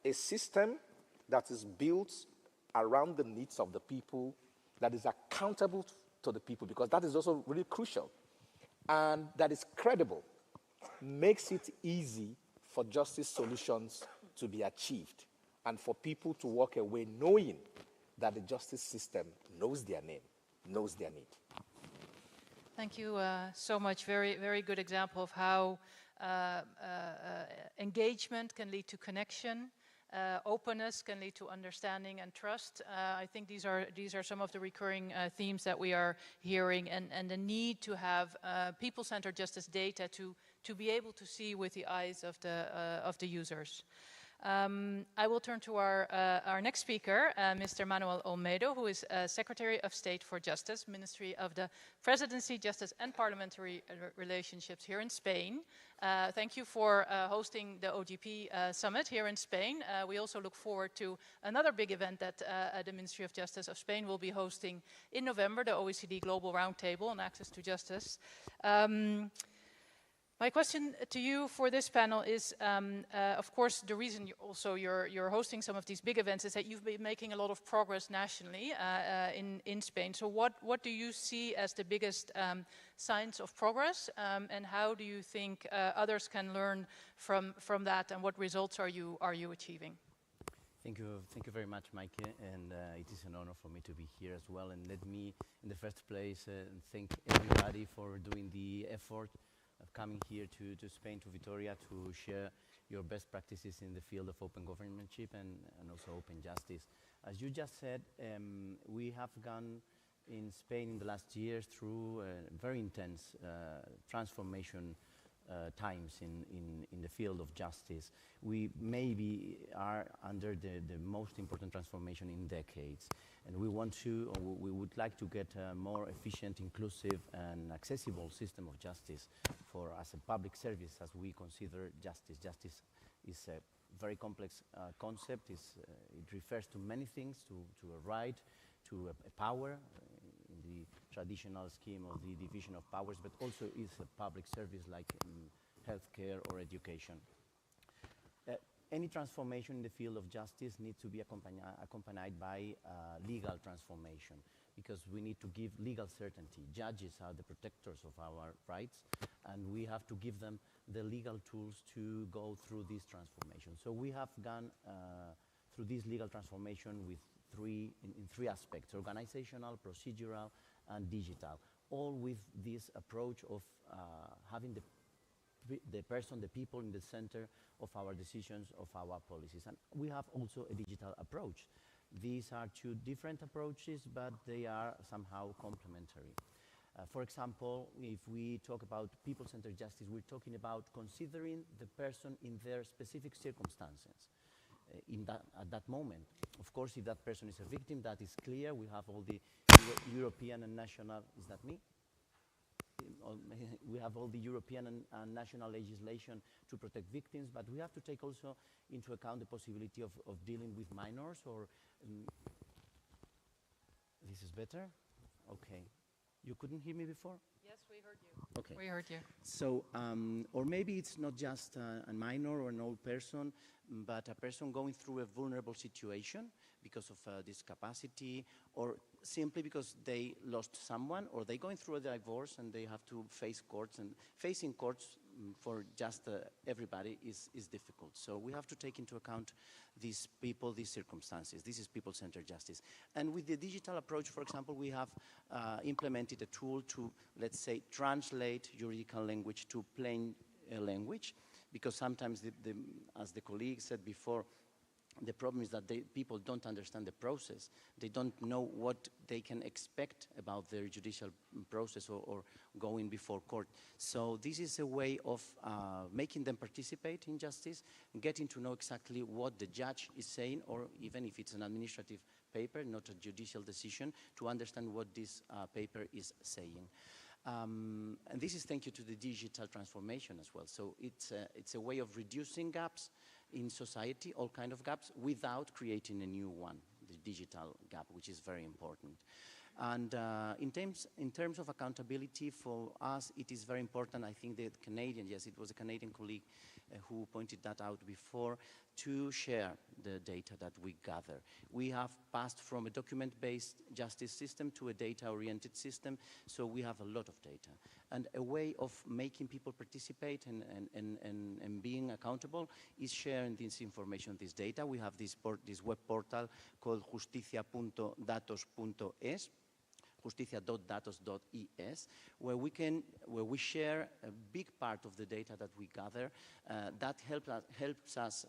a system that is built around the needs of the people, that is accountable to the people, because that is also really crucial, and that is credible, makes it easy for justice solutions to be achieved and for people to walk away knowing that the justice system knows their name, knows their need. Thank you so much. Very, very good example of how engagement can lead to connection, openness can lead to understanding and trust. I think these are some of the recurring themes that we are hearing, and the need to have people-centered justice data to be able to see with the eyes of the users. I will turn to our next speaker, Mr. Manuel Olmedo, who is Secretary of State for Justice, Ministry of the Presidency, Justice and Parliamentary Relationships here in Spain. Thank you for hosting the OGP Summit here in Spain. We also look forward to another big event that the Ministry of Justice of Spain will be hosting in November, the OECD Global Roundtable on Access to Justice. My question to you for this panel is, of course, the reason you're hosting some of these big events is that you've been making a lot of progress nationally in Spain. So what do you see as the biggest signs of progress, and how do you think others can learn from that, and what results are you achieving? Thank you very much, Mike, and it is an honor for me to be here as well. And let me, in the first place, thank everybody for doing the effort coming here to Spain, to Vitoria, to share your best practices in the field of open governmentship and also open justice. As you just said, we have gone in Spain in the last years through very intense transformation times in the field of justice. We maybe are under the most important transformation in decades, and we want to, or we would like to get a more efficient, inclusive and accessible system of justice for as a public service as we consider justice. Justice is a very complex concept. It refers to many things, to a right, to a power, in the traditional scheme of the division of powers, but also is a public service like healthcare or education. Any transformation in the field of justice needs to be accompanied by legal transformation, because we need to give legal certainty. Judges are the protectors of our rights, and we have to give them the legal tools to go through this transformation. So we have gone through this legal transformation with in three aspects: organizational, procedural, and digital, all with this approach of having the person, the people in the center of our decisions, of our policies. And we have also a digital approach. These are two different approaches, but they are somehow complementary. For example, if we talk about people-centered justice, we're talking about considering the person in their specific circumstances at that moment. Of course, if that person is a victim, that is clear. We have all the European and national, is that me? We have all the European and national legislation to protect victims, but we have to take also into account the possibility of dealing with minors or... this is better? Okay. You couldn't hear me before? Yes, we heard you. Okay. We heard you. So, or maybe it's not just a minor or an old person, but a person going through a vulnerable situation because of discapacity, or simply because they lost someone, or they're going through a divorce and they have to face courts, and facing courts for just everybody is difficult. So we have to take into account these people, these circumstances. This is people-centered justice. And with the digital approach, for example, we have implemented a tool to, let's say, translate juridical language to plain language, because sometimes, as the colleague said before, the problem is that people don't understand the process. They don't know what they can expect about their judicial process or going before court. So this is a way of making them participate in justice, getting to know exactly what the judge is saying, or even if it's an administrative paper, not a judicial decision, to understand what this paper is saying. And this is thanks to the digital transformation as well. So it's a way of reducing gaps in society, all kind of gaps, without creating a new one, the digital gap, which is very important. And in terms of accountability, for us, it is very important. I think the Canadian, yes, it was a Canadian colleague who pointed that out before, to share the data that we gather. We have passed from a document-based justice system to a data-oriented system, so we have a lot of data. And a way of making people participate and being accountable is sharing this information, this data. We have this web portal called justicia.datos.es, justicia.datos.es, where we share a big part of the data that we gather. That helps us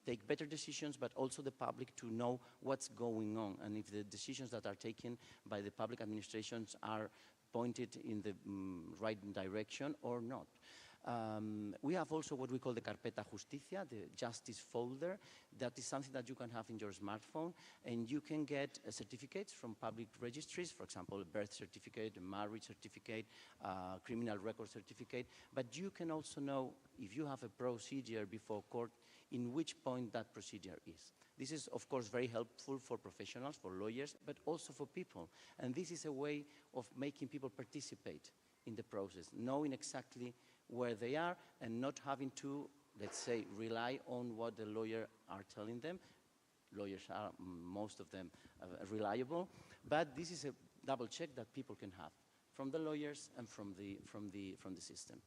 take better decisions, but also the public to know what's going on, and if the decisions that are taken by the public administrations are pointed in the right direction or not. We have also what we call the Carpeta Justicia, the justice folder. That is something that you can have in your smartphone, and you can get certificates from public registries, for example, a birth certificate, a marriage certificate, criminal record certificate. But you can also know, if you have a procedure before court, in which point that procedure is. This is, of course, very helpful for professionals, for lawyers, but also for people. And this is a way of making people participate in the process, knowing exactly where they are and not having to, let's say, rely on what the lawyer are telling them. Lawyers are, most of them, reliable, but this is a double check that people can have from the lawyers and from the system.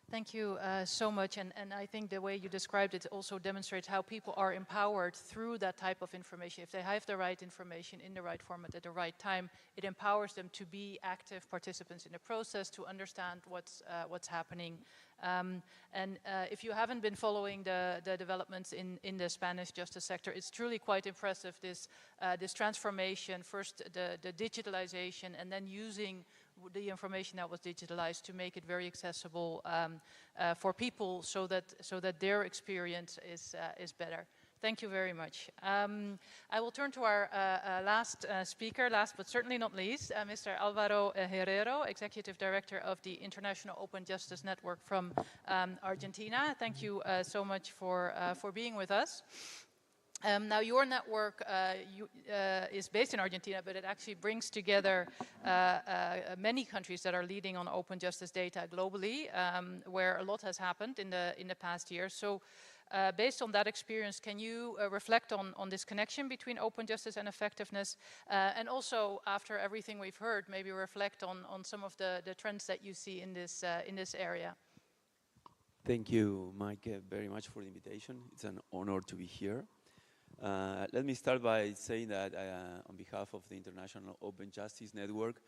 Thank you so much, and I think the way you described it also demonstrates how people are empowered through that type of information. If they have the right information in the right format at the right time, it empowers them to be active participants in the process, to understand what's happening. And if you haven't been following the developments in the Spanish justice sector, it's truly quite impressive, this transformation, first the digitalization, and then using the information that was digitalized to make it very accessible for people, so that their experience is better. Thank you very much. I will turn to our last speaker, last but certainly not least, Mr. Alvaro Herrero, Executive Director of the International Open Justice Network from Argentina. Thank you so much for being with us. Now, your network is based in Argentina, but it actually brings together many countries that are leading on open justice data globally, where a lot has happened in the past year. So, based on that experience, can you reflect on this connection between open justice and effectiveness? And also, after everything we've heard, maybe reflect on some of the trends that you see in this area. Thank you, Mike, very much for the invitation. It's an honor to be here. Let me start by saying that on behalf of the International Open Justice Network,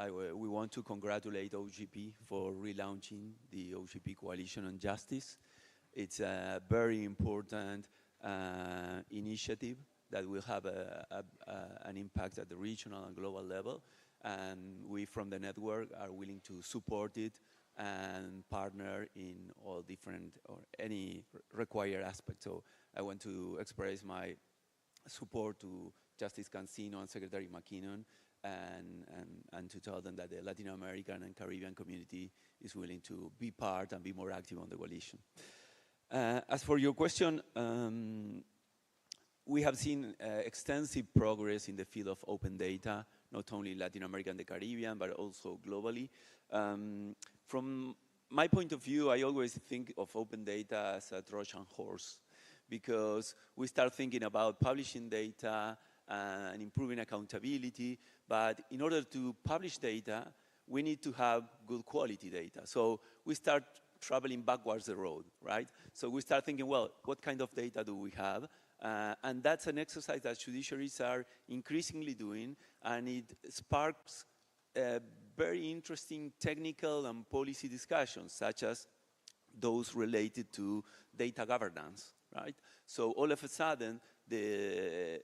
we want to congratulate OGP for relaunching the OGP Coalition on Justice. It's a very important initiative that will have an impact at the regional and global level, and we from the network are willing to support it and partner in all different or any required aspects. So I want to express my support to Justice Cancino and Secretary McKinnon, and to tell them that the Latin American and Caribbean community is willing to be part and be more active on the coalition. As for your question, we have seen extensive progress in the field of open data, not only in Latin America and the Caribbean, but also globally. From my point of view, I always think of open data as a Trojan horse, because we start thinking about publishing data and improving accountability, but in order to publish data, we need to have good quality data. So we start traveling backwards the road, right? So we start thinking, well, what kind of data do we have? And that's an exercise that judiciaries are increasingly doing, and it sparks very interesting technical and policy discussions, such as those related to data governance, right? So all of a sudden, the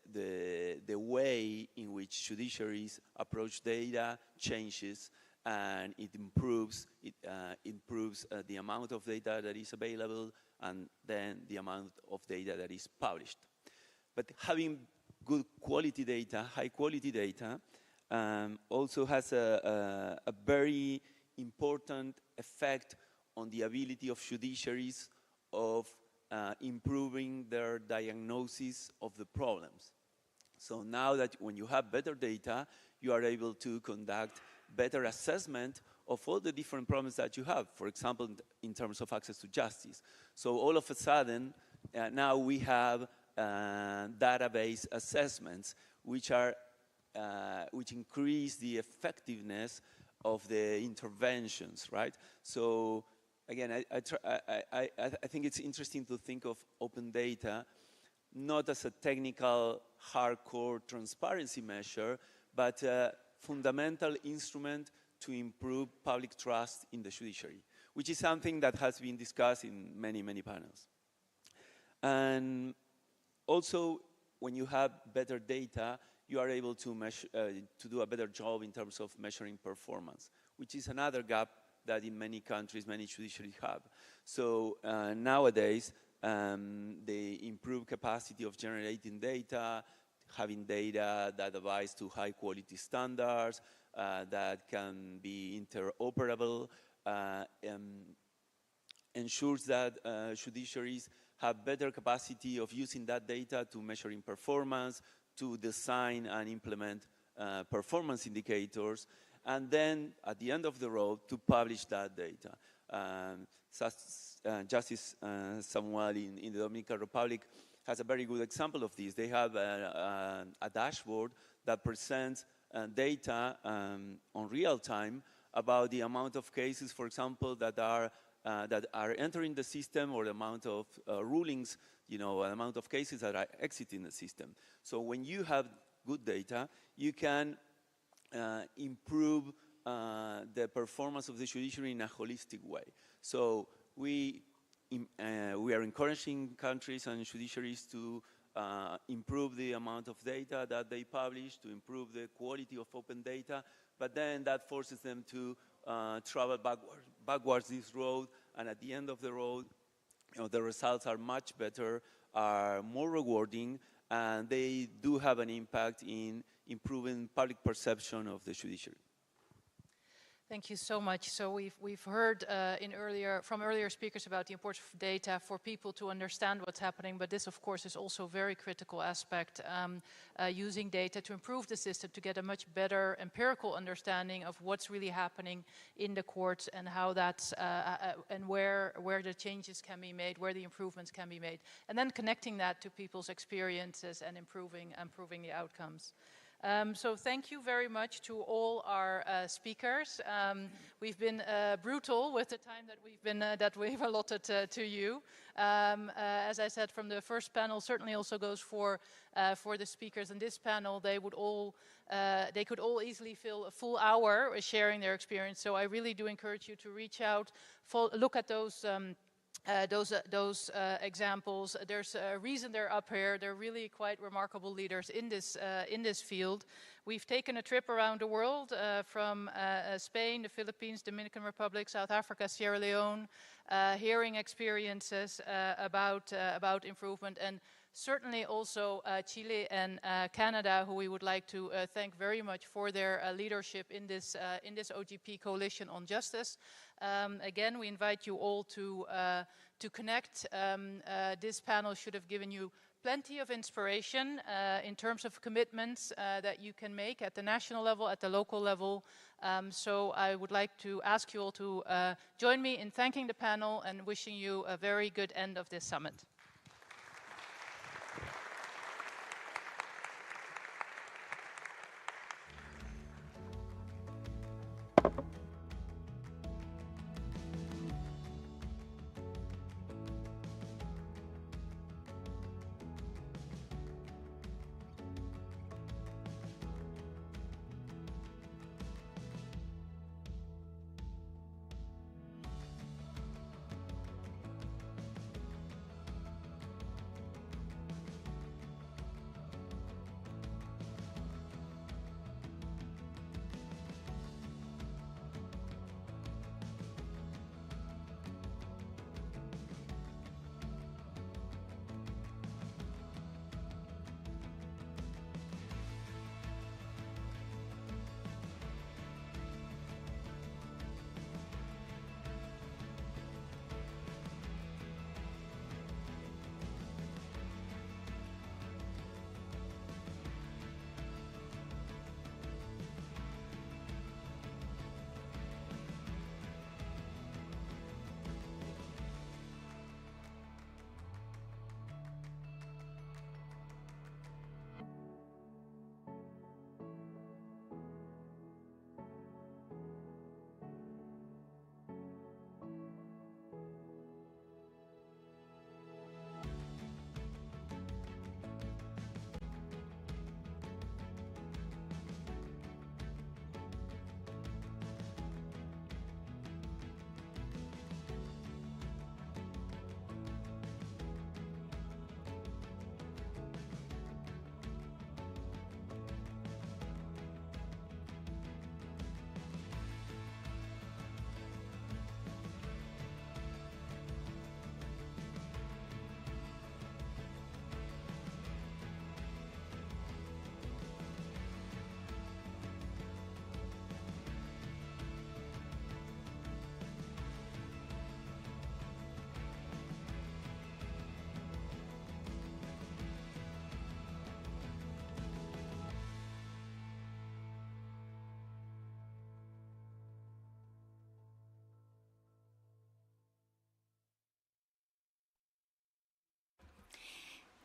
way in which judiciaries approach data changes, and it improves the amount of data that is available, and then the amount of data that is published. But having good quality data, high quality data, also has a very important effect on the ability of judiciaries of improving their diagnosis of the problems. So now that when you have better data, you are able to conduct better assessment of all the different problems that you have, for example, in terms of access to justice. So all of a sudden, now we have database assessments which increase the effectiveness of the interventions, right? So again, I think it's interesting to think of open data not as a technical, hardcore transparency measure, but a fundamental instrument to improve public trust in the judiciary, which is something that has been discussed in many, many panels. And also, when you have better data, you are able to measure, to do a better job in terms of measuring performance, which is another gap that in many countries, many judiciaries have. So nowadays, the improved capacity of generating data, having data that advise to high quality standards, that can be interoperable, ensures that judiciaries have better capacity of using that data to measuring performance, to design and implement performance indicators, and then at the end of the road to publish that data. Justice Samuel in the Dominican Republic has a very good example of this. They have a dashboard that presents data on real time about the amount of cases, for example, that are that are entering the system or the amount of rulings, an amount of cases that are exiting the system. So when you have good data, you can improve the performance of the judiciary in a holistic way. So we are encouraging countries and judiciaries to improve the amount of data that they publish, to improve the quality of open data, but then that forces them to travel backwards this road, and at the end of the road, the results are much better, are more rewarding, and they do have an impact in improving public perception of the judiciary. Thank you so much. So we've heard from earlier speakers about the importance of data for people to understand what's happening, but this, of course, is also a very critical aspect, using data to improve the system, to get a much better empirical understanding of what's really happening in the courts and how that's, and where the changes can be made, where the improvements can be made, and then connecting that to people's experiences and improving the outcomes. So thank you very much to all our speakers. We've been brutal with the time that we've allotted to you. As I said, from the first panel, certainly also goes for the speakers in this panel. They could all easily fill a full hour sharing their experience. So I really do encourage you to reach out, look at those examples. There's a reason they're up here. They're really quite remarkable leaders in this field. We've taken a trip around the world from Spain, the Philippines, Dominican Republic, South Africa, Sierra Leone, hearing experiences about improvement, and certainly also Chile and Canada, who we would like to thank very much for their leadership in this OGP coalition on justice. Again, we invite you all to connect. This panel should have given you plenty of inspiration in terms of commitments that you can make at the national level, at the local level. So I would like to ask you all to join me in thanking the panel and wishing you a very good end of this summit.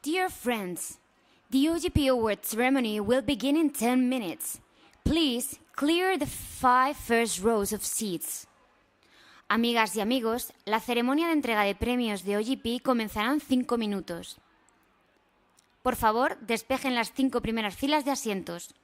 Dear friends, the OGP award ceremony will begin in 10 minutes. Please clear the 5 first rows of seats. Amigas y amigos, la ceremonia de entrega de premios de OGP comenzará en 5 minutos. Por favor, despejen las 5 primeras filas de asientos.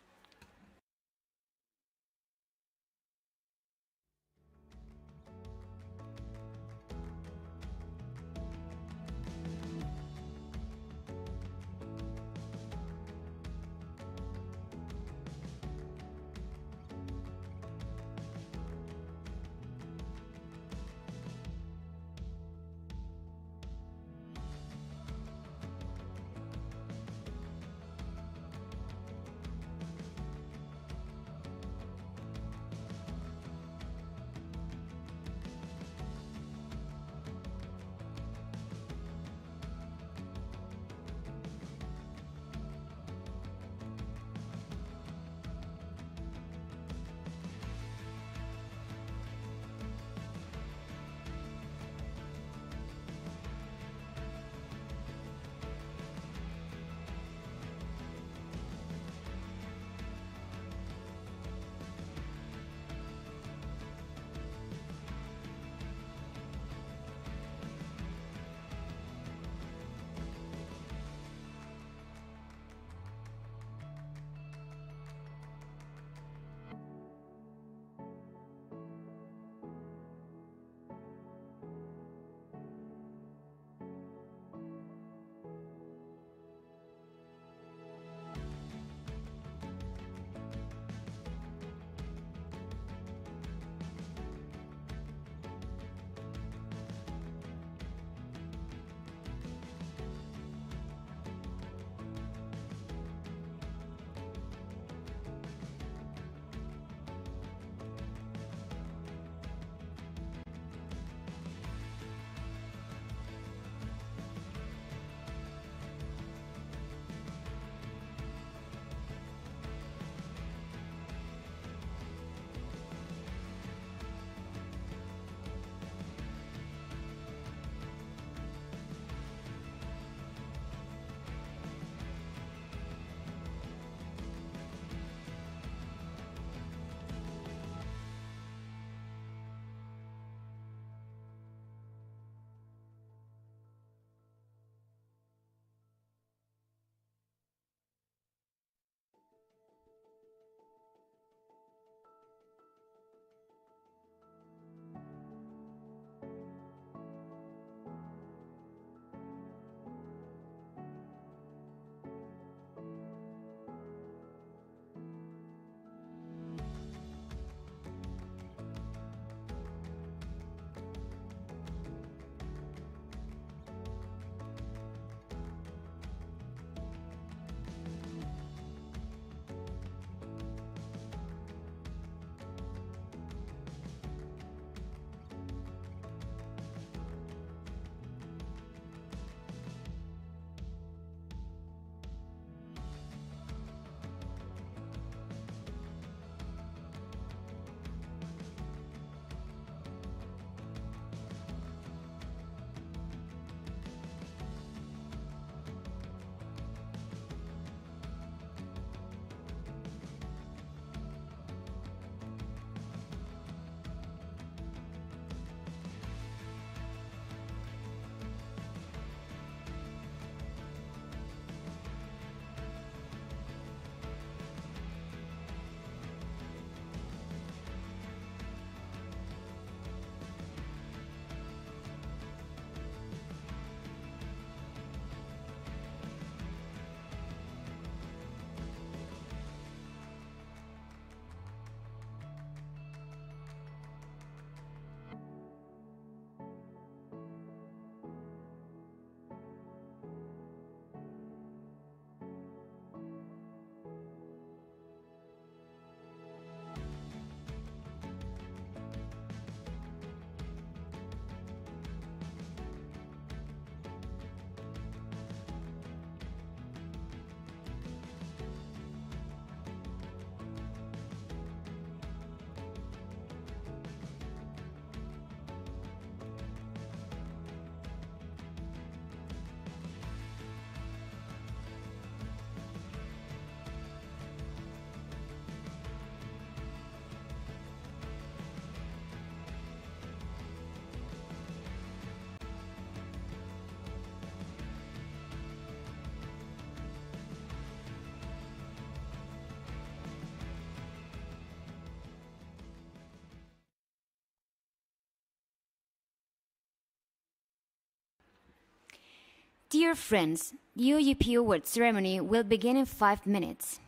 Dear friends, the OGP Award ceremony will begin in 5 minutes.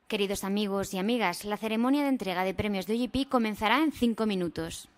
Queridos amigos y amigas, la ceremonia de entrega de premios de OGP comenzará en 5 minutos.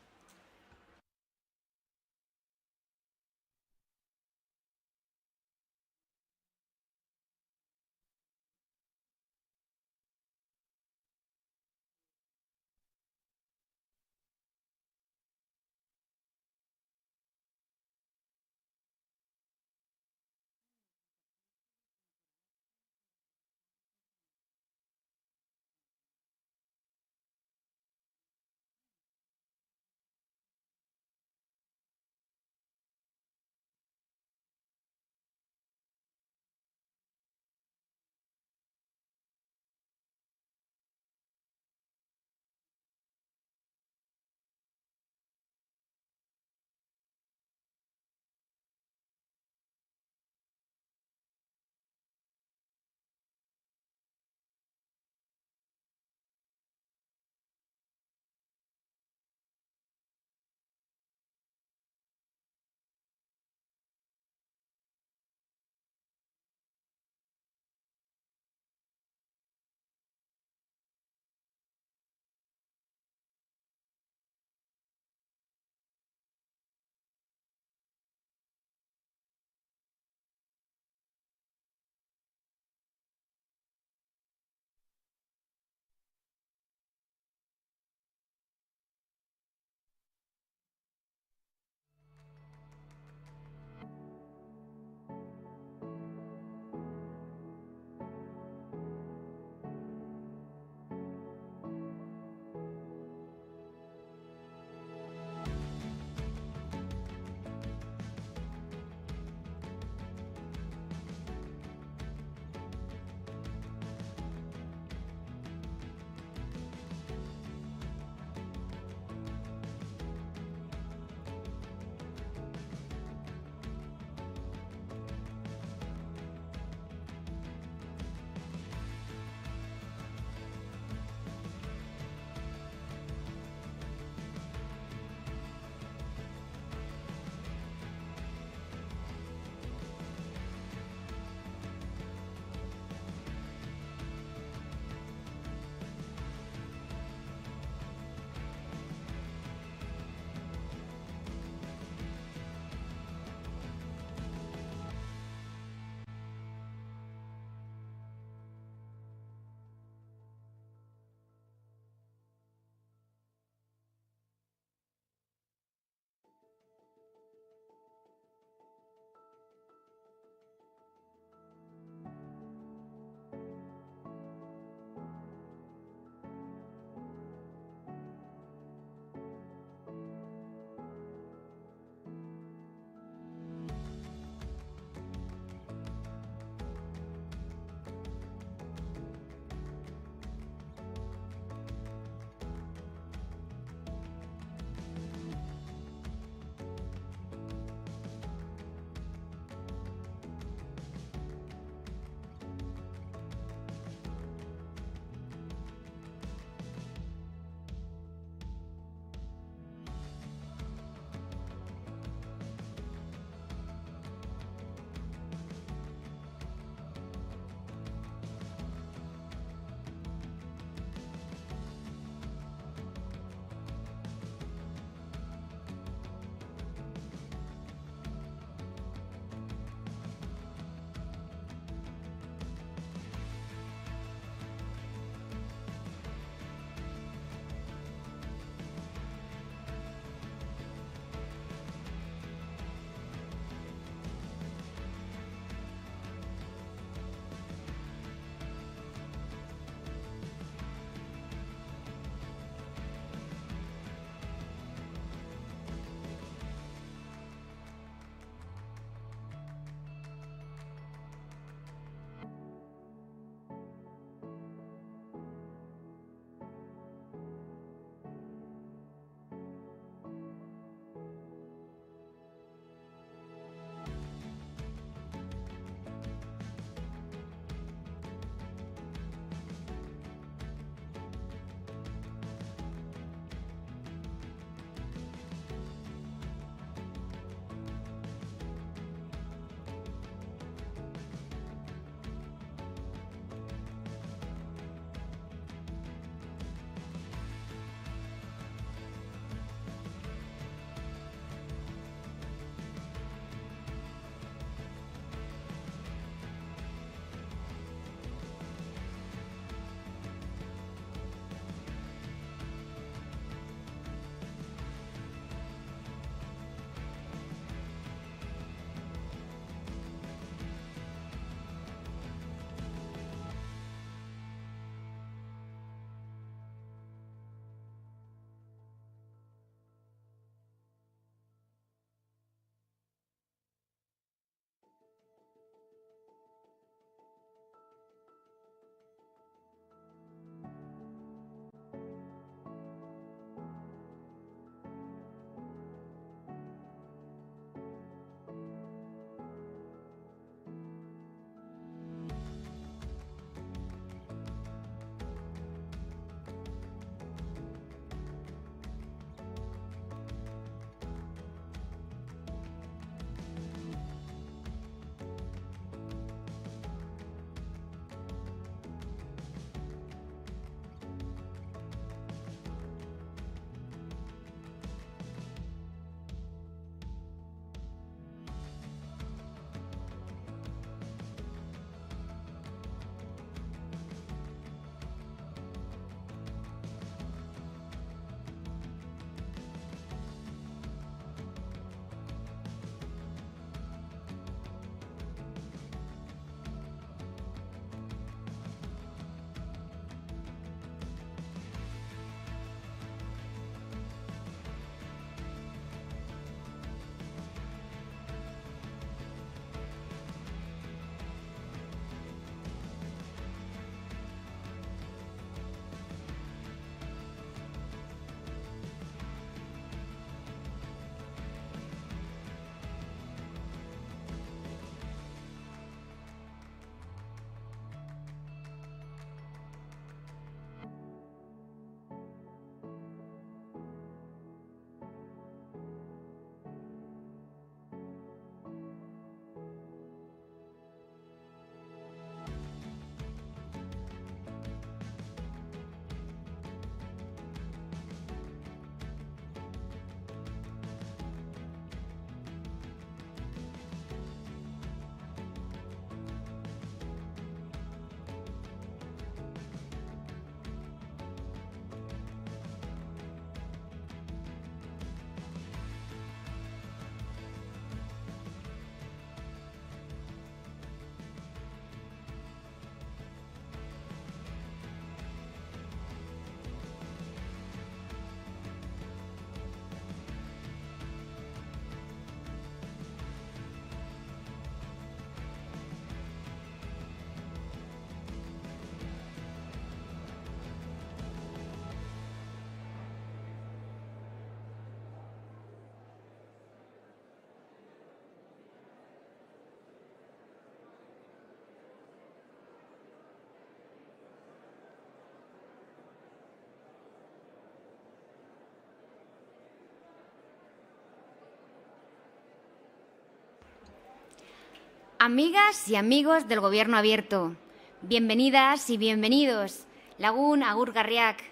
Amigas y amigos del Gobierno Abierto, bienvenidas y bienvenidos, Lagun Agur Garriak,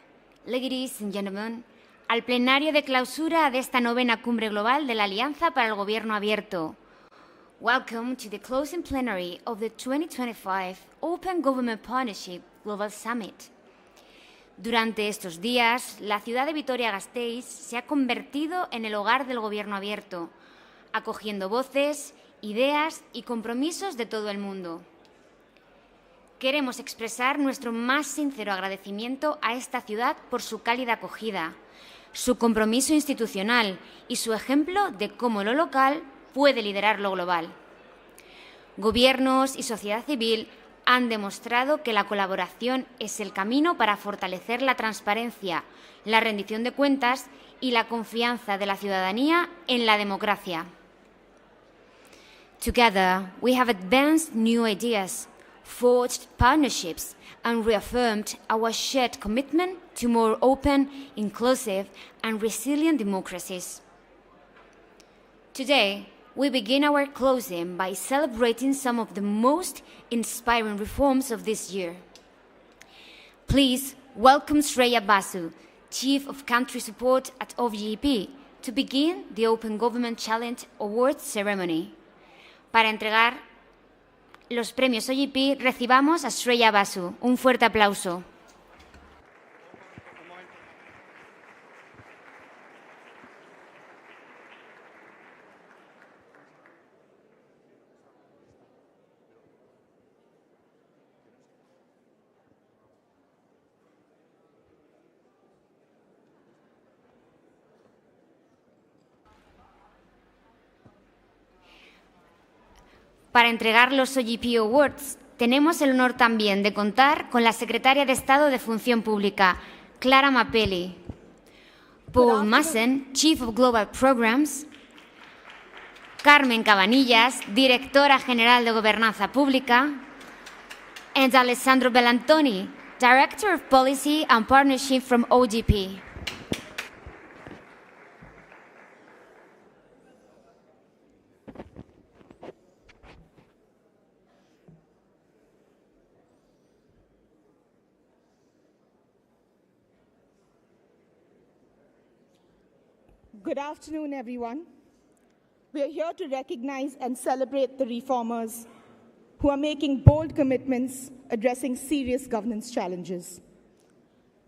ladies and gentlemen, al plenario de clausura de esta 9ª Cumbre Global de la Alianza para el Gobierno Abierto. Welcome to the closing plenary of the 2025 Open Government Partnership Global Summit. Durante estos días, la ciudad de Vitoria-Gasteiz se ha convertido en el hogar del Gobierno Abierto, acogiendo voces, ideas y compromisos de todo el mundo. Queremos expresar nuestro más sincero agradecimiento a esta ciudad por su cálida acogida, su compromiso institucional y su ejemplo de cómo lo local puede liderar lo global. Gobiernos y sociedad civil han demostrado que la colaboración es el camino para fortalecer la transparencia, la rendición de cuentas y la confianza de la ciudadanía en la democracia. Together, we have advanced new ideas, forged partnerships, and reaffirmed our shared commitment to more open, inclusive, and resilient democracies. Today, we begin our closing by celebrating some of the most inspiring reforms of this year. Please welcome Shreya Basu, Chief of Country Support at OGP, to begin the Open Government Challenge Awards ceremony. Para entregar los premios OGP, recibamos a Shreya Basu. Un fuerte aplauso. Para entregar los OGP Awards, tenemos el honor también de contar con la Secretaria de Estado de Función Pública, Clara Mapelli, Paul Massen, Chief of Global Programs, Carmen Cabanillas, Directora General de Gobernanza Pública, and Alessandro Bellantoni, Director of Policy and Partnership from OGP. Good afternoon, everyone. We are here to recognize and celebrate the reformers who are making bold commitments addressing serious governance challenges.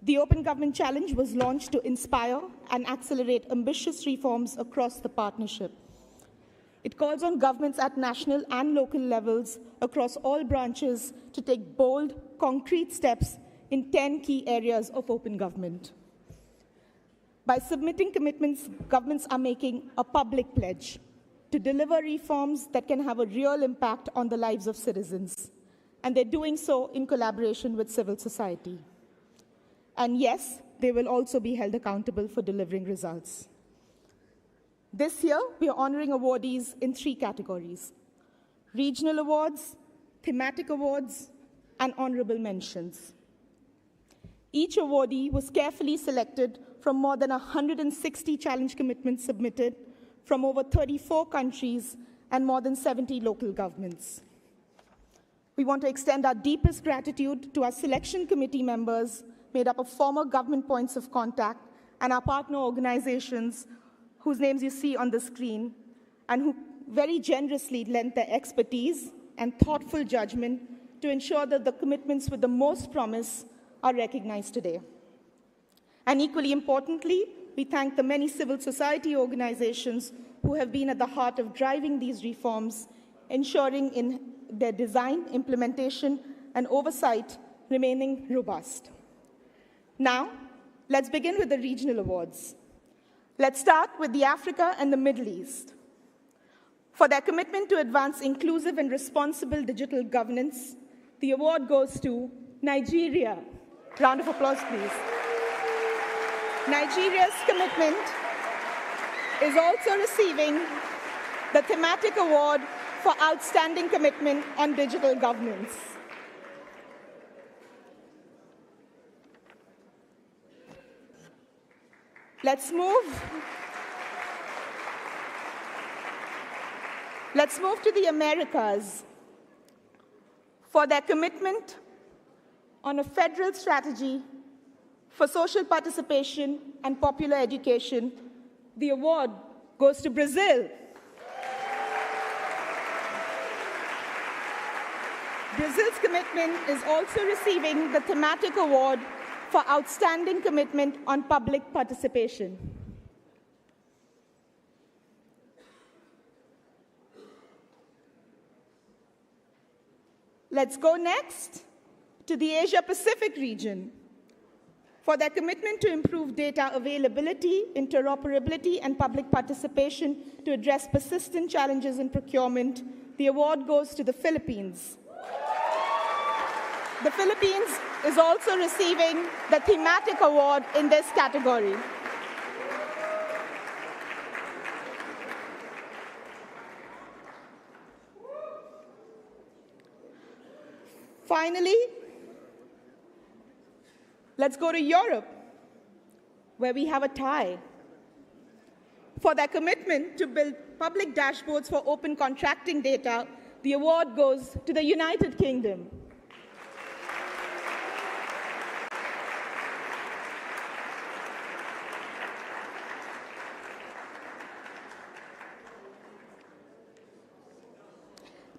The Open Government Challenge was launched to inspire and accelerate ambitious reforms across the partnership. It calls on governments at national and local levels across all branches to take bold, concrete steps in 10 key areas of open government. By submitting commitments, governments are making a public pledge to deliver reforms that can have a real impact on the lives of citizens. And they're doing so in collaboration with civil society. And yes, they will also be held accountable for delivering results. This year, we are honoring awardees in 3 categories: regional awards, thematic awards, and honorable mentions. Each awardee was carefully selected from more than 160 challenge commitments submitted from over 34 countries and more than 70 local governments. We want to extend our deepest gratitude to our selection committee members, made up of former government points of contact, and our partner organizations, whose names you see on the screen, and who very generously lent their expertise and thoughtful judgment to ensure that the commitments with the most promise are recognized today. And equally importantly, we thank the many civil society organizations who have been at the heart of driving these reforms, ensuring in their design, implementation, and oversight remaining robust. Now, let's begin with the regional awards. Let's start with the Africa and the Middle East. For their commitment to advance inclusive and responsible digital governance, the award goes to Nigeria. Round of applause, please. Nigeria's commitment is also receiving the thematic award for outstanding commitment on digital governance. Let's move to the Americas. for their commitment on a federal strategy for social participation and popular education. The award goes to Brazil. Brazil's commitment is also receiving the thematic award for outstanding commitment on public participation. Let's go next to the Asia-Pacific region. For their commitment to improve data availability, interoperability, and public participation to address persistent challenges in procurement, the award goes to the Philippines. The Philippines is also receiving the thematic award in this category. Finally, let's go to Europe, where we have a tie. For their commitment to build public dashboards for open contracting data, the award goes to the United Kingdom.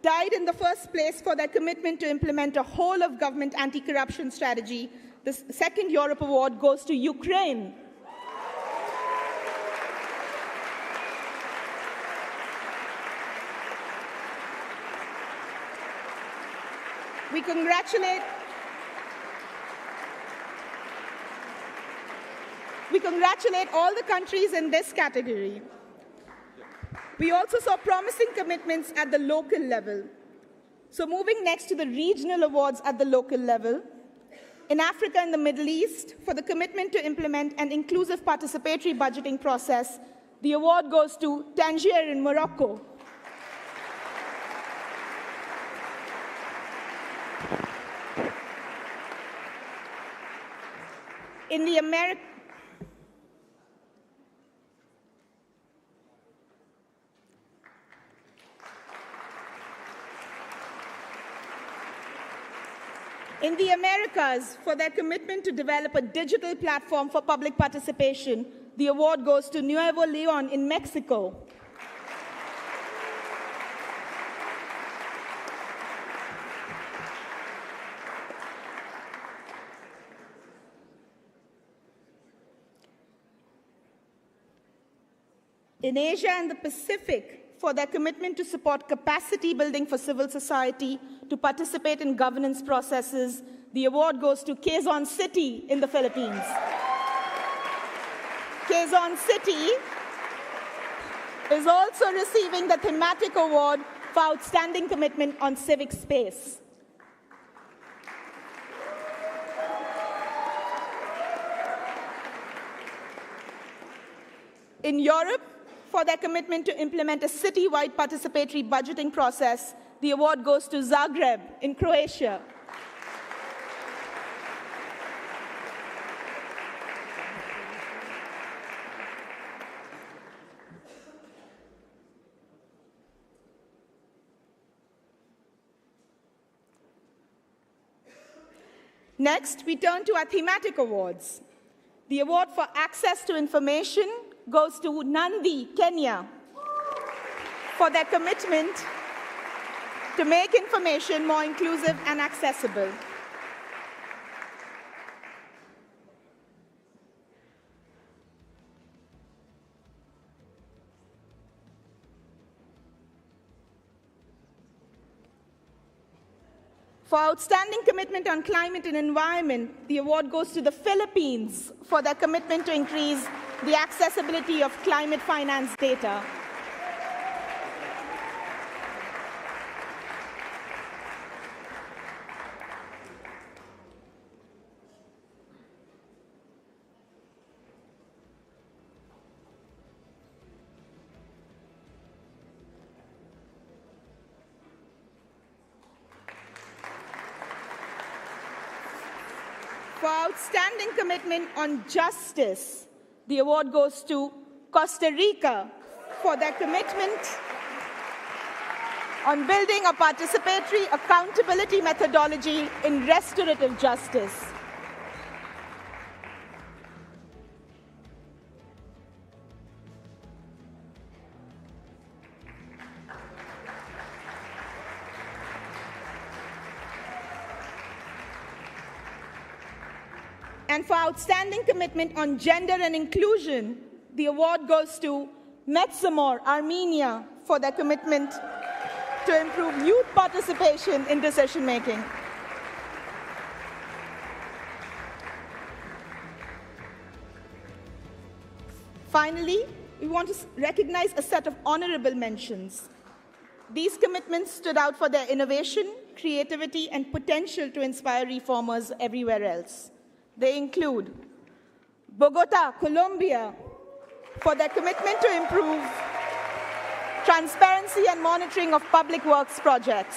Tied in the first place for their commitment to implement a whole-of-government anti-corruption strategy, the second Europe Award goes to Ukraine. We congratulate all the countries in this category. We also saw promising commitments at the local level. So moving next to the regional awards at the local level, in Africa and the Middle East, for the commitment to implement an inclusive participatory budgeting process, the award goes to Tangier in Morocco. In the Americas, for their commitment to develop a digital platform for public participation, the award goes to Nuevo León in Mexico. In Asia and the Pacific, for their commitment to support capacity building for civil society to participate in governance processes, the award goes to Quezon City in the Philippines. Quezon City is also receiving the thematic award for outstanding commitment on civic space. In Europe, for their commitment to implement a city-wide participatory budgeting process, the award goes to Zagreb in Croatia. Next, we turn to our thematic awards. The award for access to information goes to Nandi, Kenya, for their commitment to make information more inclusive and accessible. For outstanding commitment on climate and environment, the award goes to the Philippines for their commitment to increase the accessibility of climate finance data. For outstanding commitment on justice, the award goes to Costa Rica for their commitment on building a participatory accountability methodology in restorative justice. And for outstanding commitment on gender and inclusion, the award goes to Metsamor, Armenia, for their commitment to improve youth participation in decision-making. Finally, we want to recognize a set of honorable mentions. These commitments stood out for their innovation, creativity, and potential to inspire reformers everywhere else. They include Bogota, Colombia, for their commitment to improve transparency and monitoring of public works projects.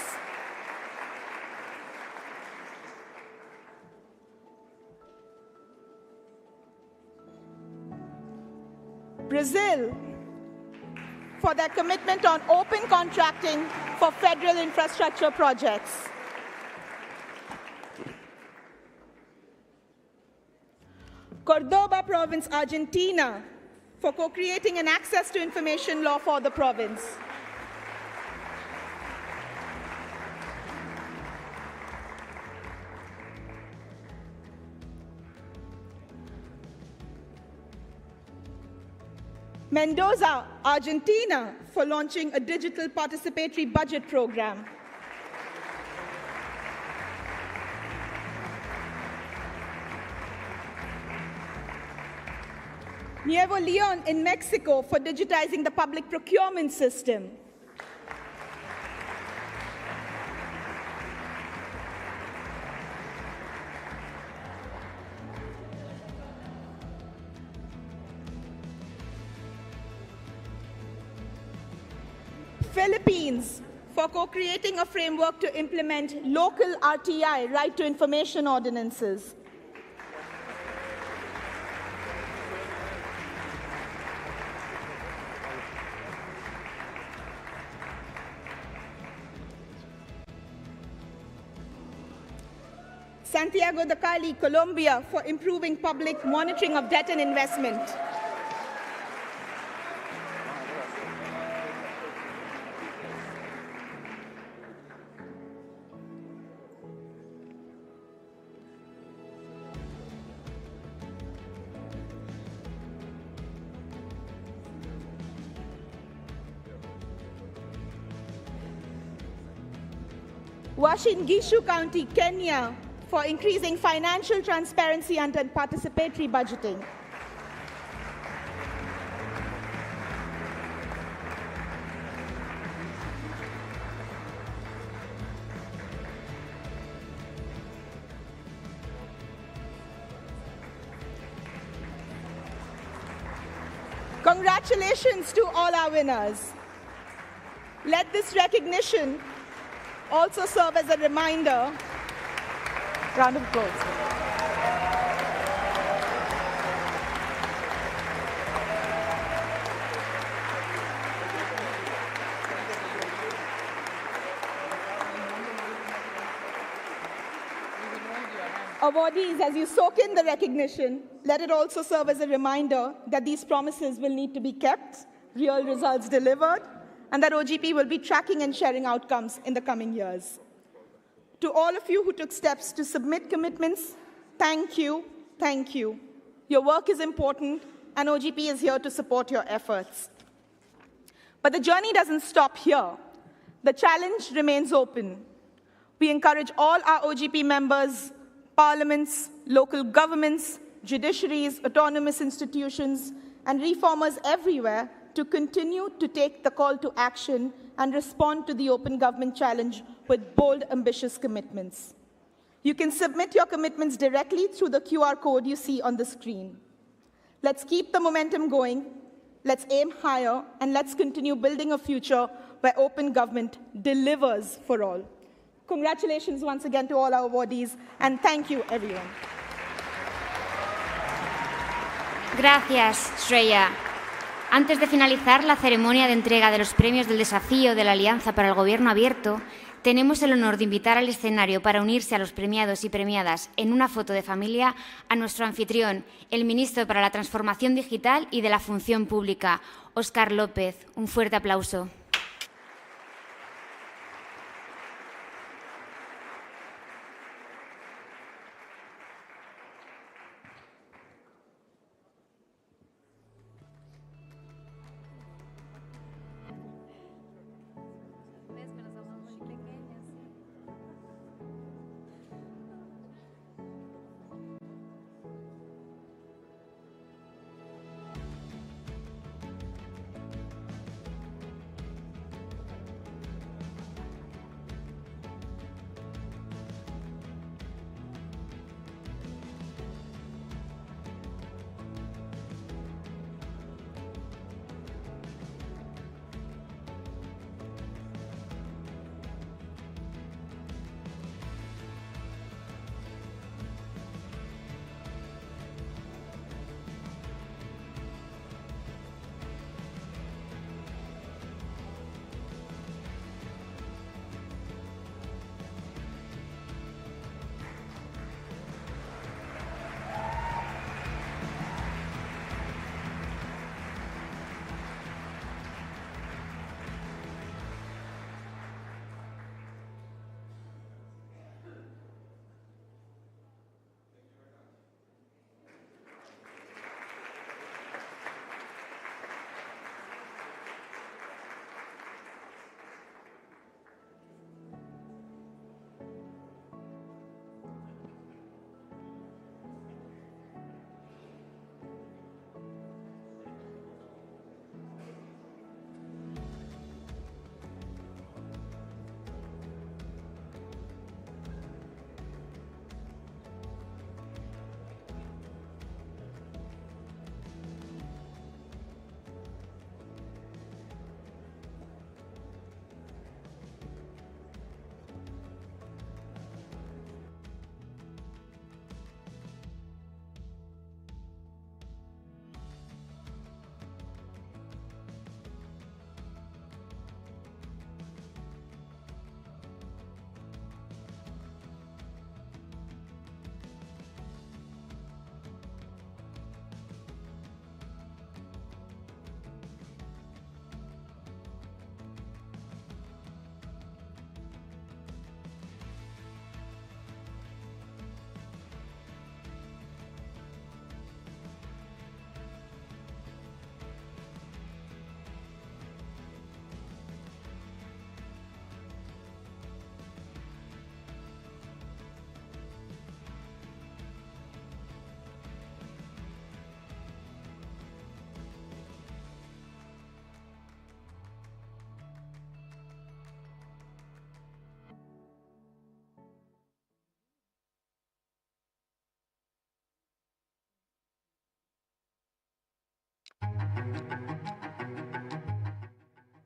Brazil, for their commitment on open contracting for federal infrastructure projects. Cordoba Province, Argentina, for co-creating an access to information law for the province. Mendoza, Argentina, for launching a digital participatory budget program. Nuevo León in Mexico for digitizing the public procurement system. Philippines for co-creating a framework to implement local RTI, right to information ordinances. Santiago de Cali, Colombia, for improving public monitoring of debt and investment. Uasin Gishu County, Kenya, for increasing financial transparency and participatory budgeting. Congratulations to all our winners. Let this recognition also serve as a reminder. Round of applause. Awardees, as you soak in the recognition, let it also serve as a reminder that these promises will need to be kept, real results delivered, and that OGP will be tracking and sharing outcomes in the coming years. To all of you who took steps to submit commitments, thank you, thank you. Your work is important, and OGP is here to support your efforts. But the journey doesn't stop here. The challenge remains open. We encourage all our OGP members, parliaments, local governments, judiciaries, autonomous institutions, and reformers everywhere to continue to take the call to action and respond to the open government challenge with bold, ambitious commitments. You can submit your commitments directly through the QR code you see on the screen. Let's keep the momentum going, let's aim higher, and let's continue building a future where open government delivers for all. Congratulations once again to all our awardees, and thank you, everyone. Gracias, Shreya. Antes de finalizar la ceremonia de entrega de los premios del desafío de la Alianza para el Gobierno Abierto, tenemos el honor de invitar al escenario para unirse a los premiados y premiadas en una foto de familia a nuestro anfitrión, el ministro para la Transformación Digital y de la Función Pública, Óscar López. Un fuerte aplauso.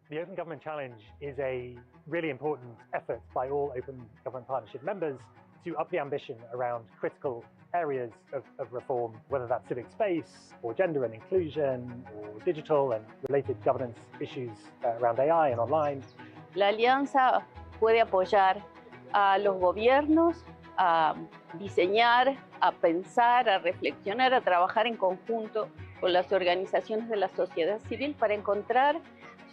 The Open Government Challenge is a really important effort by all Open Government Partnership members to up the ambition around critical areas of reform, whether that's civic space or gender and inclusion or digital and related governance issues around AI and online. La alianza puede apoyar a los gobiernos a diseñar, a pensar, a reflexionar, a trabajar en conjunto con las organizaciones de la sociedad civil para encontrar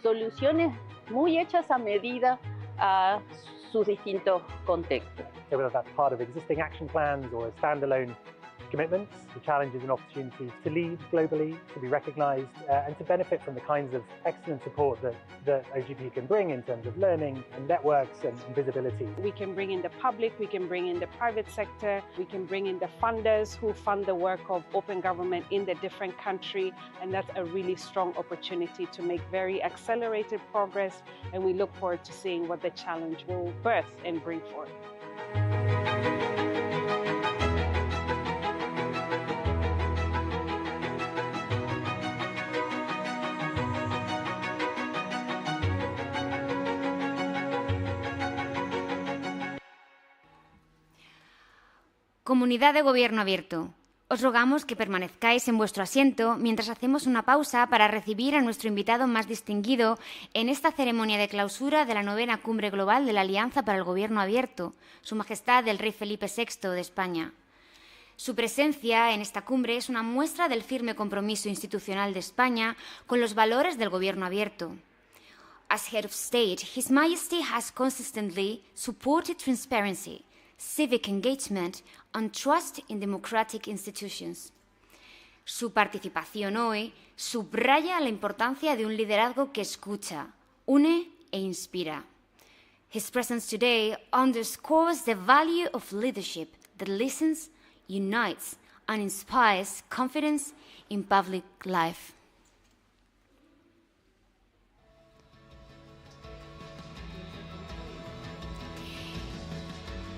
soluciones muy hechas a medida a sus distintos contextos. So whether that's part of existing action plans or standalone commitments, the challenge is an opportunity to lead globally, to be recognized, and to benefit from the kinds of excellent support that OGP can bring in terms of learning and networks and visibility. We can bring in the public, we can bring in the private sector, we can bring in the funders who fund the work of open government in the different country, and that's a really strong opportunity to make very accelerated progress, and we look forward to seeing what the challenge will birth and bring forth. Comunidad de Gobierno Abierto, Os rogamos que permanezcáis en vuestro asiento mientras hacemos una pausa para recibir a nuestro invitado más distinguido en esta ceremonia de clausura de la 9ª Cumbre Global de la Alianza para el Gobierno Abierto, Su Majestad el Rey Felipe VI de España. Su presencia en esta cumbre es una muestra del firme compromiso institucional de España con los valores del Gobierno abierto. As Head of State, His Majesty has consistently supported transparency, civic engagement and trust in democratic institutions. Su participación hoy subraya la importancia de un liderazgo que escucha, une e inspira. His presence today underscores the value of leadership that listens, unites and inspires confidence in public life.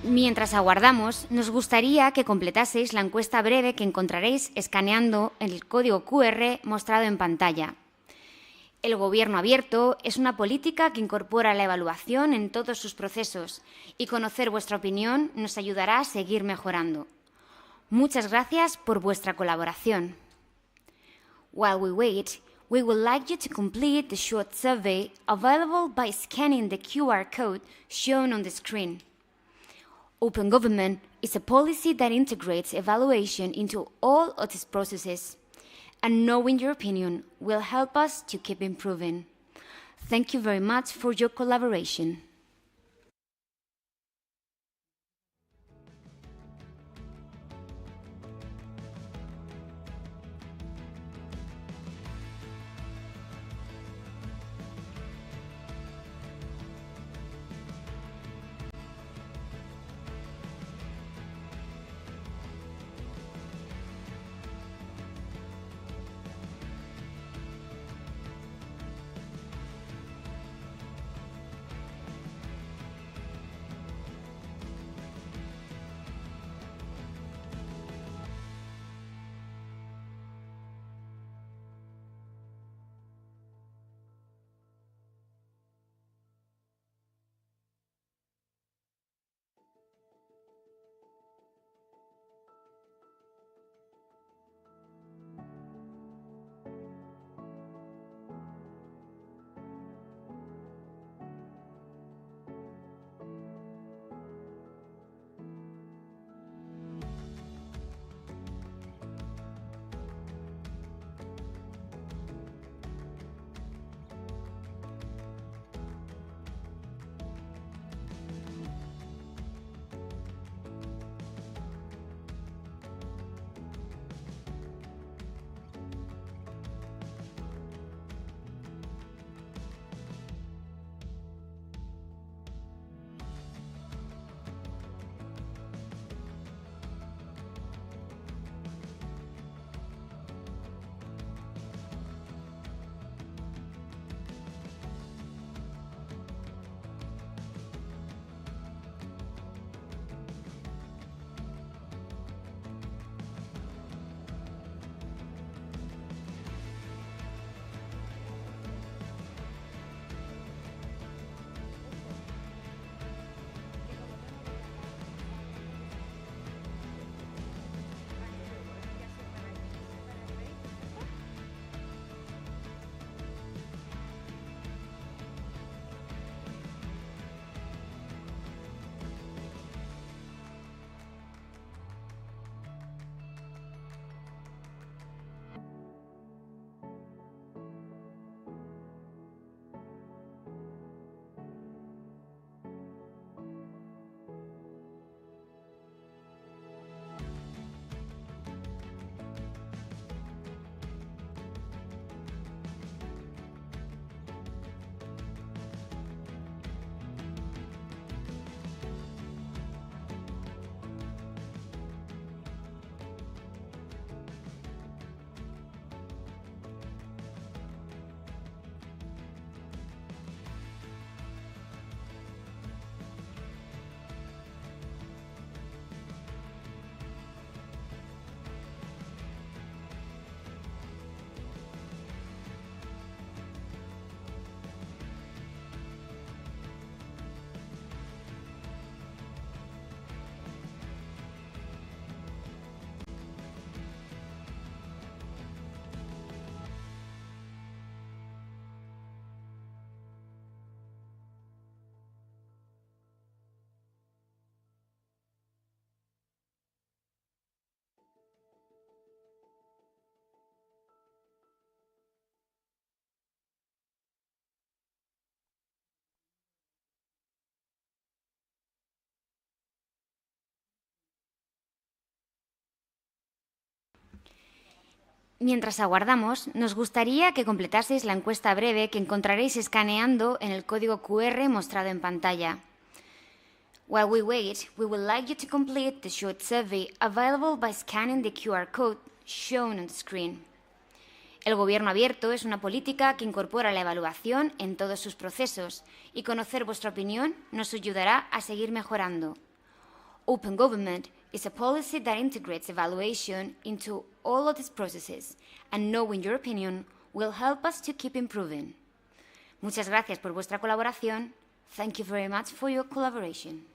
Mientras aguardamos, nos gustaría que completaseis la encuesta breve que encontraréis escaneando el código QR mostrado en pantalla. El Gobierno abierto es una política que incorpora la evaluación en todos sus procesos y conocer vuestra opinión nos ayudará a seguir mejorando. Muchas gracias por vuestra colaboración. While we wait, we would like you to complete the short survey available by scanning the QR code shown on the screen. Open government is a policy that integrates evaluation into all of its processes, and knowing your opinion will help us to keep improving. Thank you very much for your collaboration. Mientras aguardamos, nos gustaría que completaseis la encuesta breve que encontraréis escaneando en el código QR mostrado en pantalla. While we wait, we would like you to complete the short survey available by scanning the QR code shown on the screen. El gobierno abierto es una política que incorpora la evaluación en todos sus procesos y conocer vuestra opinión nos ayudará a seguir mejorando. Open Government is a policy that integrates evaluation into all of these processes, and knowing your opinion will help us to keep improving. Muchas gracias por vuestra colaboración. Thank you very much for your collaboration.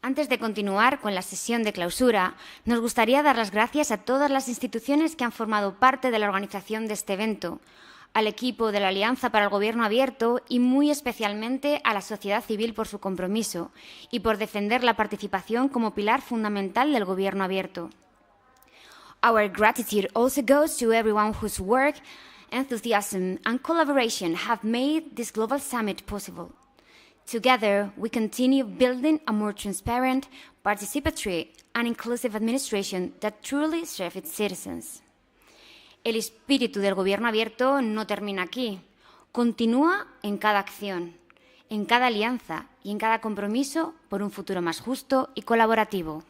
Antes de continuar con la sesión de clausura, nos gustaría dar las gracias a todas las instituciones que han formado parte de la organización de este evento, al equipo de la Alianza para el Gobierno Abierto y muy especialmente a la sociedad civil por su compromiso y por defender la participación como pilar fundamental del Gobierno abierto. Our gratitude also goes to everyone whose work, enthusiasm and collaboration have made this global summit possible. Together, we continue building a more transparent, participatory and inclusive administration that truly serves its citizens. El espíritu del Gobierno abierto no termina aquí. Continúa en cada acción, en cada alianza y en cada compromiso por un futuro más justo y colaborativo.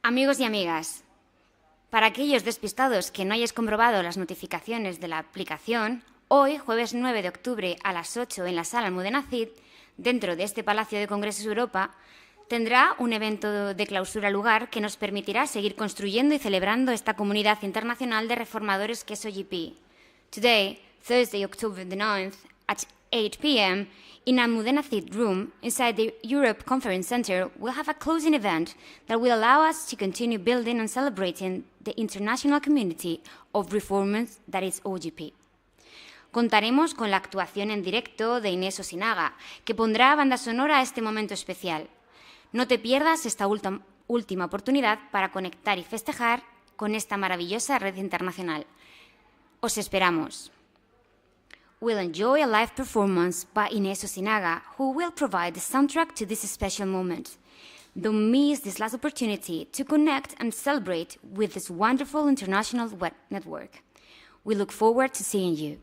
Amigos y amigas, para aquellos despistados que no hayáis comprobado las notificaciones de la aplicación, hoy, jueves 9 de octubre a las 8 en la Sala Almudena Cid, dentro de este Palacio de Congresos Europa, tendrá un evento de clausura lugar que nos permitirá seguir construyendo y celebrando esta comunidad internacional de reformadores que es OGP. Today, Thursday, October the 9th, at 8 p.m., in Almudena Cid room inside the Europe Conference Center, we'll have a closing event that will allow us to continue building and celebrating the international community of reformers that is OGP. Contaremos con la actuación en directo de Inés Osinaga, que pondrá banda sonora a este momento especial. No te pierdas esta última oportunidad para conectar y festejar con esta maravillosa red internacional. Os esperamos. We'll enjoy a live performance by Inés Osinaga, who will provide the soundtrack to this special moment. Don't miss this last opportunity to connect and celebrate with this wonderful international web network. We look forward to seeing you.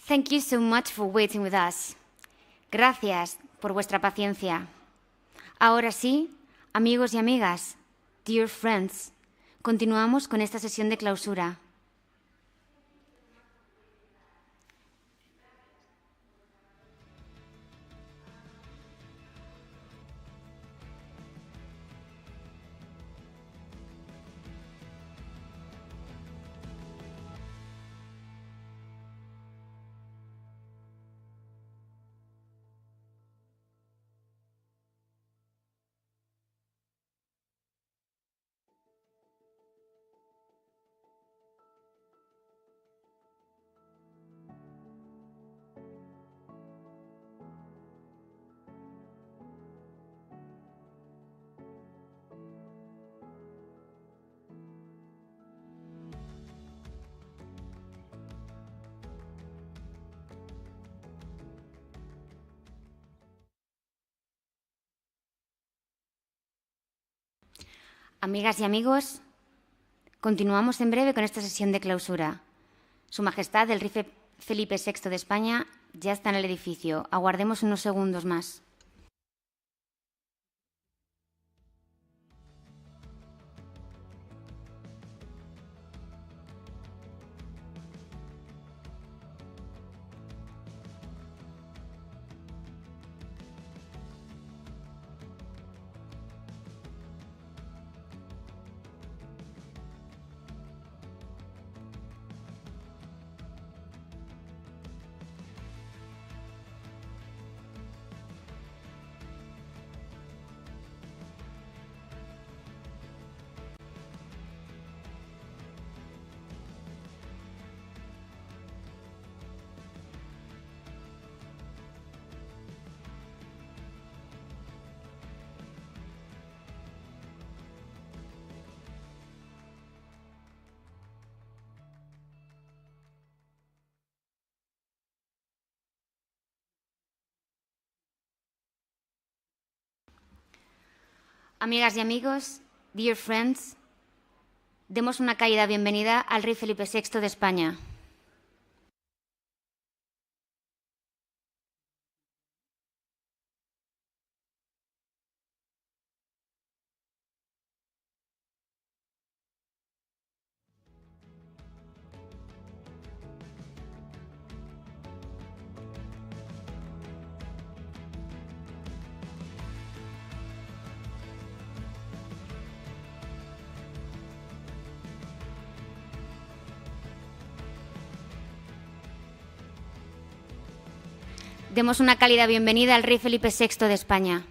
Thank you so much for waiting with us. Gracias por vuestra paciencia. Ahora sí, amigos y amigas, dear friends, continuamos con esta sesión de clausura. Amigas y amigos, continuamos en breve con esta sesión de clausura. Su Majestad, el Rey Felipe VI de España, ya está en el edificio. Aguardemos unos segundos más. Amigas y amigos, dear friends, demos una cálida bienvenida al Rey Felipe VI de España. Demos una cálida bienvenida al Rey Felipe VI de España.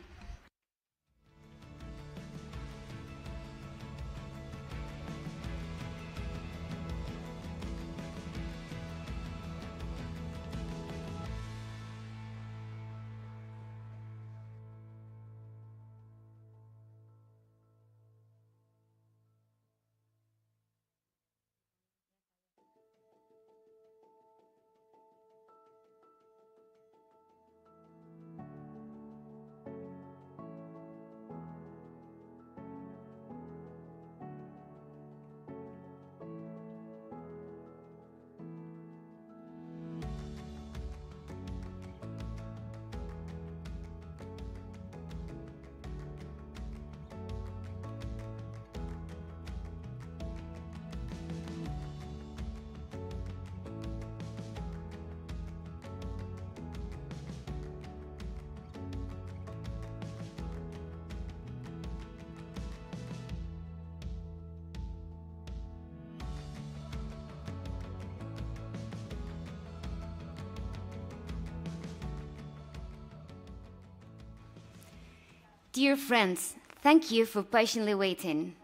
Dear friends, thank you for patiently waiting.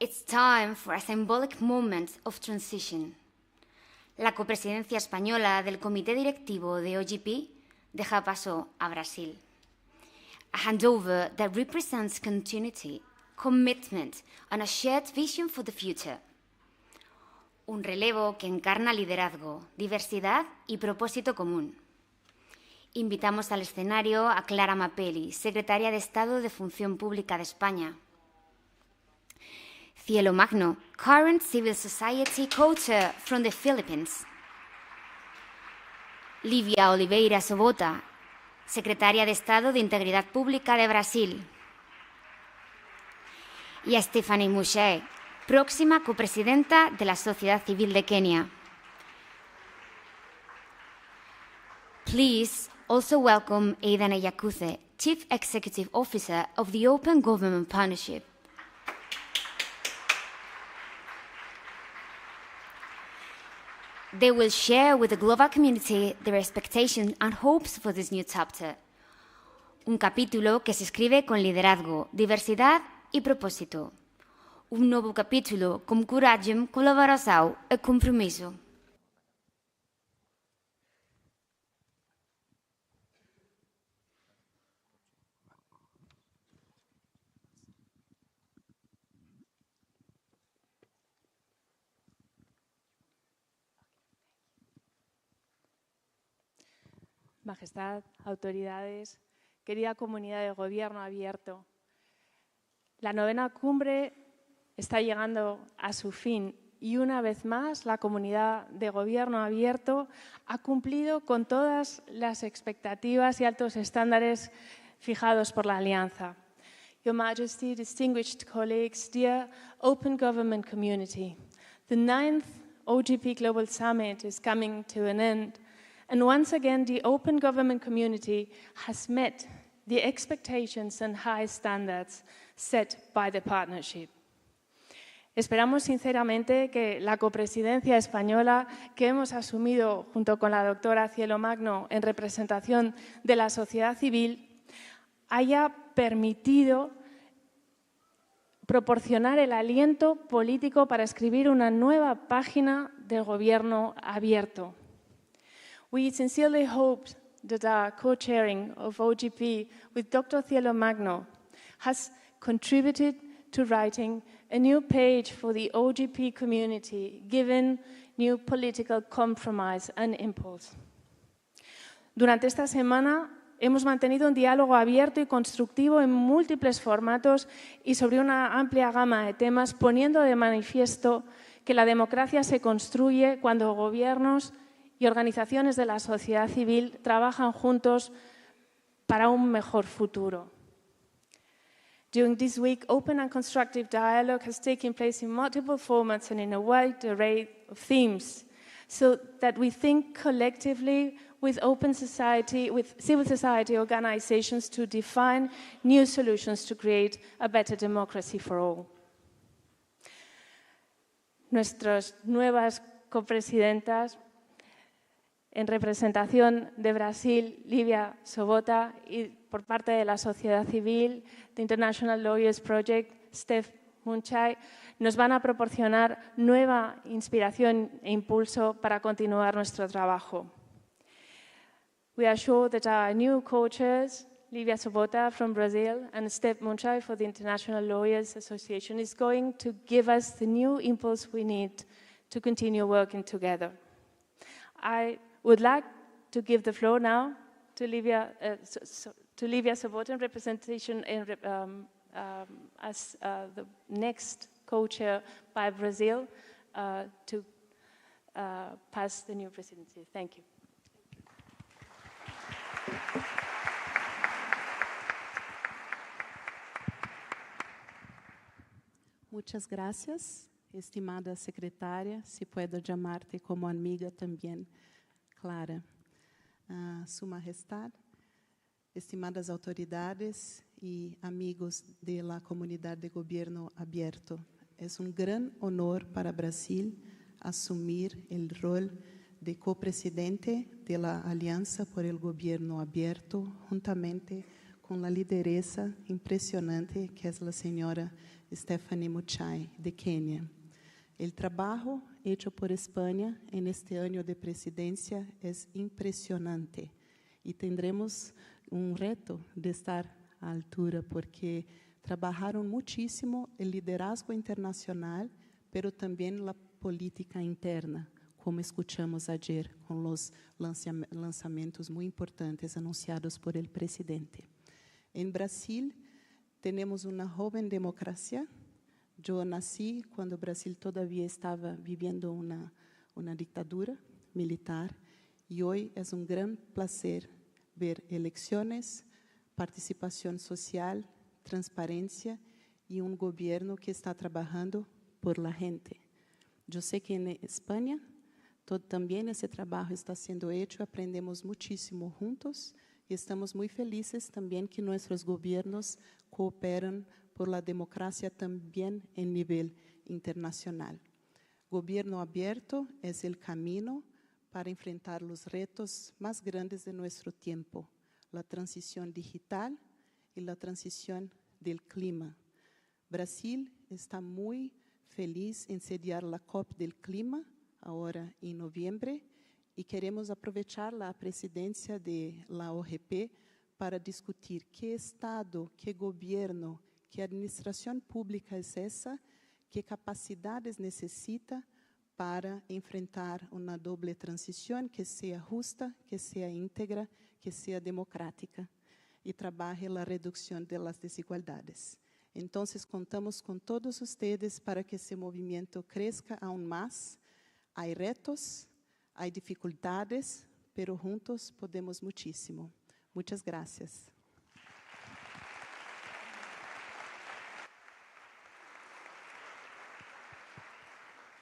It's time for a symbolic moment of transition. La copresidencia española del Comité Directivo de OGP deja paso a Brasil. A handover that represents continuity, commitment, and a shared vision for the future. Un relevo que encarna liderazgo, diversidad y propósito común. Invitamos al escenario a Clara Mapelli, Secretaria de Estado de Función Pública de España. Cielo Magno, Current Civil Society Co-Chair from the Philippines. Lívia Oliveira Sobota, secretaria de Estado de Integridad Pública de Brasil. Y a Stephanie Mouché, próxima copresidenta de la Sociedad Civil de Kenia. Please also welcome Aidan Eyakuthe, Chief Executive Officer of the Open Government Partnership. They will share with the global community their expectations and hopes for this new chapter. Un capítulo que se escribe con liderazgo, diversidad y propósito. Un novo capítulo com coragem, colaboração e compromisso. Majestad, autoridades, querida comunidad de gobierno abierto, la 9ª cumbre está llegando a su fin y una vez más la comunidad de gobierno abierto ha cumplido con todas las expectativas y altos estándares fijados por la Alianza. Your Majesty, distinguished colleagues, dear Open Government community, the 9th OGP Global Summit is coming to an end. And once again, the open government community has met the expectations and high standards set by the partnership. Esperamos sinceramente que la copresidencia española que hemos asumido junto con la doctora Cielo Magno en representación de la sociedad civil haya permitido proporcionar el aliento político para escribir una nueva página del gobierno abierto. We sincerely hope that our co-chairing of OGP with Dr. Cielo Magno has contributed to writing a new page for the OGP community, given new political compromise and impulse. Durante esta semana hemos mantenido un diálogo abierto y constructivo en múltiples formatos y sobre una amplia gama de temas, poniendo de manifiesto que la democracia se construye cuando gobiernos y organizaciones de la sociedad civil trabajan juntos para un mejor futuro. During this week, open and constructive dialogue has taken place in multiple formats and in a wide array of themes, so that we think collectively with open society, with civil society organizations to define new solutions to create a better democracy for all. Nuestras nuevas copresidentas, en representación de Brasil, Lívia Sobota, y por parte de la sociedad civil, The International Lawyers Project, Steph Munchai, nos van a proporcionar nueva inspiración e impulso para continuar nuestro trabajo. We are sure that our new co-chairs, Lívia Sobota from Brazil and Steph Munchai for the International Lawyers Association, is going to give us the new impulse we need to continue working together. I would like to give the floor now to Lívia Sobota in representation as the next co-chair by Brazil to pass the new presidency. Thank you. Muchas gracias, estimada secretaria, si puedo llamarte como amiga también, Clara. Su Majestad, estimadas autoridades y amigos de la comunidad de gobierno abierto, es un gran honor para Brasil asumir el rol de copresidente de la Alianza por el Gobierno Abierto, juntamente con la lideresa impresionante que es la señora Stephanie Mouchai, de Kenia. El trabajo hecho por España en este año de presidencia es impresionante y tendremos un reto de estar a la altura porque trabajaron muchísimo el liderazgo internacional, pero también la política interna, como escuchamos ayer con los lanzamientos muy importantes anunciados por el presidente. En Brasil tenemos una joven democracia. Yo nací cuando Brasil todavía estaba viviendo una dictadura militar Y hoy es un gran placer ver elecciones, participación social, transparencia y un gobierno que está trabajando por la gente. Yo sé que en España también ese trabajo está siendo hecho, aprendemos muchísimo juntos y estamos muy felices también que nuestros gobiernos cooperan por la democracia también en nivel internacional. Gobierno abierto es el camino para enfrentar los retos más grandes de nuestro tiempo, la transición digital y la transición del clima. Brasil está muy feliz en sediar la COP del clima ahora en noviembre y queremos aprovechar la presidencia de la OGP para discutir qué Estado, qué gobierno, qué administración pública es esa, qué capacidades necesita para enfrentar una doble transición que sea justa, que sea íntegra, que sea democrática y trabaje la reducción de las desigualdades. Entonces, contamos con todos ustedes para que ese movimiento crezca aún más. Hay retos, hay dificultades, pero juntos podemos muchísimo. Muchas gracias.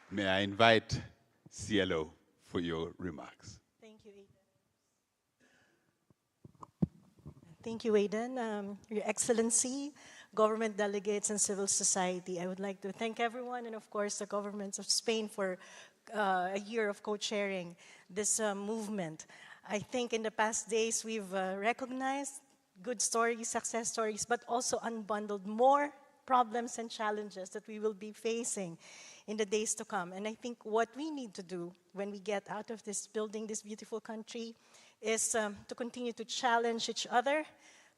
May I invite Cielo for your remarks. Thank you, Aidan. Thank you, Aidan. Your Excellency, government delegates and civil society, I would like to thank everyone and of course the governments of Spain for a year of co-chairing this movement. I think in the past days we've recognized good stories, success stories, but also unbundled more problems and challenges that we will be facing in the days to come. And I think what we need to do when we get out of this building, this beautiful country, is to continue to challenge each other,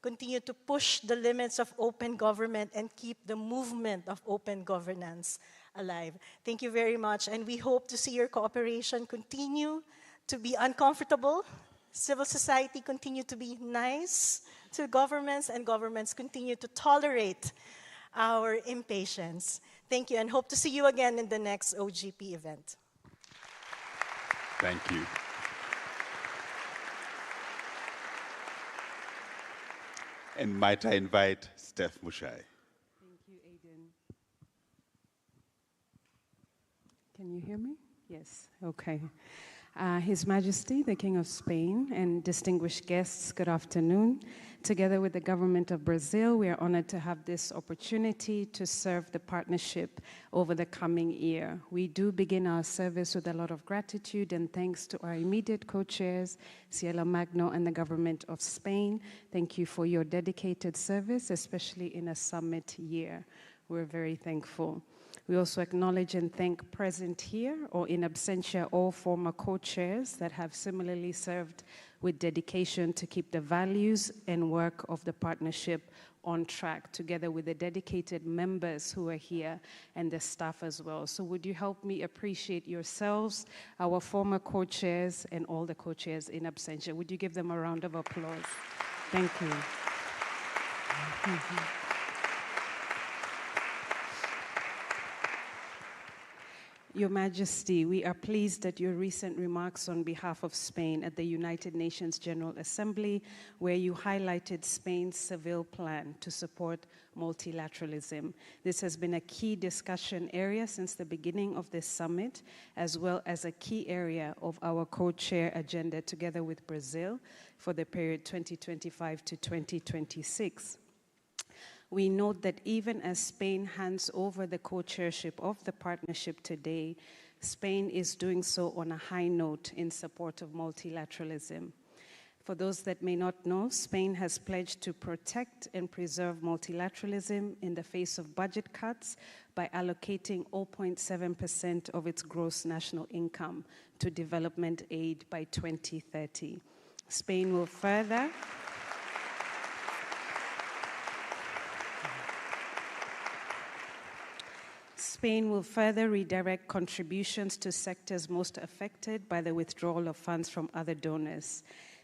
continue to push the limits of open government and keep the movement of open governance alive. Thank you very much, and we hope to see your cooperation continue to be uncomfortable, civil society continue to be nice to governments, and governments continue to tolerate our impatience. Thank you, and hope to see you again in the next OGP event. Thank you. And might I invite Steph Mushai. Thank you, Aidan. Can you hear me? Yes, okay. His Majesty, the King of Spain, and distinguished guests, good afternoon. Together with the government of Brazil, we are honored to have this opportunity to serve the partnership over the coming year. We do begin our service with a lot of gratitude and thanks to our immediate co-chairs, Cielo Magno and the government of Spain. Thank you for your dedicated service, especially in a summit year. We're very thankful. We also acknowledge and thank present here or in absentia all former co-chairs that have similarly served with dedication to keep the values and work of the partnership on track, together with the dedicated members who are here and the staff as well. So would you help me appreciate yourselves, our former co-chairs, and all the co-chairs in absentia? Would you give them a round of applause? Thank you. Your Majesty, we are pleased that your recent remarks on behalf of Spain at the United Nations General Assembly, where you highlighted Spain's Seville plan to support multilateralism. This has been a key discussion area since the beginning of this summit, as well as a key area of our co-chair agenda together with Brazil for the period 2025 to 2026. We note that even as Spain hands over the co-chairship of the partnership today, Spain is doing so on a high note in support of multilateralism. For those that may not know, Spain has pledged to protect and preserve multilateralism in the face of budget cuts by allocating 0.7% of its gross national income to development aid by 2030. Spain will further redirect contributions to sectors most affected by the withdrawal of funds from other donors.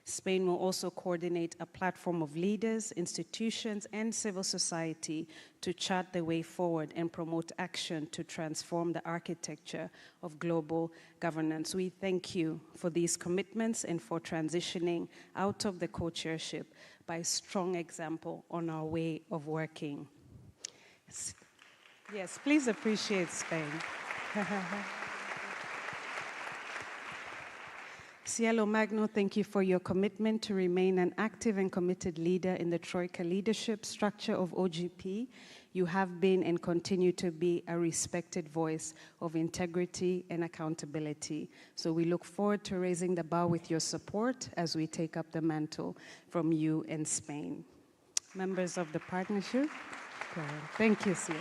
Spain will also coordinate a platform of leaders, institutions, and civil society to chart the way forward and promote action to transform the architecture of global governance. We thank you for these commitments and for transitioning out of the co-chairship by a strong example on our way of working. Yes, please appreciate Spain. Cielo Magno, thank you for your commitment to remain an active and committed leader in the Troika leadership structure of OGP. You have been and continue to be a respected voice of integrity and accountability. So we look forward to raising the bar with your support as we take up the mantle from you and Spain. Members of the partnership, go ahead. Thank you, Cielo.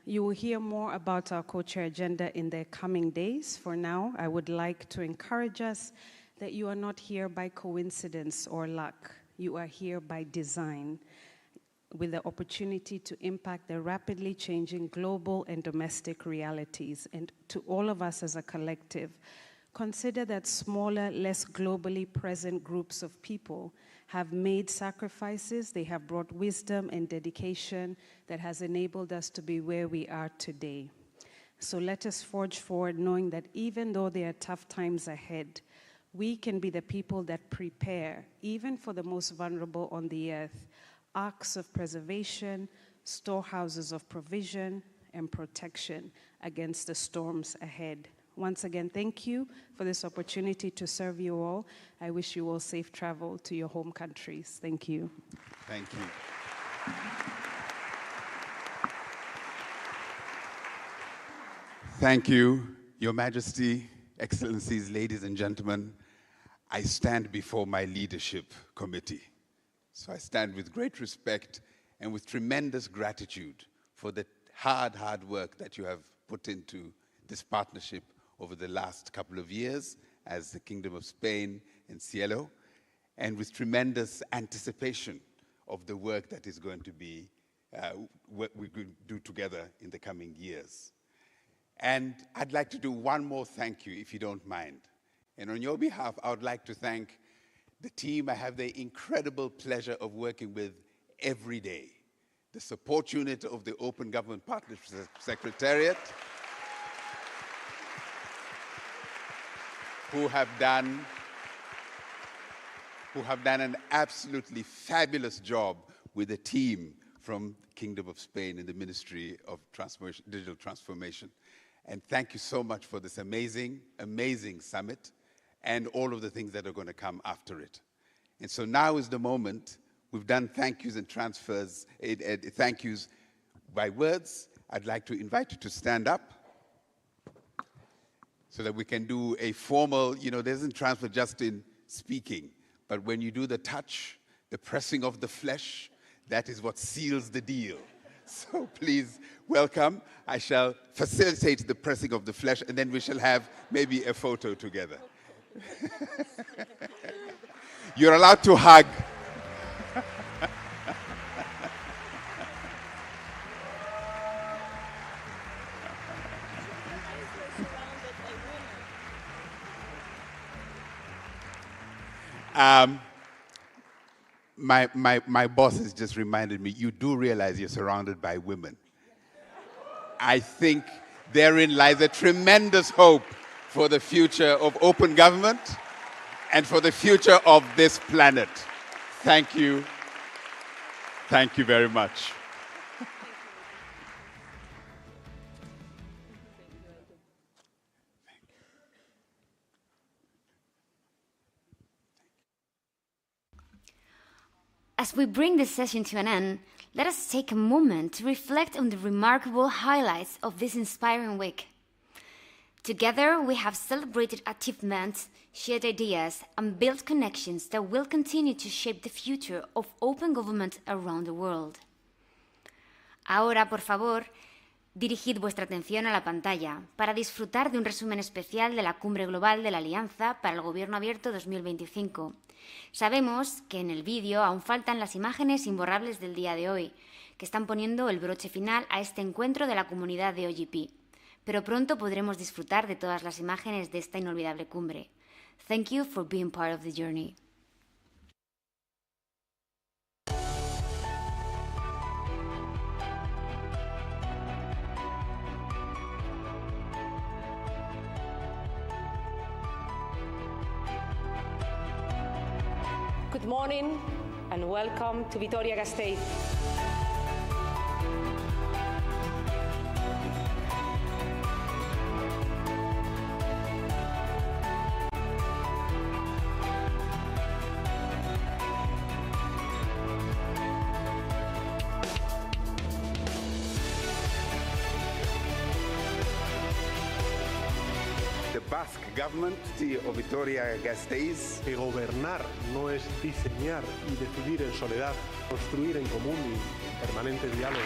You will hear more about our co-chair agenda in the coming days. For now, I would like to encourage us that you are not here by coincidence or luck. You are here by design, with the opportunity to impact the rapidly changing global and domestic realities. And to all of us as a collective, consider that smaller, less globally present groups of people have made sacrifices, they have brought wisdom and dedication that has enabled us to be where we are today. So let us forge forward knowing that even though there are tough times ahead, we can be the people that prepare, even for the most vulnerable on the earth, arcs of preservation, storehouses of provision and protection against the storms ahead. Once again, thank you for this opportunity to serve you all. I wish you all safe travel to your home countries. Thank you. Thank you. Thank you, Your Majesty, Excellencies, ladies and gentlemen. I stand before my leadership committee. So I stand with great respect and with tremendous gratitude for the hard work that you have put into this partnership over the last couple of years as the Kingdom of Spain and Cielo, and with tremendous anticipation of the work that is going to be, what we're going to do together in the coming years. And I'd like to do one more thank you, if you don't mind. And on your behalf, I would like to thank the team I have the incredible pleasure of working with every day. The support unit of the Open Government Partnership Secretariat, who have done an absolutely fabulous job with a team from Kingdom of Spain in the Ministry of Digital Transformation. And thank you so much for this amazing, amazing summit and all of the things that are going to come after it. And so now is the moment. We've done thank yous and transfers, thank yous by words. I'd like to invite you to stand up so that we can do a formal, there isn't transfer just in speaking, but when you do the touch, the pressing of the flesh, that is what seals the deal. So please welcome. I shall facilitate the pressing of the flesh, and then we shall have maybe a photo together. You're allowed to hug. My boss has just reminded me, you do realize you're surrounded by women. I think therein lies a tremendous hope for the future of open government and for the future of this planet. Thank you. Thank you very much. As we bring this session to an end, let us take a moment to reflect on the remarkable highlights of this inspiring week. Together, we have celebrated achievements, shared ideas, and built connections that will continue to shape the future of open government around the world. Ahora, por favor, dirigid vuestra atención a la pantalla para disfrutar de un resumen especial de la Cumbre Global de la Alianza para el Gobierno Abierto 2025. Sabemos que en el vídeo aún faltan las imágenes imborrables del día de hoy, que están poniendo el broche final a este encuentro de la comunidad de OGP. pero pronto podremos disfrutar de todas las imágenes de esta inolvidable cumbre. Thank you for being part of the journey. Good morning and welcome to Vitoria-Gasteiz. The Basque government of Vitoria-Gasteiz. Que gobernar no es diseñar y decidir en soledad, construir en común y en permanente diálogo.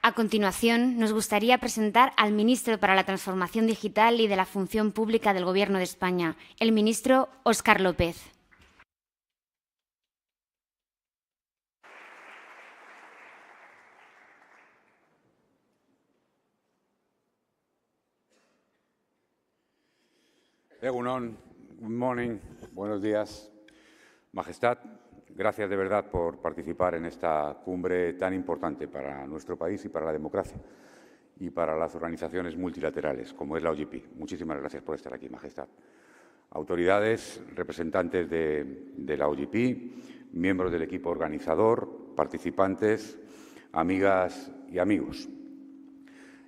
A continuación, nos gustaría presentar al ministro para la Transformación Digital y de la Función Pública del Gobierno de España, el ministro Óscar López. Egunon, good morning, buenos días. Majestad, gracias de verdad por participar en esta cumbre tan importante para nuestro país y para la democracia y para las organizaciones multilaterales, como es la OGP. Muchísimas gracias por estar aquí, Majestad. Autoridades, representantes de la OGP, miembros del equipo organizador, participantes, amigas y amigos.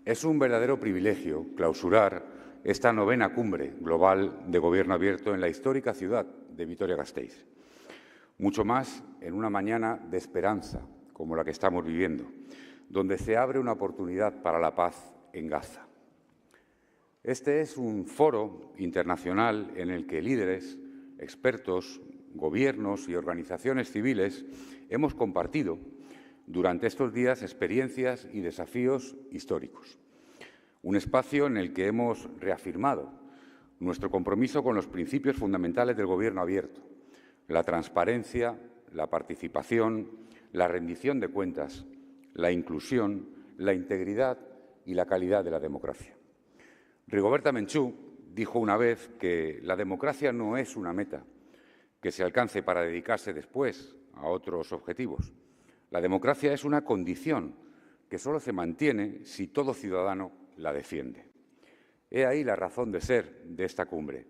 Es un verdadero privilegio clausurar esta 9ª cumbre global de gobierno abierto en la histórica ciudad de Vitoria-Gasteiz. Mucho más en una mañana de esperanza como la que estamos viviendo, donde se abre una oportunidad para la paz en Gaza. Este es un foro internacional en el que líderes, expertos, gobiernos y organizaciones civiles hemos compartido durante estos días experiencias y desafíos históricos. Un espacio en el que hemos reafirmado nuestro compromiso con los principios fundamentales del gobierno abierto: la transparencia, la participación, la rendición de cuentas, la inclusión, la integridad y la calidad de la democracia. Rigoberta Menchú dijo una vez que la democracia no es una meta que se alcance para dedicarse después a otros objetivos. La democracia es una condición que solo se mantiene si todo ciudadano la defiende. He ahí la razón de ser de esta cumbre: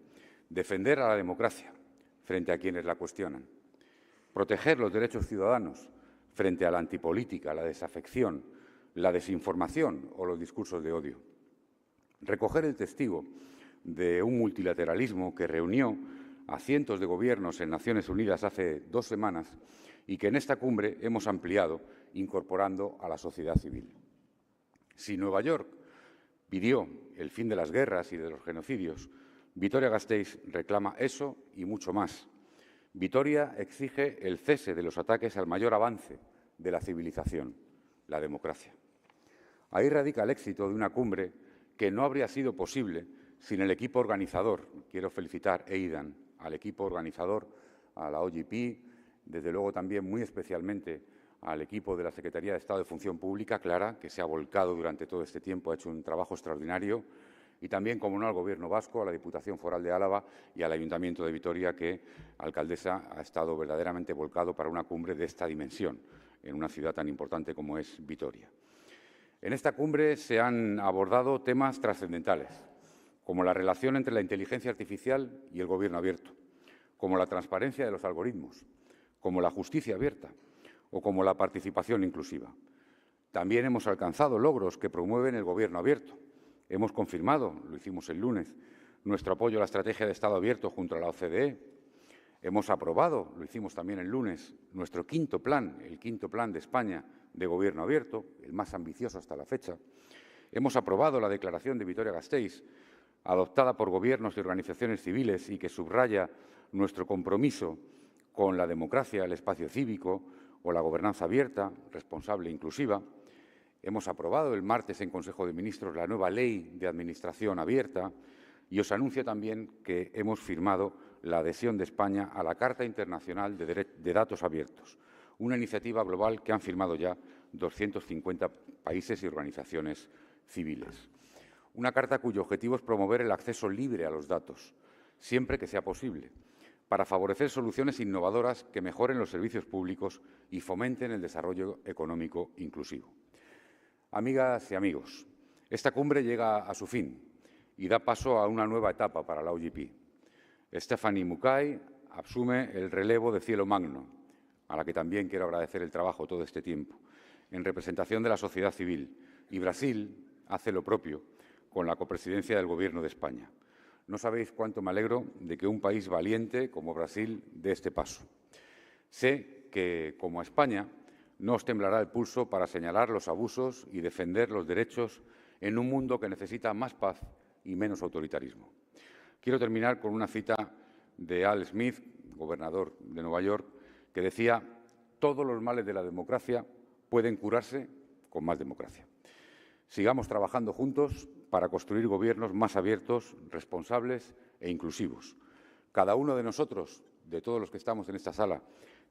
defender a la democracia frente a quienes la cuestionan, proteger los derechos ciudadanos frente a la antipolítica, la desafección, la desinformación o los discursos de odio, recoger el testigo de un multilateralismo que reunió a cientos de gobiernos en Naciones Unidas hace 2 semanas y que en esta cumbre hemos ampliado incorporando a la sociedad civil. Si Nueva York pidió el fin de las guerras y de los genocidios, Vitoria-Gasteiz reclama eso y mucho más. Vitoria exige el cese de los ataques al mayor avance de la civilización, la democracia. Ahí radica el éxito de una cumbre que no habría sido posible sin el equipo organizador. Quiero felicitar, Aidan, al equipo organizador, a la OGP, desde luego también muy especialmente al equipo de la Secretaría de Estado de Función Pública, Clara, que se ha volcado durante todo este tiempo, ha hecho un trabajo extraordinario, y también, como no, al Gobierno vasco, a la Diputación Foral de Álava y al Ayuntamiento de Vitoria, que, alcaldesa, ha estado verdaderamente volcado para una cumbre de esta dimensión, en una ciudad tan importante como es Vitoria. En esta cumbre se han abordado temas trascendentales, como la relación entre la inteligencia artificial y el gobierno abierto, como la transparencia de los algoritmos, como la justicia abierta o como la participación inclusiva. También hemos alcanzado logros que promueven el gobierno abierto. Hemos confirmado, lo hicimos el lunes, nuestro apoyo a la estrategia de Estado abierto junto a la OCDE. Hemos aprobado, lo hicimos también el lunes, nuestro quinto plan, el quinto plan de España de gobierno abierto, el más ambicioso hasta la fecha. Hemos aprobado la declaración de Vitoria-Gasteiz, adoptada por gobiernos y organizaciones civiles y que subraya nuestro compromiso con la democracia, el espacio cívico o la gobernanza abierta, responsable e inclusiva. Hemos aprobado el martes en Consejo de Ministros la nueva Ley de Administración Abierta y os anuncio también que hemos firmado la adhesión de España a la Carta Internacional de Datos Abiertos, una iniciativa global que han firmado ya 250 países y organizaciones civiles. Una carta cuyo objetivo es promover el acceso libre a los datos, siempre que sea posible, para favorecer soluciones innovadoras que mejoren los servicios públicos y fomenten el desarrollo económico inclusivo. Amigas y amigos, esta cumbre llega a su fin y da paso a una nueva etapa para la OGP. Stephanie Mukai asume el relevo de Cielo Magno, a la que también quiero agradecer el trabajo todo este tiempo, en representación de la sociedad civil, y Brasil hace lo propio con la copresidencia del Gobierno de España. No sabéis cuánto me alegro de que un país valiente como Brasil dé este paso. Sé que, como a España, no os temblará el pulso para señalar los abusos y defender los derechos en un mundo que necesita más paz y menos autoritarismo. Quiero terminar con una cita de Al Smith, gobernador de Nueva York, que decía: todos los males de la democracia pueden curarse con más democracia. Sigamos trabajando juntos para construir gobiernos más abiertos, responsables e inclusivos. Cada uno de nosotros, de todos los que estamos en esta sala,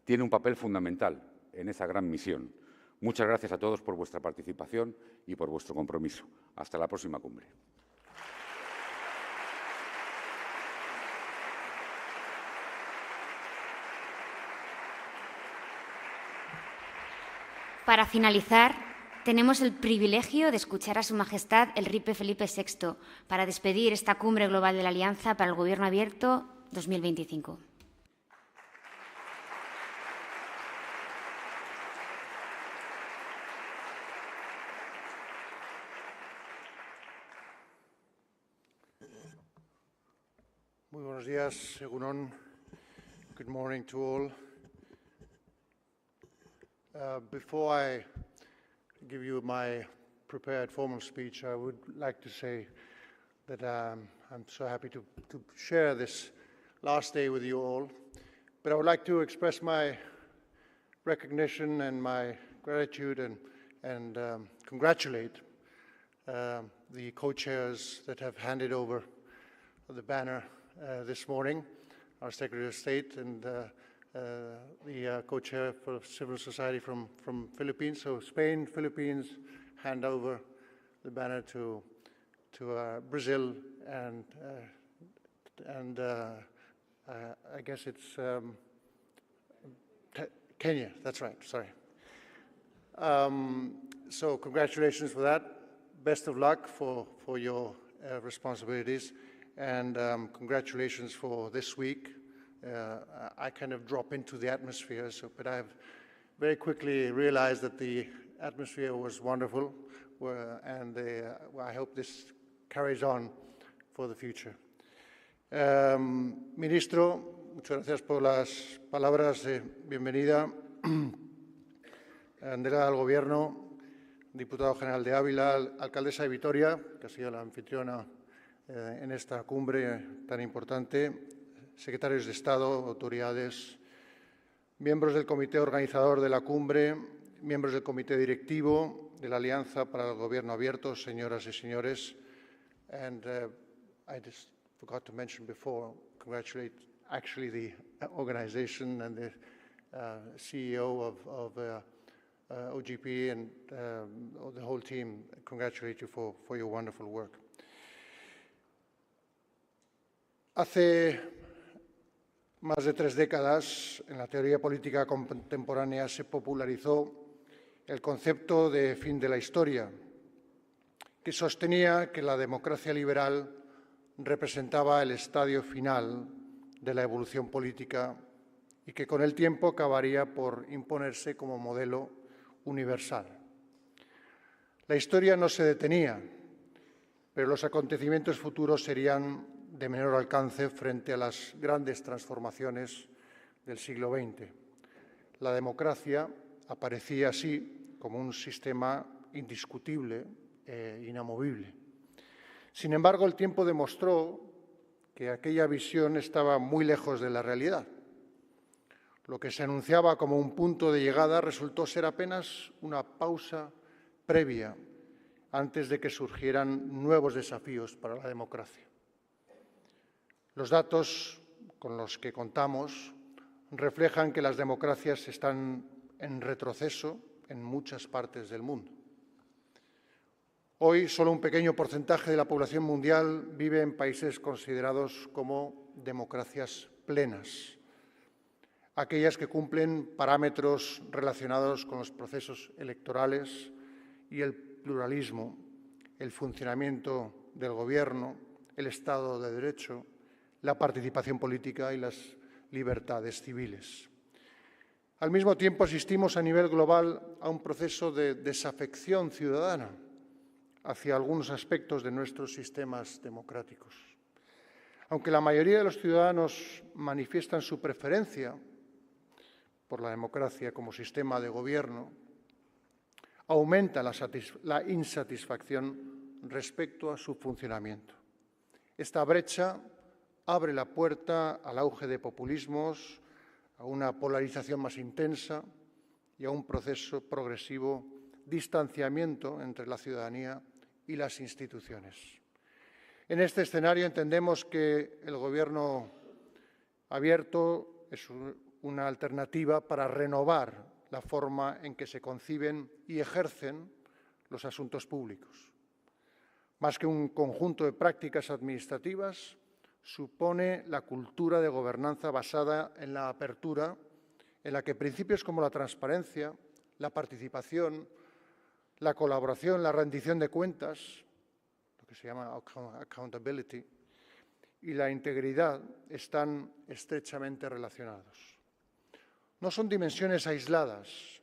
tiene un papel fundamental en esa gran misión. Muchas gracias a todos por vuestra participación y por vuestro compromiso. Hasta la próxima cumbre. Para finalizar, tenemos el privilegio de escuchar a Su Majestad el Rey Felipe VI para despedir esta Cumbre Global de la Alianza para el Gobierno Abierto 2025. Muy buenos días, Egunon. Good morning to all. Before I give you my prepared formal speech, I would like to say that I'm so happy to share this last day with you all. But I would like to express my recognition and my gratitude and congratulate the co-chairs that have handed over the banner this morning, our Secretary of State and the co-chair for civil society from Philippines. So Spain, Philippines hand over the banner to Brazil and I guess it's Kenya. That's right. Sorry. So congratulations for that. Best of luck for your responsibilities, and congratulations for this week. I kind of drop into the atmosphere, but I've very quickly realized that the atmosphere was wonderful, and I hope this carries on for the future. Ministro, muchas gracias por las palabras de bienvenida. Delegada del Gobierno, diputado general de Ávila, alcaldesa de Vitoria, que ha sido la anfitriona en esta cumbre tan importante, secretarios de Estado, autoridades, miembros del comité organizador de la cumbre, miembros del comité directivo de la Alianza para el Gobierno Abierto, señoras y señores. And I just forgot to mention before, congratulate actually the organization and the CEO of OGP and the whole team. Congratulate you for your wonderful work. Hace más de 3 décadas, en la teoría política contemporánea se popularizó el concepto de fin de la historia, que sostenía que la democracia liberal representaba el estadio final de la evolución política y que con el tiempo acabaría por imponerse como modelo universal. La historia no se detenía, pero los acontecimientos futuros serían de menor alcance frente a las grandes transformaciones del siglo XX. La democracia aparecía así como un sistema indiscutible e inamovible. Sin embargo, el tiempo demostró que aquella visión estaba muy lejos de la realidad. Lo que se anunciaba como un punto de llegada resultó ser apenas una pausa previa antes de que surgieran nuevos desafíos para la democracia. Los datos con los que contamos reflejan que las democracias están en retroceso en muchas partes del mundo. Hoy, solo un pequeño porcentaje de la población mundial vive en países considerados como democracias plenas, aquellas que cumplen parámetros relacionados con los procesos electorales y el pluralismo, el funcionamiento del gobierno, el Estado de Derecho, la participación política y las libertades civiles. Al mismo tiempo, asistimos a nivel global a un proceso de desafección ciudadana hacia algunos aspectos de nuestros sistemas democráticos. Aunque la mayoría de los ciudadanos manifiestan su preferencia por la democracia como sistema de gobierno, aumenta la insatisfacción respecto a su funcionamiento. Esta brecha abre la puerta al auge de populismos, a una polarización más intensa y a un proceso progresivo distanciamiento entre la ciudadanía y las instituciones. En este escenario entendemos que el gobierno abierto es una alternativa para renovar la forma en que se conciben y ejercen los asuntos públicos. Más que un conjunto de prácticas administrativas, supone la cultura de gobernanza basada en la apertura, en la que principios como la transparencia, la participación, la colaboración, la rendición de cuentas, lo que se llama accountability, y la integridad están estrechamente relacionados. No son dimensiones aisladas,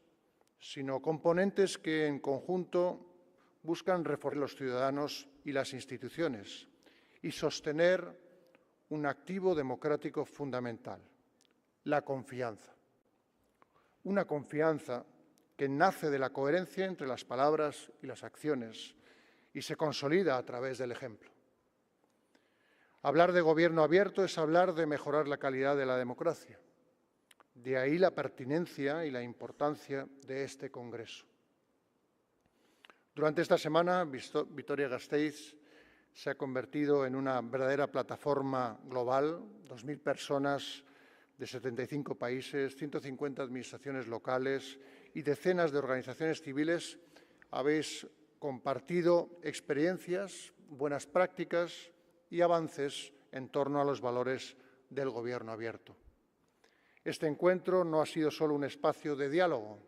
sino componentes que en conjunto buscan reforzar a los ciudadanos y las instituciones y sostener un activo democrático fundamental, la confianza. Una confianza que nace de la coherencia entre las palabras y las acciones y se consolida a través del ejemplo. Hablar de gobierno abierto es hablar de mejorar la calidad de la democracia. De ahí la pertinencia y la importancia de este Congreso. Durante esta semana, Vitoria-Gasteiz se ha convertido en una verdadera plataforma global, 2.000 personas de 75 países, 150 administraciones locales y decenas de organizaciones civiles habéis compartido experiencias, buenas prácticas y avances en torno a los valores del gobierno abierto. Este encuentro no ha sido solo un espacio de diálogo,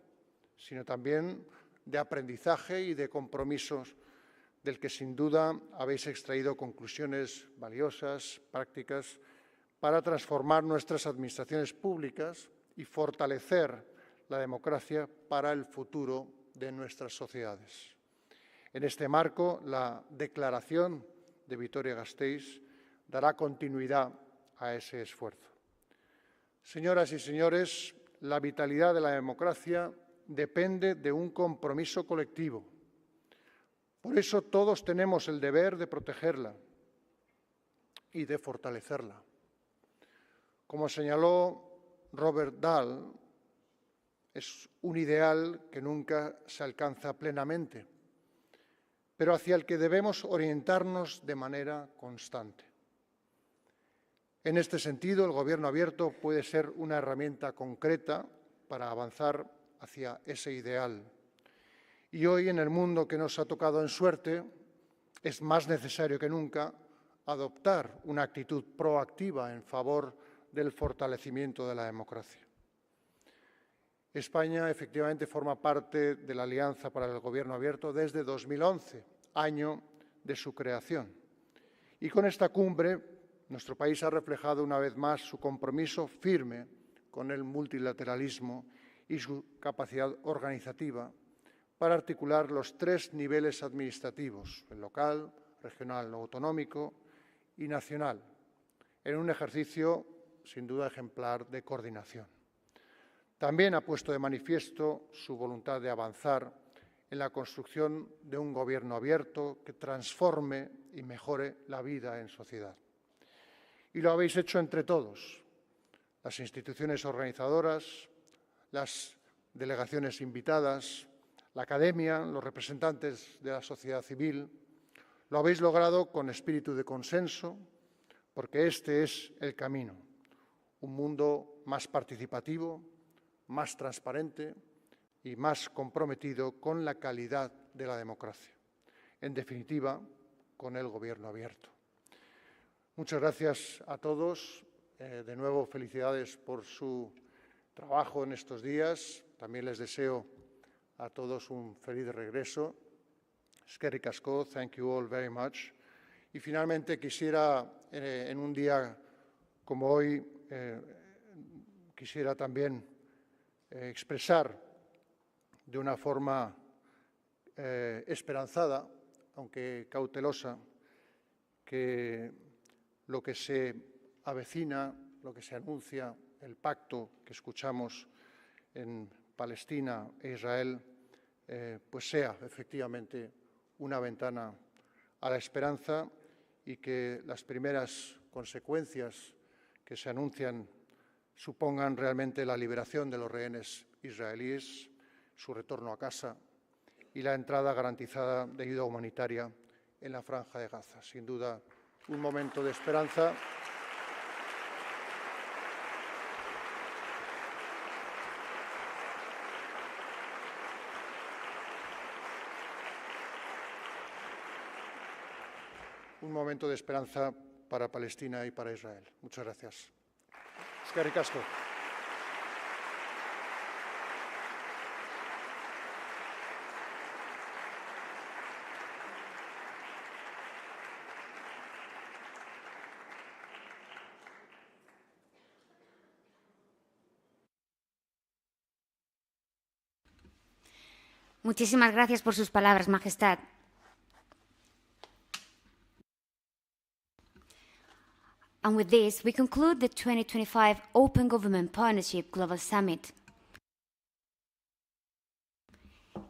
sino también de aprendizaje y de compromisos del que sin duda habéis extraído conclusiones valiosas, prácticas, para transformar nuestras administraciones públicas y fortalecer la democracia para el futuro de nuestras sociedades. En este marco, la declaración de Vitoria-Gasteiz dará continuidad a ese esfuerzo. Señoras y señores, la vitalidad de la democracia depende de un compromiso colectivo. Por eso todos tenemos el deber de protegerla y de fortalecerla. Como señaló Robert Dahl, es un ideal que nunca se alcanza plenamente, pero hacia el que debemos orientarnos de manera constante. En este sentido, el gobierno abierto puede ser una herramienta concreta para avanzar hacia ese ideal. Y hoy, en el mundo que nos ha tocado en suerte, es más necesario que nunca adoptar una actitud proactiva en favor del fortalecimiento de la democracia. España, efectivamente, forma parte de la Alianza para el Gobierno Abierto desde 2011, año de su creación. Y con esta cumbre, nuestro país ha reflejado una vez más su compromiso firme con el multilateralismo y su capacidad organizativa para articular los 3 niveles administrativos, el local, regional o autonómico y nacional, en un ejercicio sin duda ejemplar de coordinación. También ha puesto de manifiesto su voluntad de avanzar en la construcción de un gobierno abierto que transforme y mejore la vida en sociedad. Y lo habéis hecho entre todos, las instituciones organizadoras, las delegaciones invitadas, la academia, los representantes de la sociedad civil. Lo habéis logrado con espíritu de consenso, porque este es el camino, un mundo más participativo, más transparente y más comprometido con la calidad de la democracia. En definitiva, con el gobierno abierto. Muchas gracias a todos. De nuevo, felicidades por su trabajo en estos días. También les deseo a todos un feliz regreso. Eskerrik asko, thank you all very much. Y finalmente quisiera, en un día como hoy, quisiera también expresar de una forma esperanzada, aunque cautelosa, que lo que se avecina, lo que se anuncia, el pacto que escuchamos en Palestina e Israel, pues sea efectivamente una ventana a la esperanza y que las primeras consecuencias que se anuncian supongan realmente la liberación de los rehenes israelíes, su retorno a casa y la entrada garantizada de ayuda humanitaria en la Franja de Gaza. Sin duda, un momento de esperanza. Un momento de esperanza para Palestina y para Israel. Muchas gracias. Eskerrik asko. Muchísimas gracias por sus palabras, Majestad. And with this, we conclude the 2025 Open Government Partnership Global Summit.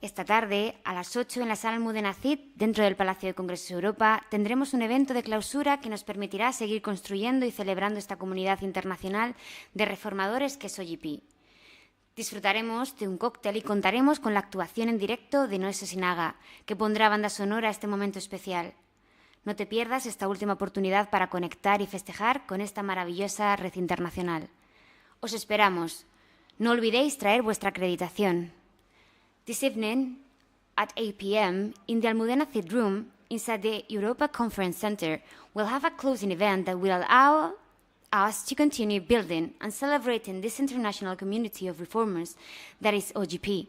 Esta tarde, a las 8 en la Sala Almudena Cid, dentro del Palacio de Congresos Europa, tendremos un evento de clausura que nos permitirá seguir construyendo y celebrando esta comunidad internacional de reformadores que es OGP. Disfrutaremos de un cóctel y contaremos con la actuación en directo de Noé Sosinaga, que pondrá banda sonora a este momento especial. No te pierdas esta última oportunidad para conectar y festejar con esta maravillosa red internacional. Os esperamos. No olvidéis traer vuestra acreditación. This evening, at 8 p.m., in the Almudena Cid Room, inside the Europa Conference Center, we'll have a closing event that will allow us to continue building and celebrating this international community of reformers that is OGP.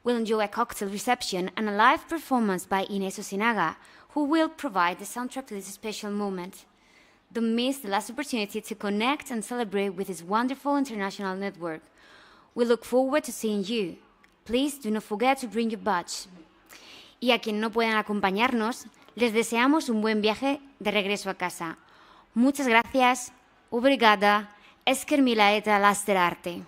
We'll enjoy a cocktail reception and a live performance by Inés Osinaga, who will provide the soundtrack to this special moment. Don't miss the last opportunity to connect and celebrate with this wonderful international network. We look forward to seeing you. Please do not forget to bring your badge. Y a quien no puedan acompañarnos, les deseamos un buen viaje de regreso a casa. Muchas gracias. Obrigada. Esker mila eta laster arte.